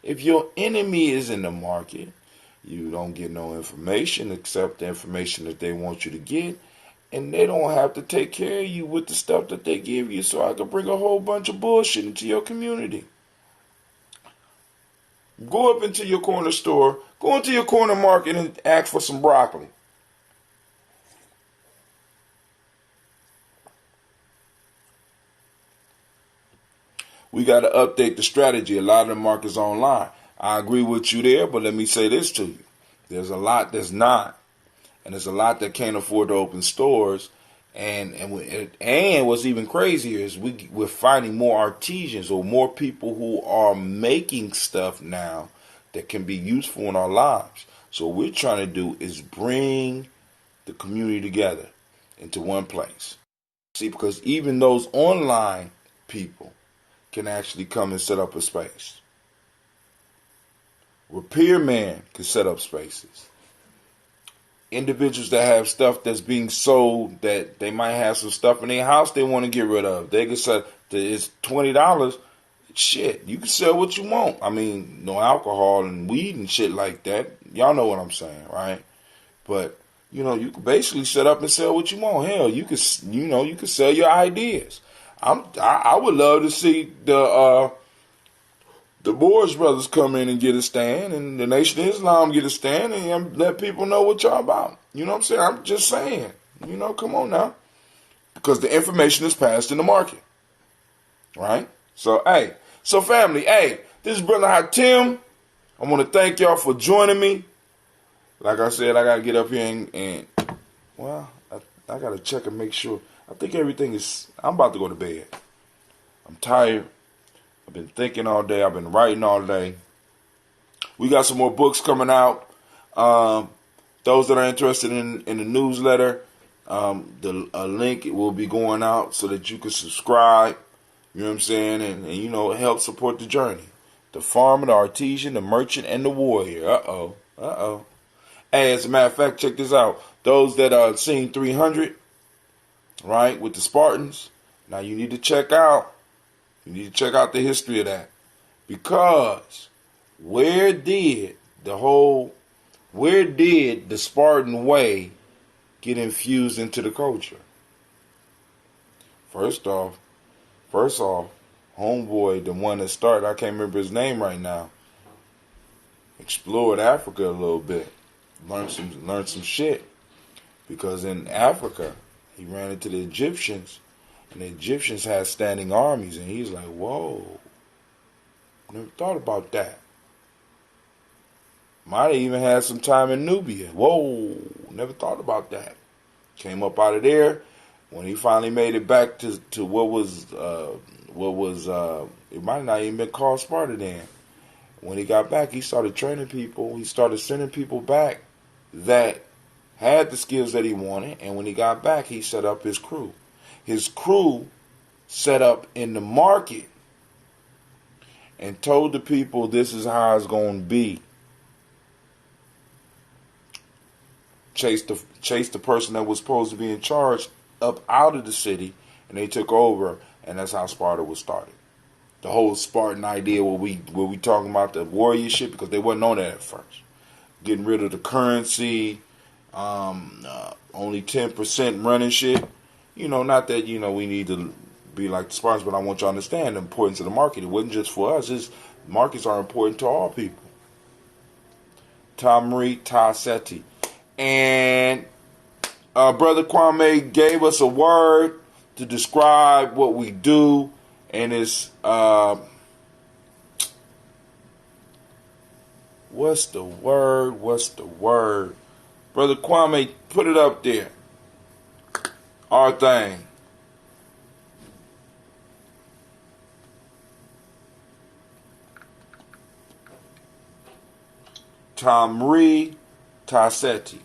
If your enemy is in the market, you don't get no information except the information that they want you to get, and they don't have to take care of you with the stuff that they give you, so I can bring a whole bunch of bullshit into your community. Go up into your corner store, go into your corner market and ask for some broccoli. We got to update the strategy. A lot of the markets online. I agree with you there, but let me say this to you. There's a lot that's not. And there's a lot that can't afford to open stores. And what's even crazier is we're finding more artisans or more people who are making stuff now that can be useful in our lives. So what we're trying to do is bring the community together into one place. See, because even those online people can actually come and set up a space. Repairman can set up spaces. Individuals that have stuff that's being sold, that they might have some stuff in their house they want to get rid of. They can sell, it's $20. Shit, you can sell what you want. I mean, no alcohol and weed and shit like that. Y'all know what I'm saying, right? But, you can basically set up and sell what you want. Hell, you can sell your ideas. I would love to see the Boers brothers come in and get a stand, and the Nation of Islam get a stand, and let people know what y'all about. You know what I'm saying? I'm just saying. Come on now. Because the information is passed in the market. Right? So, family, this is Brother Hatim. I want to thank y'all for joining me. Like I said, I got to get up here and I got to check and make sure. I think everything is, I'm about to go to bed. I'm tired. I've been thinking all day. I've been writing all day. We got some more books coming out. Those that are interested in the newsletter, the link will be going out so that you can subscribe. You know what I'm saying? And you know, help support the journey. The farmer, the artisan, the merchant, and the warrior. Uh-oh. Hey, as a matter of fact, check this out. Those that are seeing 300, right, with the Spartans, now you need to check out. You need to check out the history of that. Because where did the Spartan way get infused into the culture? First off, homeboy, the one that started, I can't remember his name right now, explored Africa a little bit, learned some shit. Because in Africa, he ran into the Egyptians, and the Egyptians had standing armies, and he's like, whoa, never thought about that. Might have even had some time in Nubia. Whoa, never thought about that. Came up out of there. When he finally made it back to what was it might not even been called Sparta then. When he got back, he started training people. He started sending people back that had the skills that he wanted. And when he got back, he set up his crew. His crew set up in the market and told the people, this is how it's going to be. Chase the person that was supposed to be in charge up out of the city, and they took over, and that's how Sparta was started. The whole Spartan idea, what we talking about, the warrior shit, because they wasn't on that at first. Getting rid of the currency, only 10% running shit. You know, not that, you know, we need to be like the Spartans, but I want you to understand the importance of the market. It wasn't just for us. Markets are important to all people. Marie Tassetti. And Brother Kwame gave us a word to describe what we do, and it's what's the word? Brother Kwame, put it up there. Our thing. Marie Tassetti.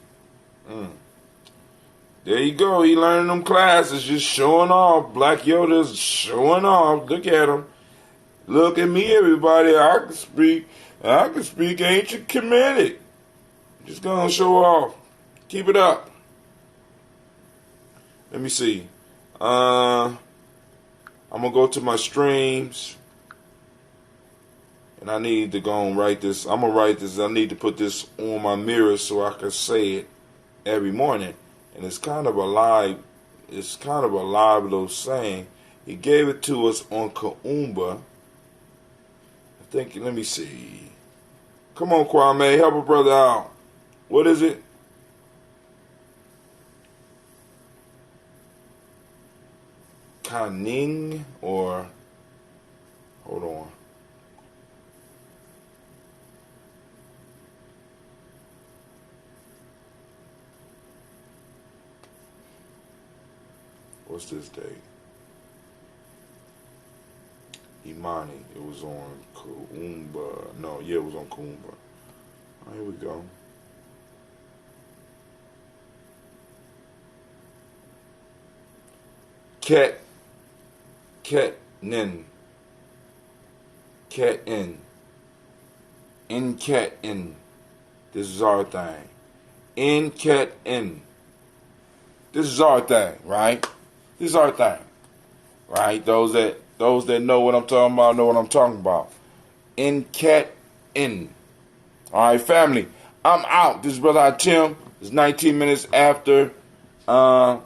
There you go. He learning them classes, just showing off. Black Yoda's showing off. Look at him. Look at me, everybody. I can speak ancient Kemetic. Just gonna show off. Keep it up. Let me see. I'm gonna go to my streams. And I need to go and write this. I'm gonna write this. I need to put this on my mirror so I can say it every morning. And it's kind of a live little saying. He gave it to us on Kuumba. I think, let me see. Come on, Kwame, help a brother out. What is it? Kaning or, hold on. What's this date? Imani. It was on Kuumba. No, yeah, it was on Kuumba. Oh, here we go. Nin. In. This is our thing. In. This is our thing, right? This is our thing, right? Those that know what I'm talking about know what I'm talking about. In. All right, family. I'm out. This is Brother Tim. It's 19 minutes after 10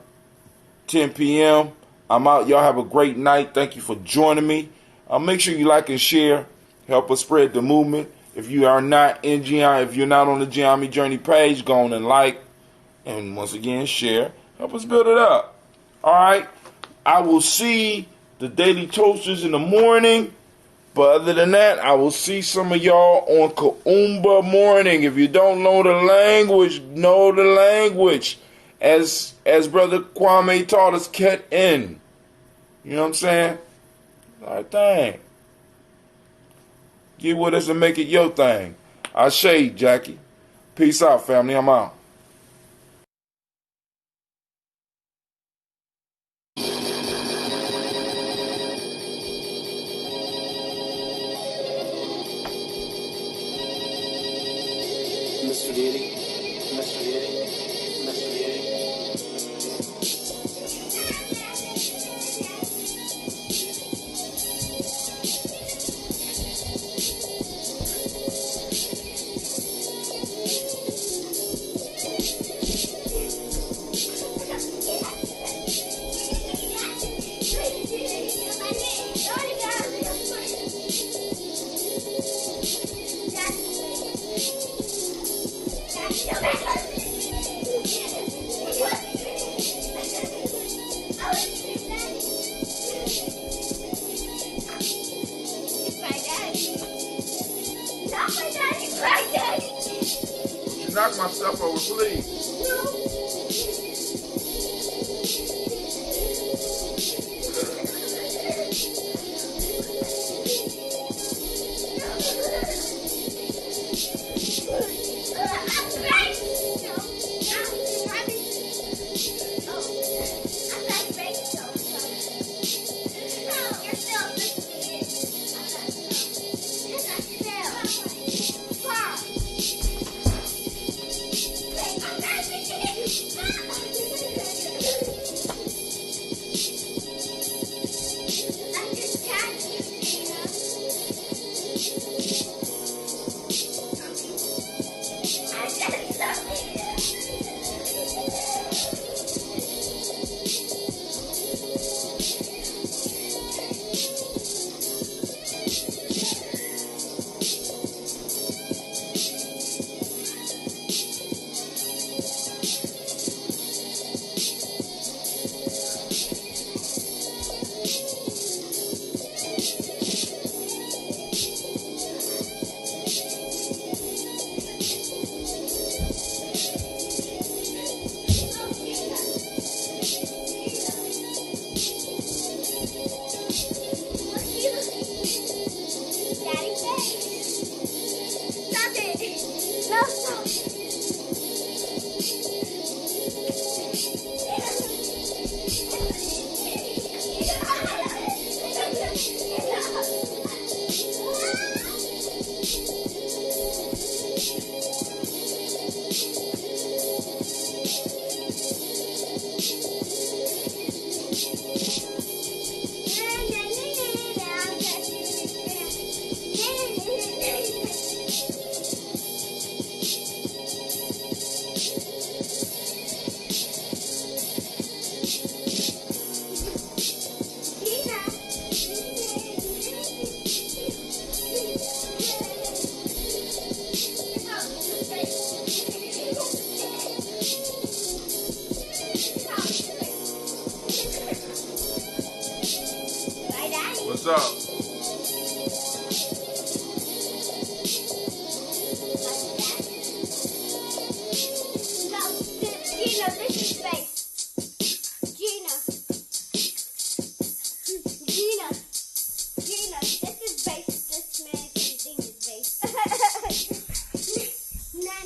p.m. I'm out. Y'all have a great night. Thank you for joining me. Make sure you like and share. Help us spread the movement. If you are not in GI, if you're not on the Giami Journey page, go on and like. And once again, share. Help us build it up. All right. I will see the Daily Toasters in the morning. But other than that, I will see some of y'all on Kuumba morning. If you don't know the language, know the language. As Brother Kwame taught us, Ket in. You know what I'm saying? Our thing. Get with us and make it your thing. I shade, Jackie. Peace out, family. I'm out. Mr. Diddy, Mr. Diddy, Mr. Diddy. Knock myself over, please. What's up? Gina, this is space. Gina, this is base. This mannequin thing is base. Na,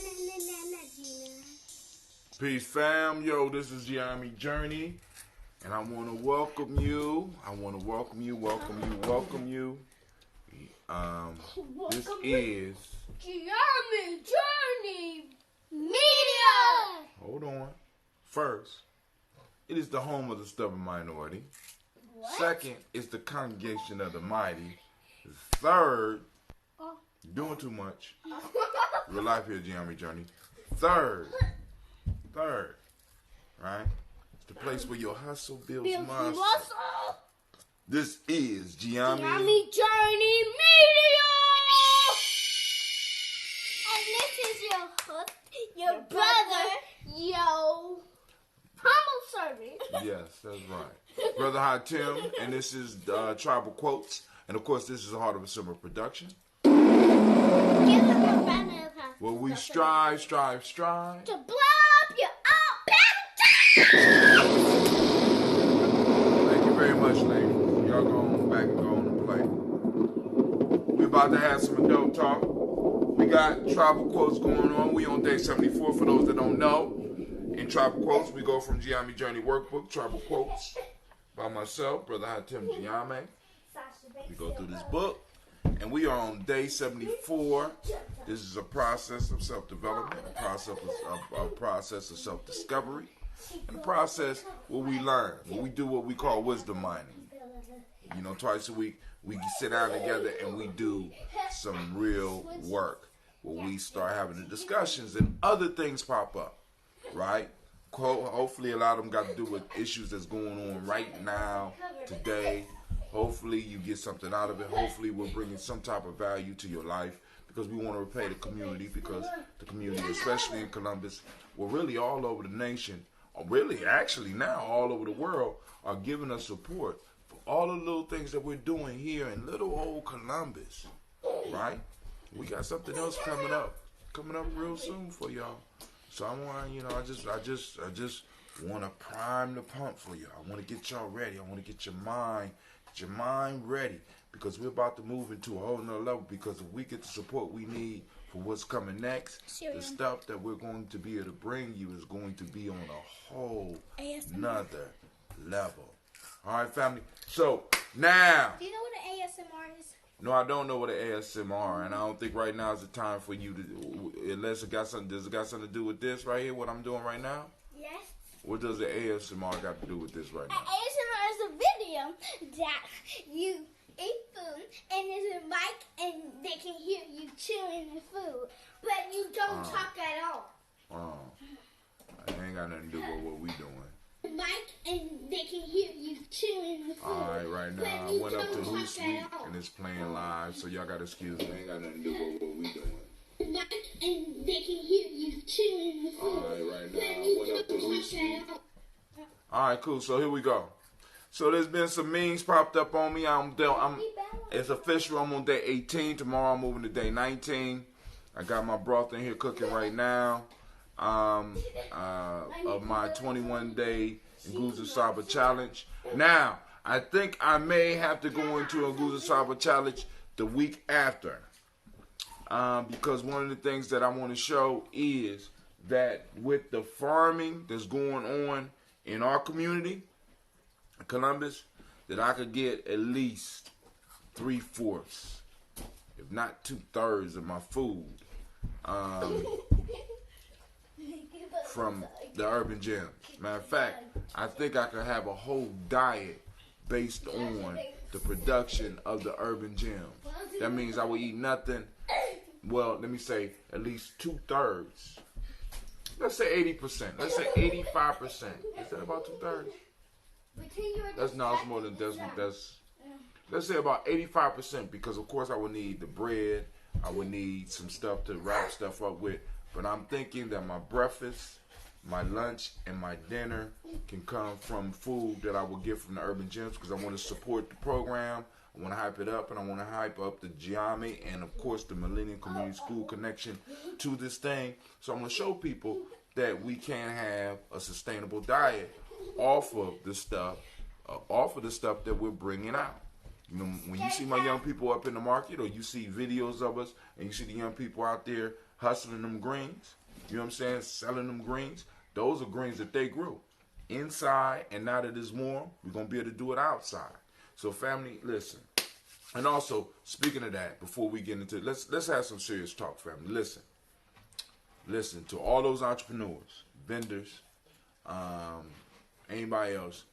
Gina. Peace, fam. Yo, this is Gianni Journey, and I want to welcome you. This is Gianni Journey Media. Hold on. First, it is the home of the stubborn minority. What? Second, it's the congregation of the mighty. Third, doing too much. Real life here, Gianni Journey. Third, right? It's the place where your hustle builds muscle. This is Gianni Journey Media. And this is your host, your brother, yo, humble servant. Yes, that's right. Brother High Tim, and this is Tribal Quotes. And of course, this is the Heart of a Summer production. Where we strive to blow up your Thank you very much, ladies. Y'all go on back and go on and play. We're about to have some adult talk. We we got tribal quotes going on. We on day 74 for those that don't know. In tribal quotes, we go from Giami Journey Workbook, tribal quotes by myself, Brother Hatem Giame. We go through this book, and we are on day 74. This is a process of self-development, a process of self-discovery, and a process where we learn, where we do what we call wisdom mining. You know, twice a week, we sit down together and we do some real work, where we start having the discussions and other things pop up, right? Hopefully a lot of them got to do with issues that's going on right now, today. Hopefully you get something out of it. Hopefully we're bringing some type of value to your life, because we want to repay the community, because the community, especially in Columbus, well, really all over the nation, or really actually now all over the world, are giving us support for all the little things that we're doing here in little old Columbus, right? We got something else coming up real soon for y'all. So I want, you know, I just want to prime the pump for you. I want to get y'all ready. I want to get your mind ready, because we're about to move into a whole nother level. Because if we get the support we need for what's coming next, the stuff that we're going to be able to bring you is going to be on a whole nother level. All right, family. So now, do you know what an ASMR is? No, I don't know what an ASMR, and I don't think right now is the time for you to, unless it got something. Does it got something to do with this right here? What I'm doing right now? Yes. What does the ASMR got to do with this right now? ASMR is a video that you eat food and there's a mic and they can hear you chewing the food, but you don't talk at all. It ain't got nothing to do with what we doing. Mic and they can hear you chewing the food. Alright, right now I went up to Hootsuite and it's playing live, so y'all gotta excuse me. It ain't got nothing to do with what we doing. Mic and they can hear you chewing the food. Alright, right now I went up to Hootsuite. Alright, cool. So here we go. So there's been some memes popped up on me. It's official. I'm on day 18. Tomorrow I'm moving to day 19. I got my broth in here cooking right now. Of my 21-day Nguza Saba challenge. Now, I think I may have to go into a Nguza Saba challenge the week after, because one of the things that I want to show is that with the farming that's going on in our community, Columbus, that I could get at least 3/4, if not 2/3 of my food from the urban gems. Matter of fact, I think I could have a whole diet based on the production of the urban gems. That means I will eat nothing. Well, let me say at least 2/3. Let's say 80%. Let's say 85%. Is that about 2/3? That's not more than that's. Let's say about 85%, because of course I would need the bread. I would need some stuff to wrap stuff up with. But I'm thinking that my breakfast, my lunch, and my dinner can come from food that I will get from the Urban Gems, because I want to support the program. I want to hype it up, and I want to hype up the Giami and, of course, the Millennium Community School connection to this thing. So I'm going to show people that we can have a sustainable diet off of the stuff that we're bringing out. You know, when you see my young people up in the market, or you see videos of us, and you see the young people out there hustling them greens, you know what I'm saying, selling them greens, those are greens that they grew inside, and now that it's warm, we're going to be able to do it outside. So family, listen. And also, speaking of that, before we get into it, let's have some serious talk, family. Listen to all those entrepreneurs, vendors, anybody else,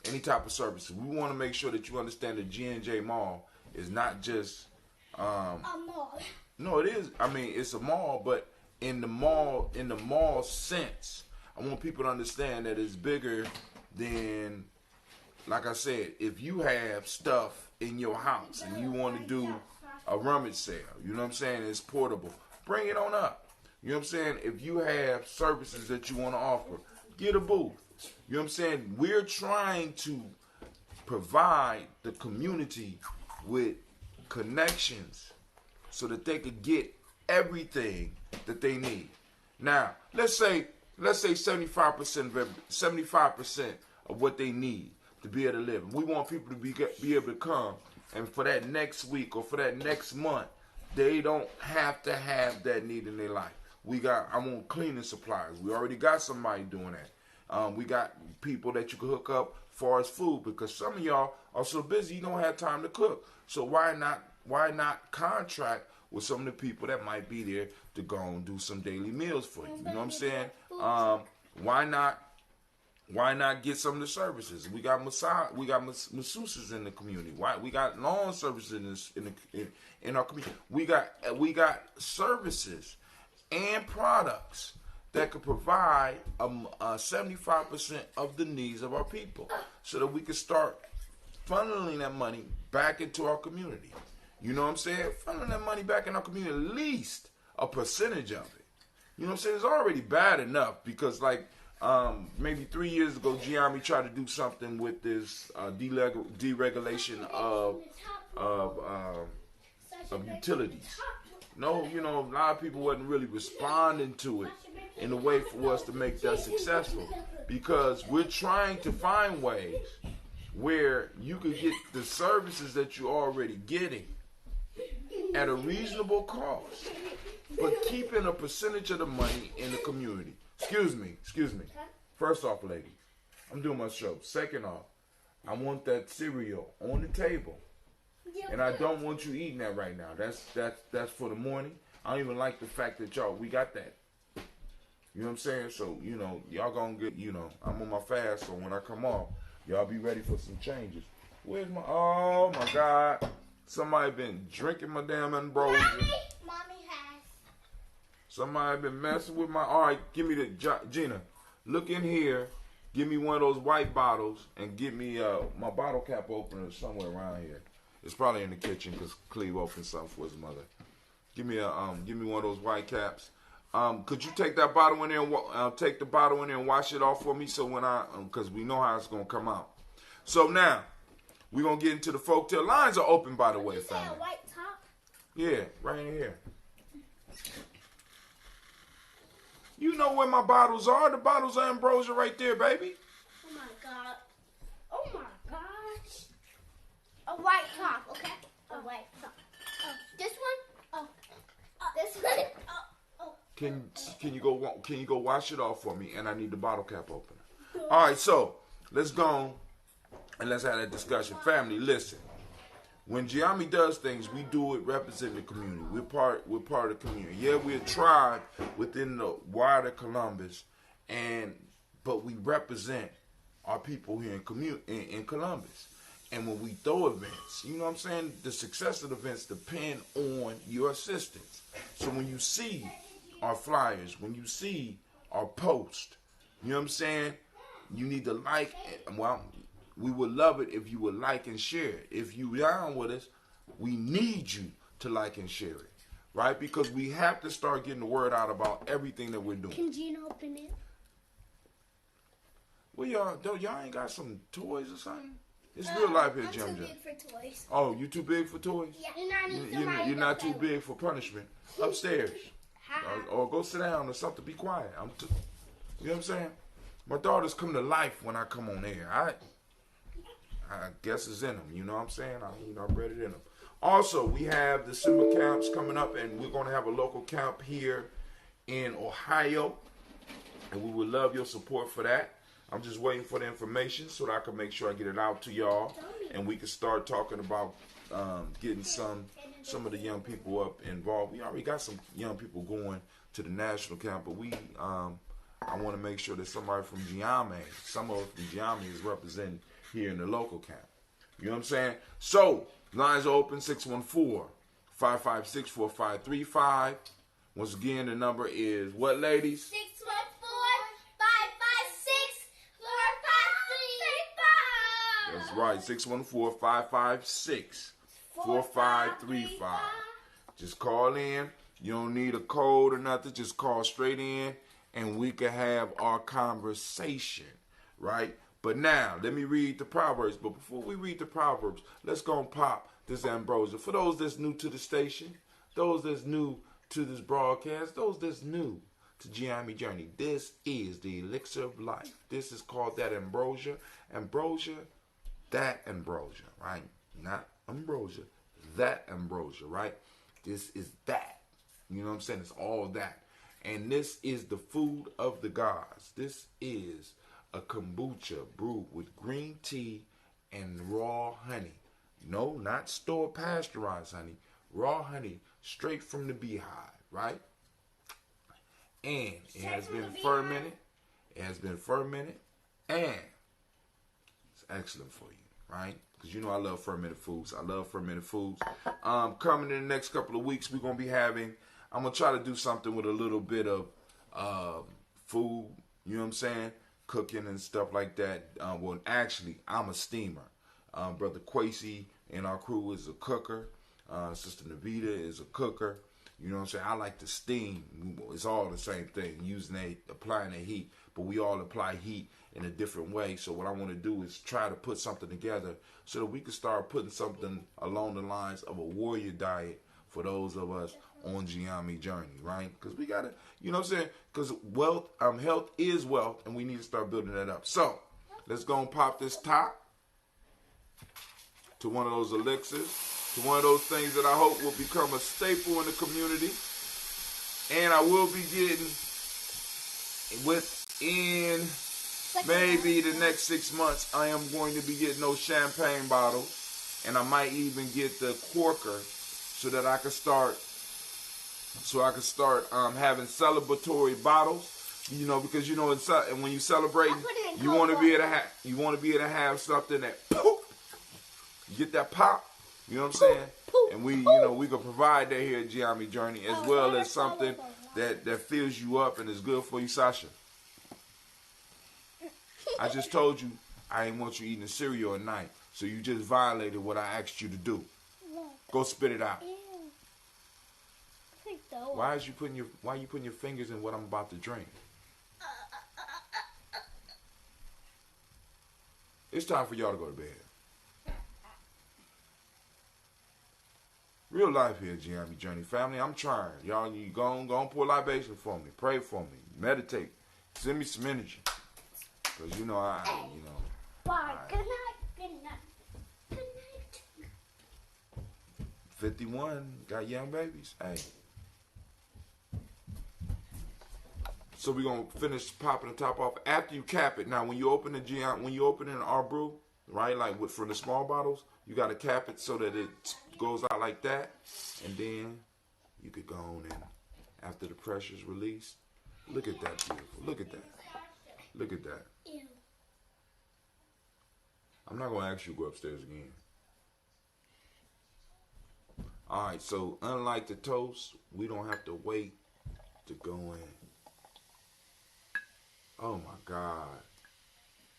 any type of services. We want to make sure that you understand that G&J Mall is not just A mall. No, it is. I mean, it's a mall, but in the mall sense, I want people to understand that it's bigger than, like I said, if you have stuff in your house and you want to do a rummage sale, you know what I'm saying, it's portable, bring it on up. You know what I'm saying? If you have services that you want to offer, get a booth. You know what I'm saying? We're trying to provide the community with connections so that they could get everything that they need. Now, let's say 75% of what they need to be able to live. We want people to be able to come, and for that next week or for that next month, they don't have to have that need in their life. I want cleaning supplies. We already got somebody doing that. We got people that you can hook up far as food, because some of y'all are so busy you don't have time to cook. So why not contract with some of the people that might be there to go and do some daily meals for you? You know what I'm saying? Why not get some of the services? We got masseuses in the community. Why we got lawn services in our community? We got services and products that could provide 75% of the needs of our people, so that we can start funneling that money back into our community. You know what I'm saying? Funneling that money back in our community, at least a percentage of it. You know what I'm saying? It's already bad enough because, like, maybe 3 years ago, Gianni tried to do something with this deregulation of utilities. No, you know, a lot of people wasn't really responding to it in a way for us to make that successful, because we're trying to find ways where you could get the services that you're already getting at a reasonable cost, but keeping a percentage of the money in the community. Excuse me. First off, ladies, I'm doing my show. Second off, I want that cereal on the table. And I don't want you eating that right now. That's for the morning. I don't even like the fact that we got that. You know what I'm saying? So, you know, y'all gonna get, you know, I'm on my fast, so when I come off, y'all be ready for some changes. Where's oh my God. Somebody been drinking my damn ambrosia. Mommy has. Somebody been messing with all right, give me the, Gina, look in here, give me one of those white bottles, and get me my bottle cap opener somewhere around here. It's probably in the kitchen because Cleve opened something for his mother. Give me one of those white caps. Could you take that bottle in there and take the bottle in there and wash it off for me, so when because we know how it's gonna come out. So now we're gonna get into the folktale. Lines are open, by the way, family. A white top? Yeah, right in here. You know where my bottles are. The bottles are ambrosia right there, baby. Oh my God. Oh my gosh. A white top, okay? A white top. This one? This one? Can you go wash it off for me? And I need the bottle cap opener. All right, so let's go and let's have that discussion. Family, listen. When Gianni does things, we do it representing the community. We're part of the community. Yeah, we're a tribe within the wider Columbus, but we represent our people here in Columbus. And when we throw events, you know what I'm saying, the success of the events depend on your assistance. So when you see our flyers, when you see our post, you know what I'm saying, you need to like it. Well, we would love it if you would like and share it. If you down with us, we need you to like and share it, right? Because we have to start getting the word out about everything that we're doing. Can Gina open it? Well, y'all ain't got some toys or something? It's real life here, Jim. I'm too big for toys. Oh, you too big for toys? Yeah. You're not too big for punishment. Upstairs. Or go sit down or something. Be quiet. You know what I'm saying? My daughters come to life when I come on air. I guess it's in them. You know what I'm saying? I read it in them. Also, we have the summer camps coming up, and we're going to have a local camp here in Ohio, and we would love your support for that. I'm just waiting for the information so that I can make sure I get it out to y'all, and we can start talking about getting some of the young people up involved. We already got some young people going to the national camp, but I want to make sure that somebody from Giamma, some of us from Giamma is represented here in the local camp. You know what I'm saying? So, lines are open, 614-556-4535. Once again, the number is what, ladies? 614-556-4535. That's right, 614-556-4535. Just call in. You don't need a code or nothing. Just call straight in, and we can have our conversation, right? But now, let me read the Proverbs. But before we read the Proverbs, let's go and pop this ambrosia. For those that's new to the station, those that's new to this broadcast, those that's new to Gianni Journey, this is the elixir of life. This is called that ambrosia. Ambrosia, that ambrosia, right? Not ambrosia, that ambrosia, right? This is that. You know what I'm saying? It's all that. And this is the food of the gods. This is a kombucha brewed with green tea and raw honey. No, not store pasteurized honey. Raw honey straight from the beehive, right? And it has been fermented. It has been fermented. And it's excellent for you, right? Because you know I love fermented foods. I love fermented foods. Coming in the next couple of weeks, we're going to be having, I'm going to try to do something with a little bit of food, you know what I'm saying? Cooking and stuff like that. Well, actually, I'm a steamer. Brother Quasey in our crew is a cooker. Sister Navita is a cooker. You know what I'm saying? I like to steam. It's all the same thing, applying the heat. But we all apply heat in a different way. So what I want to do is try to put something together so that we can start putting something along the lines of a warrior diet for those of us on Giammi journey, right? Because we got to, you know what I'm saying? Because health is wealth, and we need to start building that up. So let's go and pop this top to one of those elixirs, to one of those things that I hope will become a staple in the community. And I will be getting, within maybe the next 6 months, I am going to be getting those champagne bottles. And I might even get the corker so that I can start having celebratory bottles. You know, because you know, when you celebrate, you want to be able to have something that poof, you get that pop. You know what I'm saying? And we can provide that here at Giammi Journey, as well as something that fills you up and is good for you, Sasha. I just told you I ain't want you eating cereal at night, so you just violated what I asked you to do. Go spit it out. Why you putting your fingers in what I'm about to drink? It's time for y'all to go to bed. Real life here, Giammi Journey family. I'm trying. Y'all, you go on pour libation for me. Pray for me. Meditate. Send me some energy. Because, you know, Bye. Good night. Good night. Good night. 51. Got young babies. Hey. So we're going to finish popping the top off after you cap it. Now, when you open in our brew, right, like from the small bottles, you got to cap it so that it goes out like that. And then you could go on in after the pressure's released. Look at that, beautiful. Look at that. Look at that. I'm not going to ask you to go upstairs again. All right, so unlike the toast, we don't have to wait to go in. Oh my God.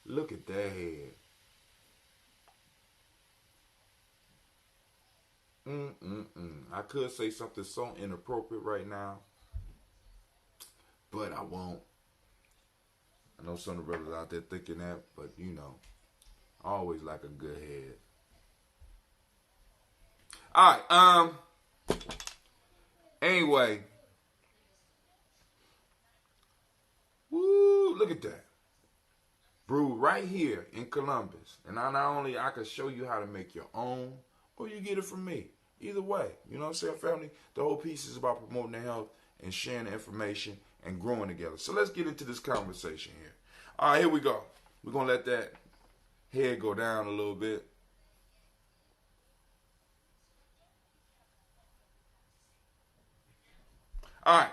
Look at that head. I could say something so inappropriate right now, but I won't. I know some of the brothers out there thinking that, but you know, I always like a good head. All right, anyway. Woo, look at that. Brewed right here in Columbus. And not only I can show you how to make your own, or you get it from me. Either way, you know what I'm saying, family? The whole piece is about promoting the health and sharing the information and growing together. So let's get into this conversation here. All right, here we go. We're going to let that head go down a little bit. All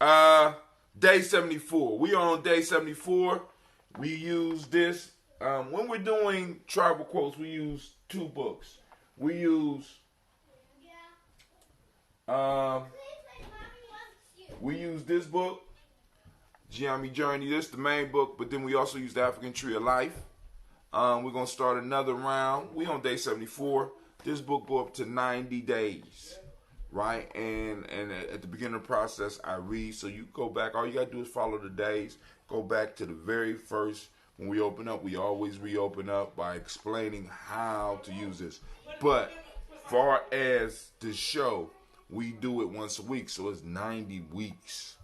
right. Day 74. We are on day 74. We use this. When we're doing tribal quotes, we use two books. We use this book, Giammi Journey. This is the main book, but then we also use the African Tree of Life. We're going to start another round. We on day 74. This book go up to 90 days, right? And at the beginning of the process, I read. So you go back. All you got to do is follow the days. Go back to the very first. When we open up, we always reopen up by explaining how to use this. But far as the show, we do it once a week, so it's 90 weeks.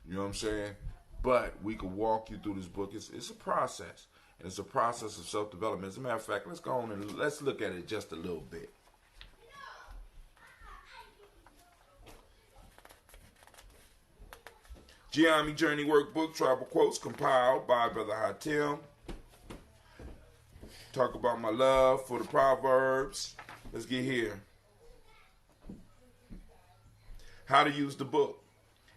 You know what I'm saying? But we can walk you through this book. It's a process, and it's a process of self-development. As a matter of fact, let's go on and let's look at it just a little bit. Geometry Journey Workbook, Tribal Quotes, compiled by Brother Hatim. Talk about my love for the Proverbs. Let's get here. How to use the book.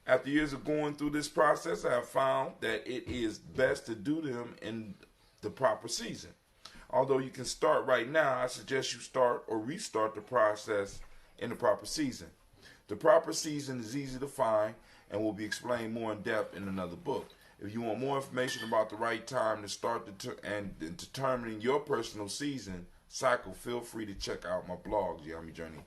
After years of going through this process, I have found that it is best to do them in the proper season. Although you can start right now, I suggest you start or restart the process in the proper season. The proper season is easy to find and will be explained more in depth in another book. If you want more information about the right time to start and determining your personal season cycle, feel free to check out my blog, Geometry Journey.